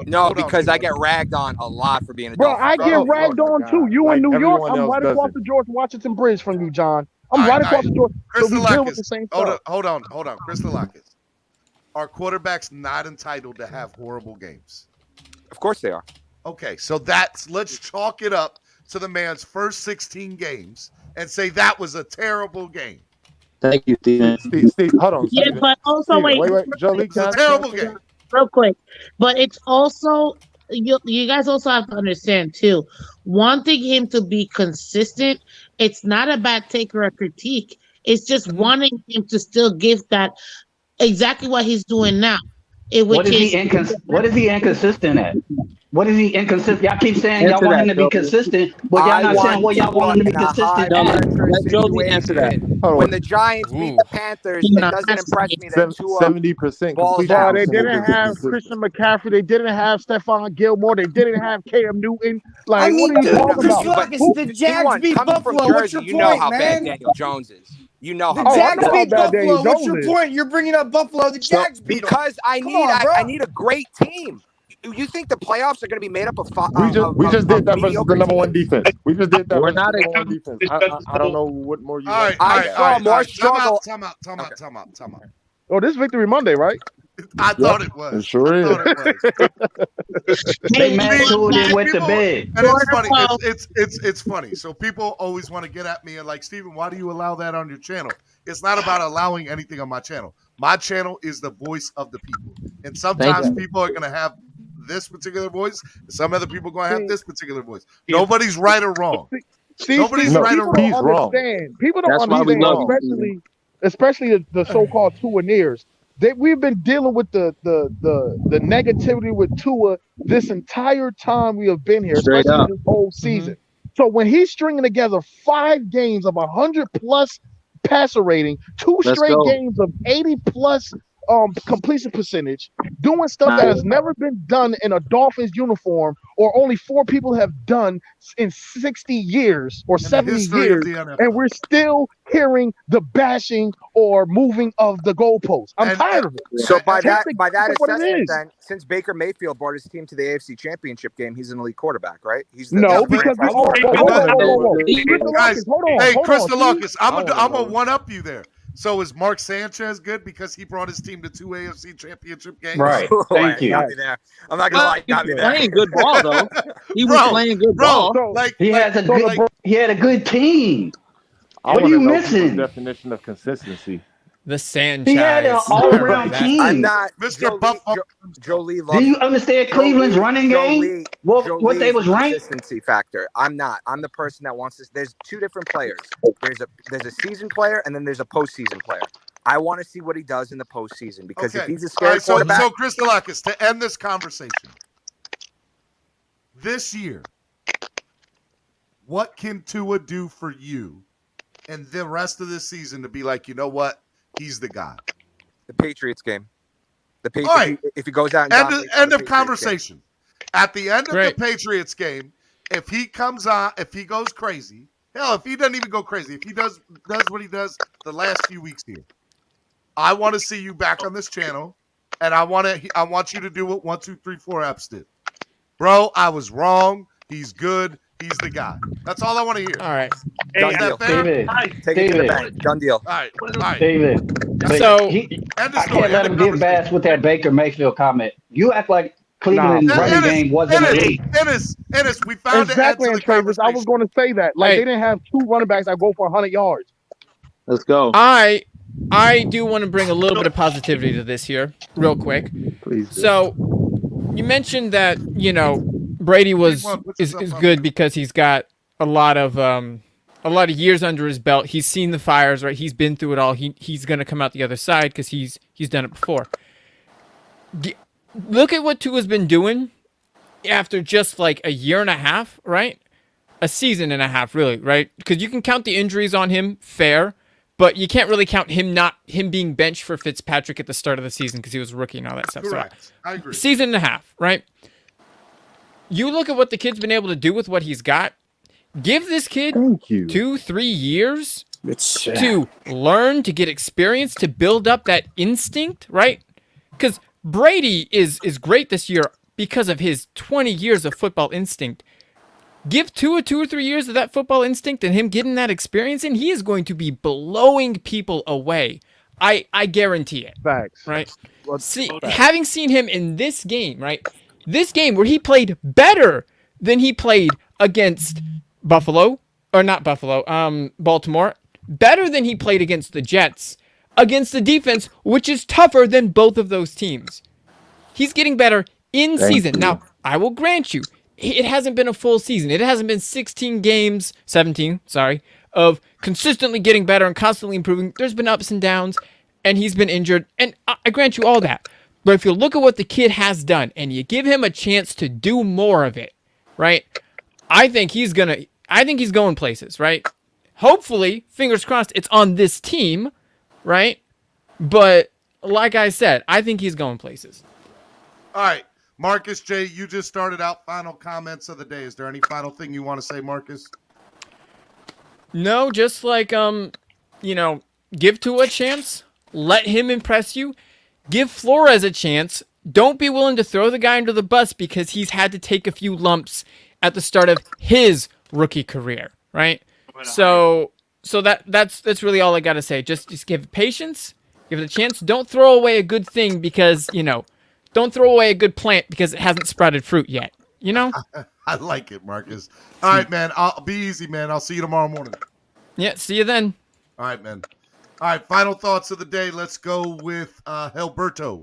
Speaker 16: No, because I get ragged on a lot for being a
Speaker 15: Bro,
Speaker 16: Dolphin.
Speaker 15: I get ragged on too. You in New York? I'm right across the George Washington Bridge from you, John. I'm right across the George. So we deal with the same stuff.
Speaker 5: Hold on. Crystal Lucas. Are quarterbacks not entitled to have horrible games?
Speaker 16: Of course they are.
Speaker 5: Okay, so let's chalk it up to the man's first 16 games and say that was a terrible game.
Speaker 2: Thank you, Steven.
Speaker 15: Steve, hold on.
Speaker 8: Yeah,
Speaker 15: Steven.
Speaker 8: but also
Speaker 15: Steven,
Speaker 8: wait.
Speaker 15: Jolie,
Speaker 5: it's a terrible game.
Speaker 8: Real quick, but it's also you guys also have to understand too. Wanting him to be consistent, it's not a bad take or a critique. It's just wanting him to still give that exactly what he's doing now.
Speaker 3: What is he inconsistent at? What is he inconsistent? Y'all keep saying y'all want him to be consistent, but y'all not saying what y'all want him to be consistent at.
Speaker 16: Let Jolie answer that. When the Giants beat the Panthers, it doesn't impress me that Tua
Speaker 15: 70%
Speaker 16: balls
Speaker 15: completion.
Speaker 16: out.
Speaker 15: They didn't have Christian McCaffrey. They didn't have Stephon Gilmore. They didn't have Cam Newton. Like, what are you talking about?
Speaker 21: The Jags beat Buffalo. What's your
Speaker 16: You know
Speaker 21: point,
Speaker 16: how bad
Speaker 21: man?
Speaker 16: Daniel Jones is. You know
Speaker 21: The
Speaker 16: how
Speaker 21: Jags
Speaker 16: bad
Speaker 21: beat
Speaker 16: Daniel
Speaker 21: Buffalo.
Speaker 16: Jones
Speaker 21: What's
Speaker 16: is.
Speaker 21: your point? You're bringing up Buffalo. The Jags beat them.
Speaker 16: Because I need a great team. You think the playoffs are going to be made up of
Speaker 15: We just did that versus the number one
Speaker 16: teams?
Speaker 15: defense. We just did that
Speaker 16: We're
Speaker 15: versus
Speaker 16: not
Speaker 15: the number one defense. I don't know what more you want.
Speaker 16: I saw more struggle.
Speaker 5: Time out.
Speaker 15: Oh, this is Victory Monday, right?
Speaker 5: I thought it was.
Speaker 15: It sure is.
Speaker 3: They mad Tua and went to bed.
Speaker 5: And it's funny. It's funny. So people always want to get at me and like, Steven, why do you allow that on your channel? It's not about allowing anything on my channel. My channel is the voice of the people. And sometimes people are going to have this particular voice. And some other people are going to have this particular voice. Nobody's right or wrong. Nobody's right or wrong.
Speaker 15: People don't understand. People don't understand, especially the so-called Tua-neers. We've been dealing with the negativity with Tua this entire time we have been here, especially this whole season. So when he's stringing together 5 games of 100+ passer rating, 2 straight games of 80+ completion percentage, doing stuff that has never been done in a Dolphins uniform, or only 4 people have done in 60 years or 70 years, and we're still hearing the bashing or moving of the goalposts. I'm tired of it.
Speaker 16: So by that
Speaker 15: what it
Speaker 16: assessment,
Speaker 15: is.
Speaker 16: then, since Baker Mayfield brought his team to the AFC Championship game, he's an elite quarterback, right? He's
Speaker 15: because
Speaker 5: Hey, Crystal Lucas, I'm gonna one up you there. So is Mark Sanchez good because he brought his team to 2 AFC Championship games?
Speaker 3: Right. Thank you.
Speaker 16: Got me there. I'm not gonna lie. Got me there.
Speaker 1: Playing good ball though. He was playing good ball.
Speaker 3: He had a good team.
Speaker 15: What are you missing? Definition of consistency.
Speaker 14: The Sanchez.
Speaker 3: He had an all-around team.
Speaker 16: I'm not
Speaker 5: Mr.
Speaker 16: Jolie.
Speaker 3: Do you understand Cleveland's running game? What they was ranked?
Speaker 16: Consistency factor. I'm not. I'm the person that wants this. There's 2 different players. There's a season player and then there's a postseason player. I want to see what he does in the postseason because if he's a scary quarterback.
Speaker 5: So Crystal Lucas, to end this conversation, this year, what can Tua do for you and the rest of this season to be like, you know what? He's the guy.
Speaker 16: The Patriots game. The Patriots.
Speaker 5: Right.
Speaker 16: If he goes out and
Speaker 5: end of conversation. At the end of the Patriots game, if he comes on, if he goes crazy, hell, if he doesn't even go crazy, if he does what he does the last few weeks here, I want to see you back on this channel, and I want you to do what 1, 2, 3, 4 apps did. Bro, I was wrong. He's good. He's the guy. That's all I want to hear.
Speaker 14: All right.
Speaker 16: Done deal.
Speaker 3: David.
Speaker 16: Take it to the bank. Done deal.
Speaker 5: All right.
Speaker 3: David.
Speaker 14: So
Speaker 3: I can't let him get bass with that Baker Mayfield comment. You act like Cleveland's running game wasn't elite.
Speaker 5: Ennis, we found
Speaker 15: exactly, and Travis, I was going to say that. Like, they didn't have 2 running backs that go for 100 yards.
Speaker 2: Let's go.
Speaker 14: I do want to bring a little bit of positivity to this here, real quick.
Speaker 2: Please.
Speaker 14: So, you mentioned that Brady is good because he's got a lot of years under his belt. He's seen the fires, right? He's been through it all. He's going to come out the other side because he's done it before. Look at what Tua's been doing after just like a year and a half, right? A season and a half, really, right? Because you can count the injuries on him, fair, but you can't really count him being benched for Fitzpatrick at the start of the season because he was a rookie and all that stuff.
Speaker 5: Correct.
Speaker 14: So,
Speaker 5: I agree.
Speaker 14: Season and a half, right? You look at what the kid's been able to do with what he's got. Give this kid 2-3 years to learn, to get experience, to build up that instinct, right? Because Brady is great this year because of his 20 years of football instinct. Give Tua 2 or 3 years of that football instinct and him getting that experience, and he is going to be blowing people away. I guarantee it.
Speaker 15: Facts.
Speaker 14: Right? See,
Speaker 15: Facts.
Speaker 14: having seen him in this game, right? This game where he played better than he played against Baltimore, better than he played against the Jets, against the defense, which is tougher than both of those teams. He's getting better in season. Now, I will grant you, it hasn't been a full season. It hasn't been 17, of consistently getting better and constantly improving. There's been ups and downs, and he's been injured, and I grant you all that. But if you look at what the kid has done, and you give him a chance to do more of it, right? I think he's going places, right? Hopefully, fingers crossed, it's on this team, right? But like I said, I think he's going places.
Speaker 5: All right, Marcus J., you just started out. Final comments of the day. Is there any final thing you want to say, Marcus?
Speaker 14: No, just like give Tua a chance. Let him impress you. Give Flores a chance. Don't be willing to throw the guy under the bus because he's had to take a few lumps at the start of his rookie career, right? So that's really all I got to say. Just give it patience, give it a chance. Don't throw away a good thing because, don't throw away a good plant because it hasn't sprouted fruit yet,
Speaker 5: I like it, Marcus. All right, man. I'll be easy, man. I'll see you tomorrow morning.
Speaker 14: Yeah, see you then.
Speaker 5: All right, man. All right, final thoughts of the day. Let's go with Alberto.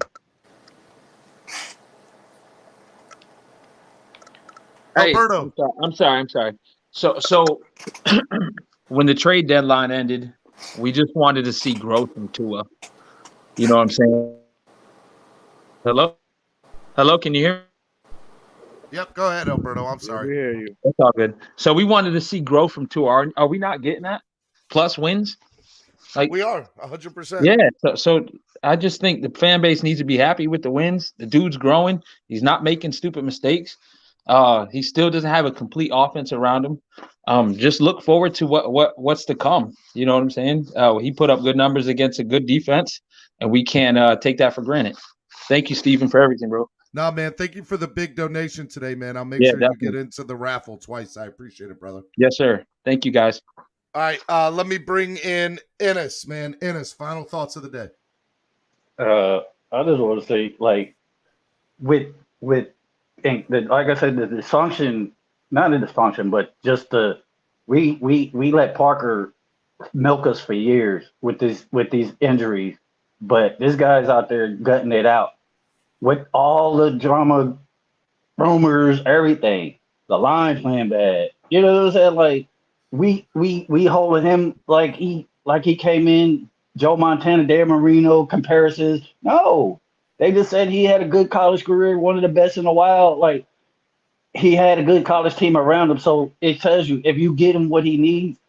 Speaker 1: Hey,
Speaker 5: Alberto.
Speaker 1: I'm sorry. So when the trade deadline ended, we just wanted to see growth from Tua. You know what I'm saying? Hello, can you hear me?
Speaker 5: Yep, go ahead, Alberto. I'm sorry.
Speaker 15: We hear you.
Speaker 1: That's all good. So we wanted to see growth from Tua. Are we not getting that? Plus wins?
Speaker 5: We are 100%.
Speaker 1: Yeah. So I just think the fan base needs to be happy with the wins. The dude's growing. He's not making stupid mistakes. He still doesn't have a complete offense around him. Just look forward to what's to come. You know what I'm saying? He put up good numbers against a good defense, and we can't take that for granted. Thank you, Steven, for everything, bro.
Speaker 5: No, man, thank you for the big donation today, man. I'll make sure
Speaker 1: definitely.
Speaker 5: you get into the raffle twice. I appreciate it, brother.
Speaker 1: Yes, sir. Thank you, guys.
Speaker 5: All right, let me bring in Ennis, man. Ennis, final thoughts of the day.
Speaker 3: I just want to say, like I said, the dysfunction, not the dysfunction, but just we let Parker milk us for years with these injuries, but this guy's out there gutting it out with all the drama, rumors, everything. The line playing bad. You know what I'm saying? Like we holding him like he came in Joe Montana, Dan Marino comparisons. No, they just said he had a good college career, one of the best in a while. Like he had a good college team around him. So it tells you if you get him what he needs,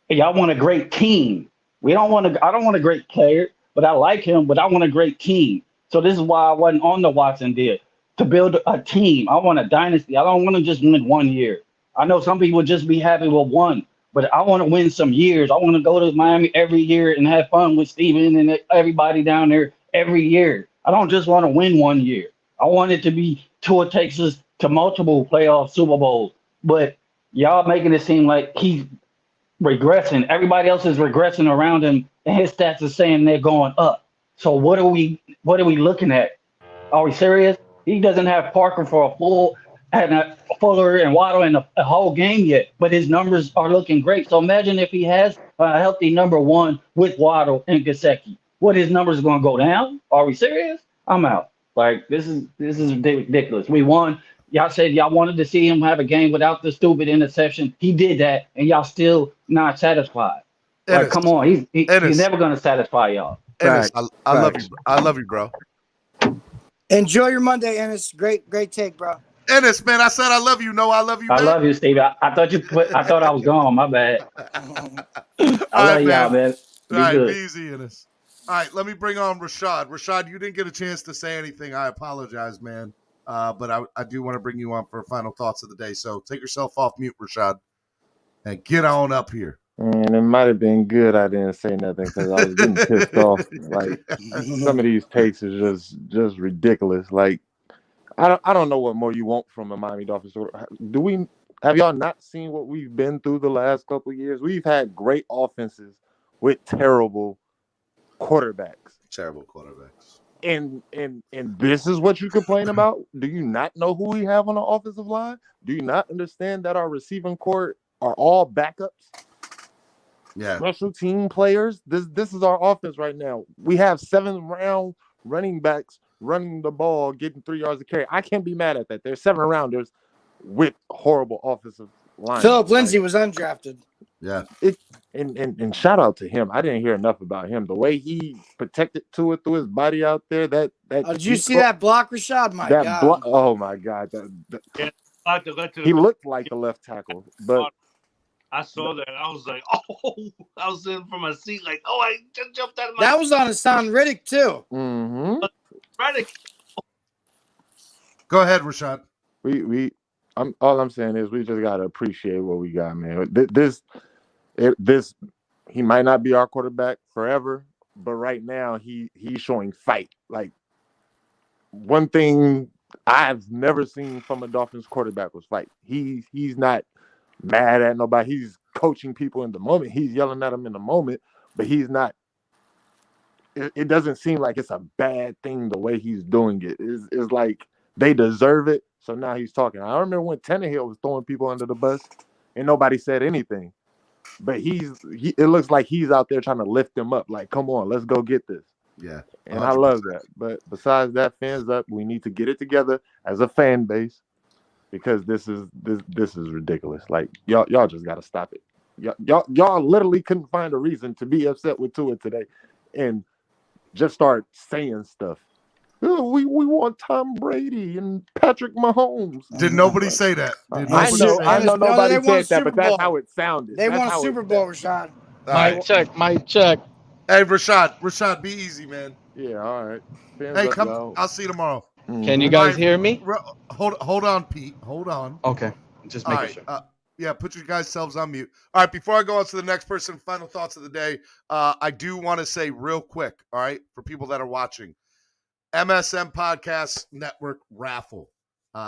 Speaker 3: y'all want a great team. I don't want a great player, but I like him, but I want a great team. So this is why I wasn't on the Watson deal. To build a team. I want a dynasty. I don't want to just win 1 year. I know some people just be happy with one, but I want to win some years. I want to go to Miami every year and have fun with Steven and everybody down there every year. I don't just want to win 1 year. I want it to be Tua takes us to multiple playoff Super Bowls. But y'all making it seem like he's regressing. Everybody else is regressing around him, and his stats are saying they're going up. So what are we looking at? Are we serious? He doesn't have Parker for a full and Fuller and Waddle in a whole game yet, but his numbers are looking great. So imagine if he has a healthy number one with Waddle and Gesicki. What his numbers are going to go down? Are we serious? I'm out. Like this is ridiculous. We won. Y'all said y'all wanted to see him have a game without the stupid interception. He did that, and y'all still not satisfied. Like,
Speaker 5: Ennis.
Speaker 3: come on, he's
Speaker 5: Ennis.
Speaker 3: never going to satisfy y'all.
Speaker 5: Ennis, I love you. I love you, bro.
Speaker 11: Enjoy your Monday, Ennis. Great take, bro.
Speaker 5: Ennis, man, I said I love you. No, I love you, man.
Speaker 3: I love you, Steve. I thought I was gone. My bad. I love y'all, man. Be
Speaker 5: All right,
Speaker 3: good.
Speaker 5: be easy, Ennis. All right, let me bring on Rashad. Rashad, you didn't get a chance to say anything. I apologize, man. But I do want to bring you on for final thoughts of the day. So take yourself off mute, Rashad, and get on up here.
Speaker 4: And it might have been good I didn't say nothing because I was getting pissed off. Like some of these takes is just ridiculous. Like I don't know what more you want from a Miami Dolphins. Have y'all not seen what we've been through the last couple of years? We've had great offenses with terrible quarterbacks.
Speaker 5: Terrible quarterbacks.
Speaker 4: And this is what you complain about? Do you not know who we have on the offensive line? Do you not understand that our receiving corps are all backups?
Speaker 5: Yeah.
Speaker 4: Special team players. This is our offense right now. We have 7th round running backs running the ball, getting 3 yards of carry. I can't be mad at that. There's 7 rounders with horrible offensive line.
Speaker 11: Philip Lindsay was undrafted.
Speaker 5: Yeah.
Speaker 4: And shout out to him. I didn't hear enough about him. The way he protected Tua through his body out there.
Speaker 11: Did you see that block, Rashad? My God.
Speaker 4: Oh my God. He looked like the left tackle, but
Speaker 18: I saw that. I was like, oh, I was sitting from my seat, like, oh, I just jumped out of my.
Speaker 11: That was on Hassan Riddick too.
Speaker 4: Mm-hmm.
Speaker 18: Riddick.
Speaker 5: Go ahead, Rashad.
Speaker 4: All I'm saying is we just gotta appreciate what we got, man. This he might not be our quarterback forever, but right now he's showing fight. Like one thing I've never seen from a Dolphins quarterback was fight. He's not mad at nobody. He's coaching people in the moment. He's yelling at them in the moment, but he's not. It doesn't seem like it's a bad thing the way he's doing it. It's like they deserve it. So now he's talking. I remember when Tannehill was throwing people under the bus and nobody said anything. But it looks like he's out there trying to lift them up. Like, come on, let's go get this.
Speaker 5: Yeah.
Speaker 4: And I love that. But besides that, fans up, we need to get it together as a fan base. Because this is ridiculous. Like y'all just gotta stop it. Y'all literally couldn't find a reason to be upset with Tua today, and just start saying stuff. Oh, we want Tom Brady and Patrick Mahomes.
Speaker 5: Did nobody say that?
Speaker 4: I know nobody said that, but that's how it sounded.
Speaker 11: They won a Super Bowl, Rashad.
Speaker 10: Mic check.
Speaker 5: Hey, Rashad, be easy, man.
Speaker 4: Yeah, all right.
Speaker 5: Hey, come. I'll see you tomorrow.
Speaker 20: Can you guys hear me?
Speaker 5: Hold on, Pete. Hold on.
Speaker 20: Okay. Just making sure.
Speaker 5: Yeah, put your guys' selves on mute. All right, before I go on to the next person, final thoughts of the day, I do want to say real quick, all right, for people that are watching, MSM Podcast Network raffle.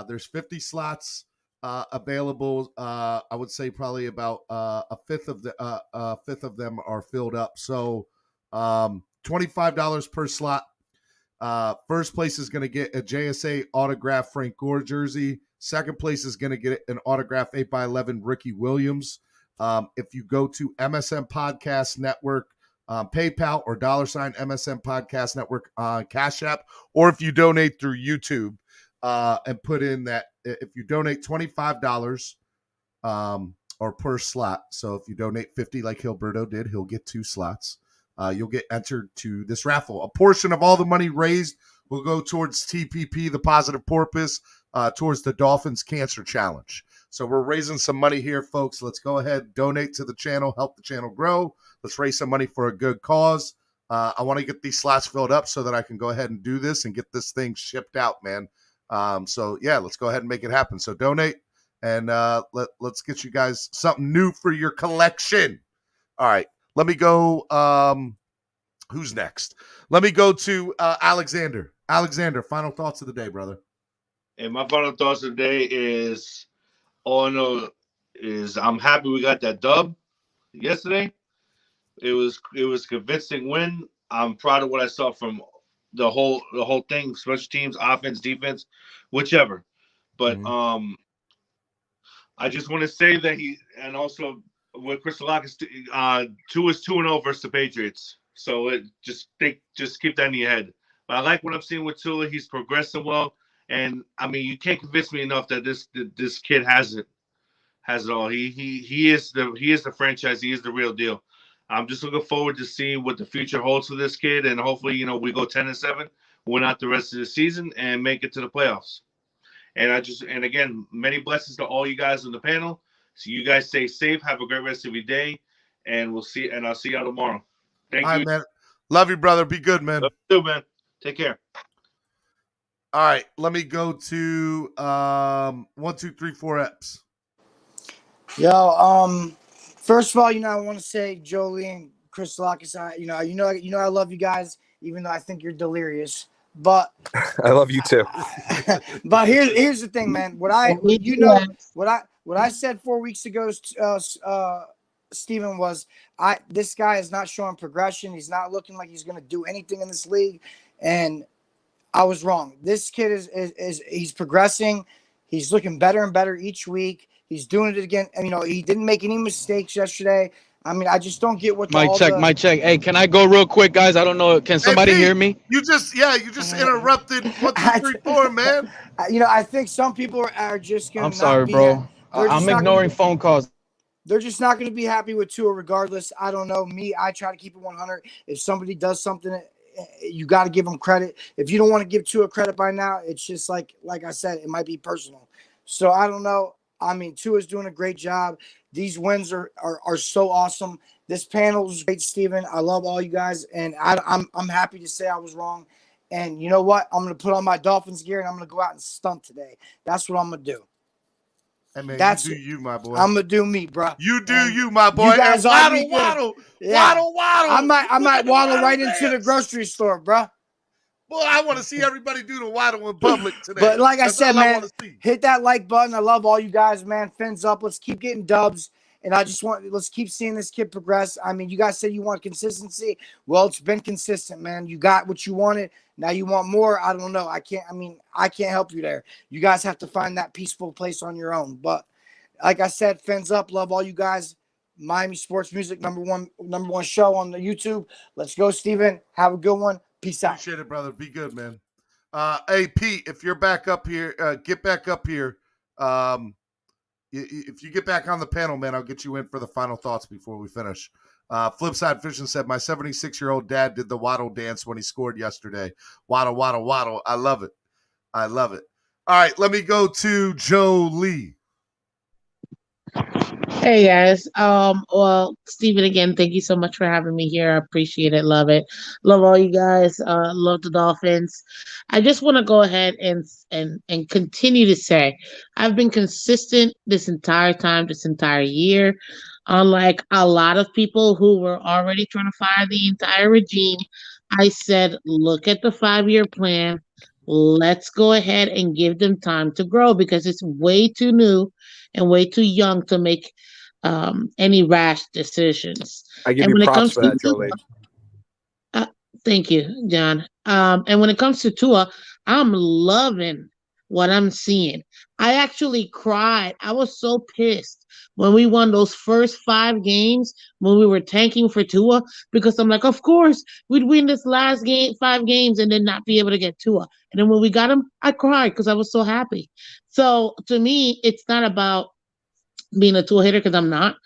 Speaker 5: There's 50 slots available. I would say probably about a fifth of them are filled up. So $25 per slot. First place is going to get a JSA autographed Frank Gore jersey. Second place is going to get an autographed 8x11 Ricky Williams. If you go to MSM Podcast Network, PayPal or $sign MSM Podcast Network on Cash App, or if you donate through YouTube and put in that, if you donate $25 or per slot. So if you donate 50 like Gilberto did, he'll get 2 slots. You'll get entered to this raffle. A portion of all the money raised will go towards TPP, the Positive Porpoise, towards the Dolphins Cancer Challenge. So we're raising some money here, folks. Let's go ahead, donate to the channel, help the channel grow. Let's raise some money for a good cause. I want to get these slots filled up so that I can go ahead and do this and get this thing shipped out, man. So, yeah, let's go ahead and make it happen. So donate, and let's get you guys something new for your collection. All right. Let me go. Who's next? Let me go to Alexander. Alexander, final thoughts of the day, brother.
Speaker 18: And my final thoughts of the day is, I'm happy we got that dub yesterday. It was a convincing win. I'm proud of what I saw from the whole thing, special teams, offense, defense, whichever. But I just want to say that and also with Crystal Lock is 2-0 versus the Patriots. So just keep that in your head. But I like what I'm seeing with Tua. He's progressing well, and I mean you can't convince me enough that this kid has it all. He is the franchise. He is the real deal. I'm just looking forward to seeing what the future holds for this kid, and hopefully we go 10-7, win out the rest of the season, and make it to the playoffs. And again, many blessings to all you guys on the panel. So you guys stay safe. Have a great rest of your day, and I'll see y'all tomorrow. Thank you,
Speaker 5: man. Love you, brother. Be good, man.
Speaker 18: Love you too, man. Take care.
Speaker 5: All right, let me go to 1, 2, 3, 4 Eps.
Speaker 11: Yo, First of all, I want to say, Jolie and Chris Lockus, I love you guys, even though I think you're delirious. But
Speaker 16: I love you too.
Speaker 11: but here's the thing, man. What I said 4 weeks ago, Steven, was this guy is not showing progression. He's not looking like he's going to do anything in this league, and I was wrong. This kid is he's progressing. He's looking better and better each week. He's doing it again. And, he didn't make any mistakes yesterday. I mean, I just don't get what
Speaker 20: Mic check. Hey, can I go real quick, guys? I don't know. Can somebody hear me?
Speaker 5: You just interrupted 1, 2, 3, 4, man.
Speaker 11: I think some people are just going to
Speaker 20: I'm sorry, bro. I'm ignoring phone calls.
Speaker 11: They're just not going to be happy with Tua regardless. I don't know. Me, I try to keep it 100. If somebody does something, you got to give them credit. If you don't want to give Tua credit by now, it's just like I said, it might be personal. So I don't know. I mean, Tua's doing a great job. These wins are so awesome. This panel is great, Steven. I love all you guys, and I'm happy to say I was wrong. And you know what? I'm going to put on my Dolphins gear, and I'm going to go out and stunt today. That's what I'm going to do.
Speaker 5: Hey, man,
Speaker 11: That's
Speaker 5: you do you, my boy.
Speaker 11: I'm going to do me, bro.
Speaker 5: You do you, my boy.
Speaker 11: You guys
Speaker 5: and
Speaker 11: waddle.
Speaker 5: Waddle.
Speaker 11: I might waddle right into the grocery store, bro.
Speaker 5: Boy, I want to see everybody do the waddle in public today.
Speaker 11: But like I
Speaker 5: That's
Speaker 11: said,
Speaker 5: all I
Speaker 11: man,
Speaker 5: wanna see.
Speaker 11: hit that like button. I love all you guys, man. Fins up. Let's keep getting dubs. And let's keep seeing this kid progress. I mean, you guys said you want consistency. Well, it's been consistent, man. You got what you wanted. Now you want more. I don't know. I can't help you there. You guys have to find that peaceful place on your own. But like I said, fins up. Love all you guys. Miami Sports Music, number one show on the YouTube. Let's go, Steven. Have a good one. Peace out.
Speaker 5: Appreciate it, brother. Be good, man. Hey, Pete, if you're back up here, get back up here. If you get back on the panel, man, I'll get you in for the final thoughts before we finish. Flipside Vision said, my 76-year-old dad did the waddle dance when he scored yesterday. Waddle, waddle, waddle. I love it. All right, let me go to Joe Lee.
Speaker 6: Hey guys. Well, Steven, again, thank you so much for having me here. I appreciate it. Love it. Love all you guys. Love the Dolphins. I just want to go ahead and continue to say I've been consistent this entire time, this entire year. Unlike a lot of people who were already trying to fire the entire regime, I said, look at the 5-year plan. Let's go ahead and give them time to grow because it's way too new and way too young to make any rash decisions.
Speaker 16: I give you props for that, Jolie.
Speaker 6: Thank you, John. And when it comes to Tua, I'm loving what I'm seeing. I actually cried. I was so pissed when we won those first 5 games when we were tanking for Tua because I'm like, of course, we'd win this last 5 games and then not be able to get Tua. And then when we got him, I cried because I was so happy. So to me, it's not about being a Tua hater because I'm not.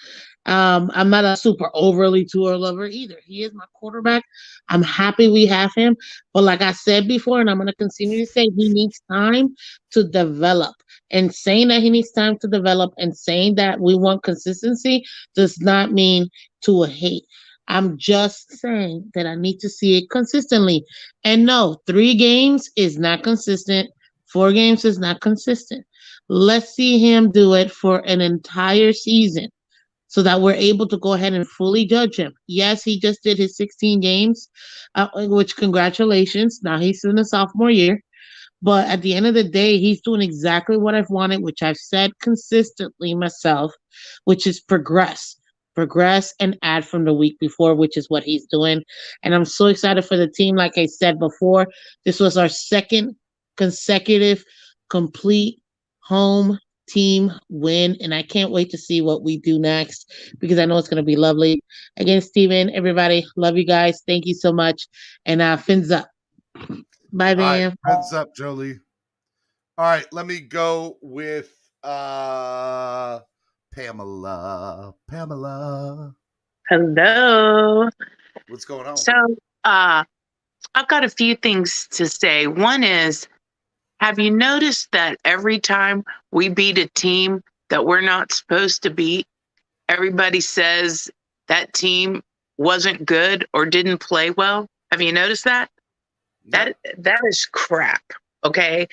Speaker 6: I'm not a super overly Tua lover either. He is my quarterback. I'm happy we have him. But like I said before, and I'm going to continue to say, he needs time to develop. And saying that he needs time to develop and saying that we want consistency does not mean Tua hate. I'm just saying that I need to see it consistently. And no, 3 games is not consistent. 4 games is not consistent. Let's see him do it for an entire season so that we're able to go ahead and fully judge him. Yes, he just did his 16 games, which congratulations. Now he's in the sophomore year. But at the end of the day, he's doing exactly what I've wanted, which I've said consistently myself, which is progress and add from the week before, which is what he's doing. And I'm so excited for the team. Like I said before, this was our 2nd consecutive complete home team win, and I can't wait to see what we do next because I know it's going to be lovely. Again, Steven, everybody, love you guys. Thank you so much, and fins up. Bye, man.
Speaker 5: Right, fins up, Jolie. All right, let me go with Pamela.
Speaker 7: Hello.
Speaker 5: What's going on?
Speaker 7: So, I've got a few things to say. One is, have you noticed that every time we beat a team that we're not supposed to beat, everybody says that team wasn't good or didn't play well? Have you noticed that? That is crap, okay?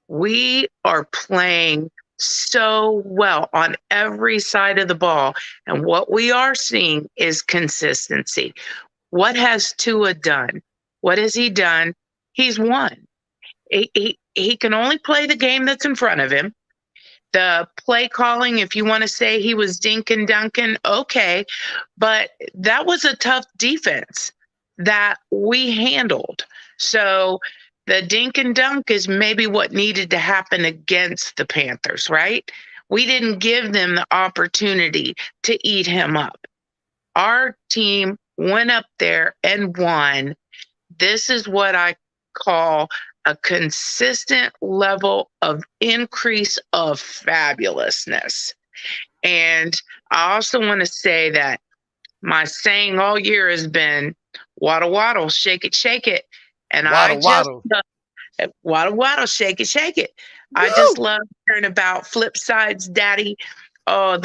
Speaker 7: We are playing so well on every side of the ball. And what we are seeing is consistency. What has Tua done? What has he done? He's won. He can only play the game that's in front of him. The play calling, if you want to say he was dinking dunking, okay. But that was a tough defense that we handled. So the dink and dunk is maybe what needed to happen against the Panthers, right? We didn't give them the opportunity to eat him up. Our team went up there and won. This is what I call a consistent level of increase of fabulousness. And I also want to say that my saying all year has been waddle, waddle, shake it. And
Speaker 5: Waddle, waddle.
Speaker 7: Waddle, waddle, shake it. I just love hearing about flip sides, Daddy. Oh,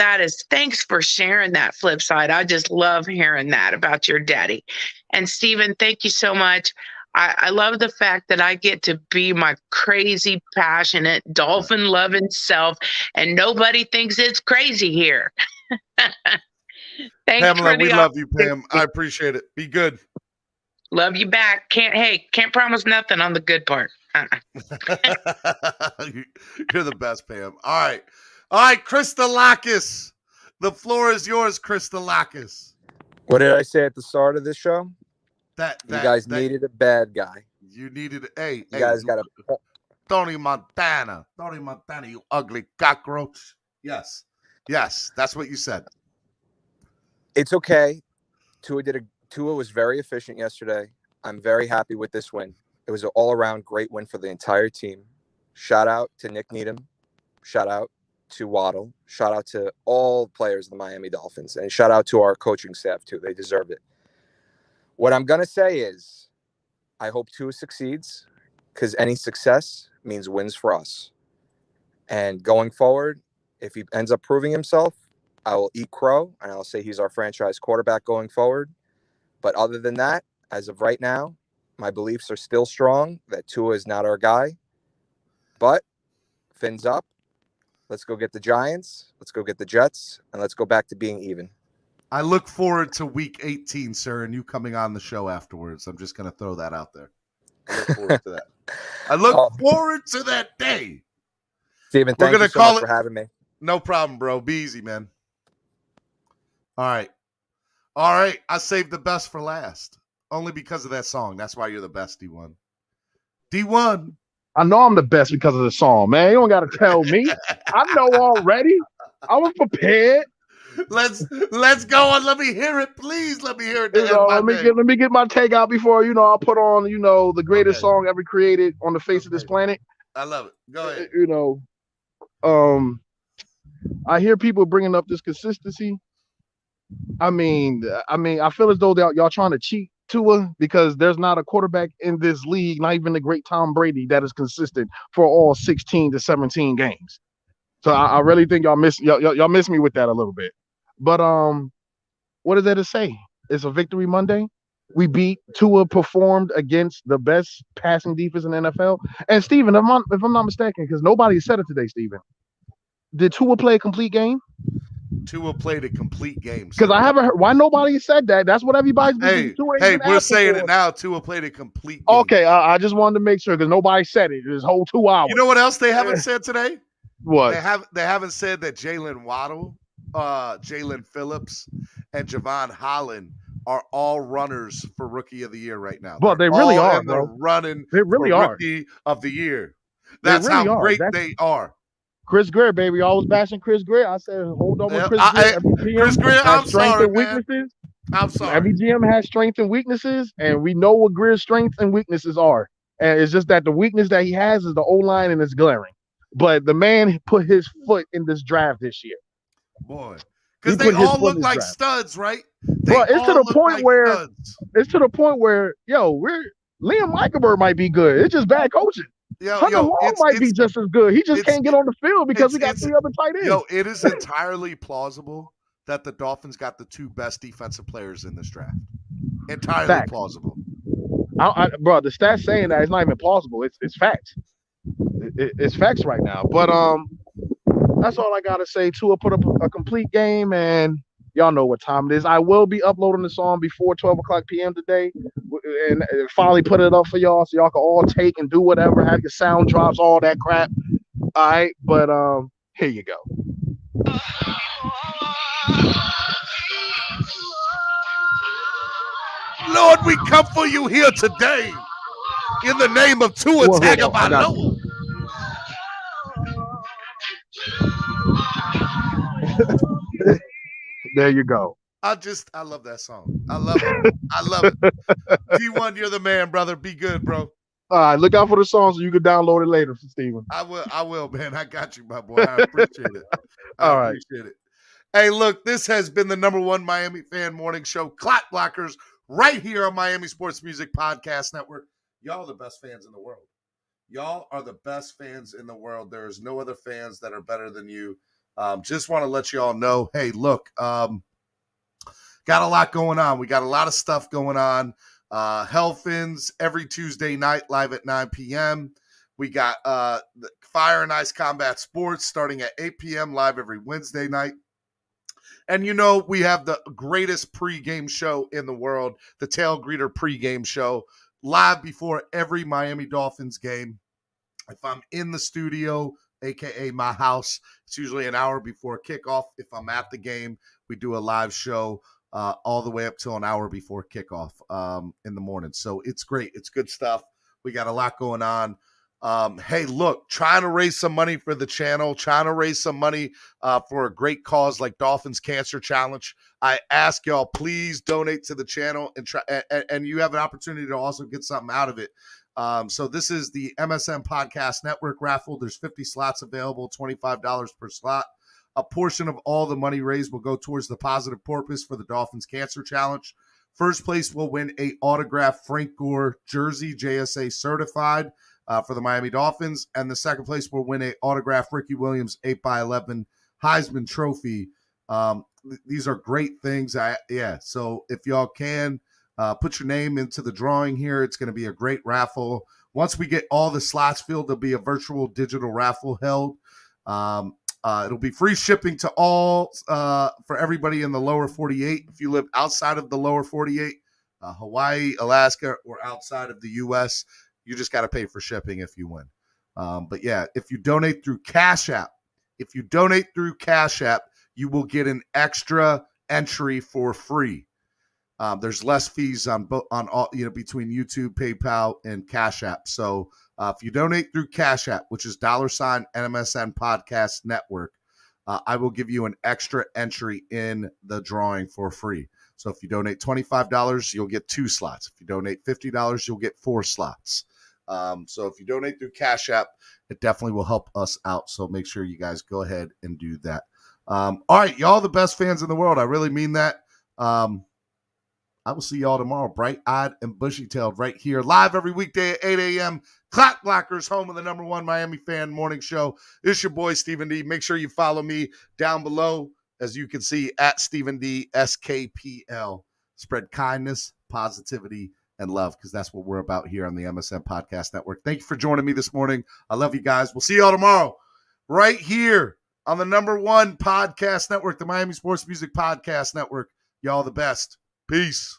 Speaker 7: thanks for sharing that flip side. I just love hearing that about your daddy. And Stephen, thank you so much. I love the fact that I get to be my crazy, passionate, dolphin loving self, and nobody thinks it's crazy here. Thanks
Speaker 5: Pamela,
Speaker 7: for the
Speaker 5: we love you, Pam.
Speaker 7: opportunity.
Speaker 5: I appreciate it. Be good.
Speaker 7: Love you back. Can't promise nothing on the good part.
Speaker 5: You're the best, Pam. All right, Christolakis. The floor is yours, Christolakis.
Speaker 16: What did I say at the start of this show? You guys needed a bad guy.
Speaker 5: You needed
Speaker 16: you guys got a
Speaker 5: Tony Montana. Tony Montana, you ugly cockroach. Yes, that's what you said.
Speaker 16: It's okay. Tua was very efficient yesterday. I'm very happy with this win. It was an all-around great win for the entire team. Shout out to Nick Needham. Shout out to Waddle. Shout out to all players of the Miami Dolphins. And shout out to our coaching staff, too. They deserved it. What I'm going to say is I hope Tua succeeds because any success means wins for us. And going forward, if he ends up proving himself, I will eat crow, and I'll say he's our franchise quarterback going forward. But other than that, as of right now, my beliefs are still strong that Tua is not our guy. But fins up. Let's go get the Giants. Let's go get the Jets. And let's go back to being even.
Speaker 5: I look forward to week 18, sir, and you coming on the show afterwards. I'm just going to throw that out there. I look forward to that. I look forward to that day.
Speaker 16: Steven, thank you so much for having me.
Speaker 5: No problem, bro. Be easy, man. All right. I saved the best for last. Only because of that song. That's why you're the best, D1. D1.
Speaker 15: I know I'm the best because of the song, man. You don't got to tell me. I know already. I was prepared.
Speaker 5: Let's go and let me hear it, please. Let me hear it.
Speaker 15: Let me get my take out before I'll put on the greatest song ever created on the face of this planet.
Speaker 5: I love it. Go ahead.
Speaker 15: I hear people bringing up this consistency. I feel as though y'all trying to cheat Tua because there's not a quarterback in this league, not even the great Tom Brady, that is consistent for all 16 to 17 games. So I really think y'all miss me with that a little bit. But what is there to say? It's a victory Monday. We beat Tua, performed against the best passing defense in the NFL. And Steven, if I'm not mistaken, because nobody said it today, Steven, did Tua play a complete game?
Speaker 5: Tua played a complete game.
Speaker 15: Because I haven't heard why nobody said that. That's what everybody's
Speaker 5: been saying. We're saying it now. Tua played a complete game.
Speaker 15: Okay, I just wanted to make sure because nobody said it this whole 2 hours.
Speaker 5: You know what else they haven't said today?
Speaker 15: What?
Speaker 5: They haven't said that Jalen Waddle, Jalen Phillips, and Javon Holland are all runners for Rookie of the Year right now.
Speaker 15: But they really are, bro.
Speaker 5: They're running.
Speaker 15: They really are
Speaker 5: Rookie of the Year. That's how great they are.
Speaker 15: Chris Greer, baby, always bashing Chris Greer. I said, hold on with Chris Greer.
Speaker 5: Chris Greer, I'm sorry, man. I'm sorry.
Speaker 15: Every GM has strengths and weaknesses, and we know what Greer's strengths and weaknesses are. And it's just that the weakness that he has is the O-line, and it's glaring. But the man put his foot in this draft this year.
Speaker 5: Boy, because they all look like studs, right?
Speaker 15: But it's to the point where Liam Eichenberg might be good. It's just bad coaching. Hunter Long might be just as good. He just can't get on the field because we got 3 other tight ends.
Speaker 5: It is entirely plausible that the Dolphins got the 2 best defensive players in this draft. Entirely plausible.
Speaker 15: Bro, the stats saying that it's not even plausible. It's facts. It's facts right now. But That's all I gotta say. Tua put up a complete game, and y'all know what time it is. I will be uploading the song before 12 o'clock p.m. today, and finally put it up for y'all so y'all can all take and do whatever, have your sound drops, all that crap. All right, but here you go.
Speaker 5: Lord, we come for you here today in the name of Tua
Speaker 15: Well, hold on, I got
Speaker 5: Tagovailoa.
Speaker 15: There you go.
Speaker 5: I love that song. I love it. I love it. T1, you're the man, brother. Be good, bro.
Speaker 15: All right, look out for the song so you can download it later, Steven.
Speaker 5: I will, man. I got you, my boy. I appreciate it. I
Speaker 15: All right.
Speaker 5: appreciate it. Hey, look, this has been the #1 Miami fan morning show, Clock Blockers, right here on Miami Sports Music Podcast Network. Y'all are the best fans in the world. Y'all are the best fans in the world. There is no other fans that are better than you. Just want to let you all know, hey, look, got a lot going on. We got a lot of stuff going on. Hellfins every Tuesday night live at 9 p.m. We got Fire and Ice Combat Sports starting at 8 p.m. live every Wednesday night. And you know, we have the greatest pregame show in the world, the Tail Greeter pregame show, live before every Miami Dolphins game. If I'm in the studio, aka my house, it's usually an hour before kickoff. If I'm at the game, we do a live show all the way up till an hour before kickoff in the morning. So it's great. It's good stuff. We got a lot going on. Hey, look, trying to raise some money for the channel, trying to raise some money for a great cause like Dolphins Cancer Challenge. I ask y'all, please donate to the channel and you have an opportunity to also get something out of it. So this is the MSN Podcast Network raffle. There's 50 slots available, $25 per slot. A portion of all the money raised will go towards the positive purpose for the Dolphins Cancer Challenge. First place will win a autographed Frank Gore jersey, JSA certified, for the Miami Dolphins. And the second place will win a autographed Ricky Williams 8x11 Heisman Trophy. These are great things. So if y'all can, put your name into the drawing here. It's going to be a great raffle. Once we get all the slots filled, there'll be a virtual digital raffle held. It'll be free shipping to all for everybody in the lower 48. If you live outside of the lower 48, Hawaii, Alaska, or outside of the U.S., you just got to pay for shipping if you win. But yeah, if you donate through Cash App, you will get an extra entry for free. There's less fees on all, between YouTube, PayPal, and Cash App. So if you donate through Cash App, which is $NMSN Podcast Network, I will give you an extra entry in the drawing for free. So if you donate $25, you'll get 2 slots. If you donate $50, you'll get 4 slots. So if you donate through Cash App, it definitely will help us out. So make sure you guys go ahead and do that. All right, y'all the best fans in the world. I really mean that. I will see y'all tomorrow, bright-eyed and bushy-tailed, right here, live every weekday at 8 a.m. Clock Blockers, home of the #1 Miami fan morning show. It's your boy, Stephen D. Make sure you follow me down below, as you can see, at Stephen D. SKPL. Spread kindness, positivity, and love, because that's what we're about here on the MSN Podcast Network. Thank you for joining me this morning. I love you guys. We'll see y'all tomorrow, right here on the #1 podcast network, the Miami Sports Music Podcast Network. Y'all the best. Peace.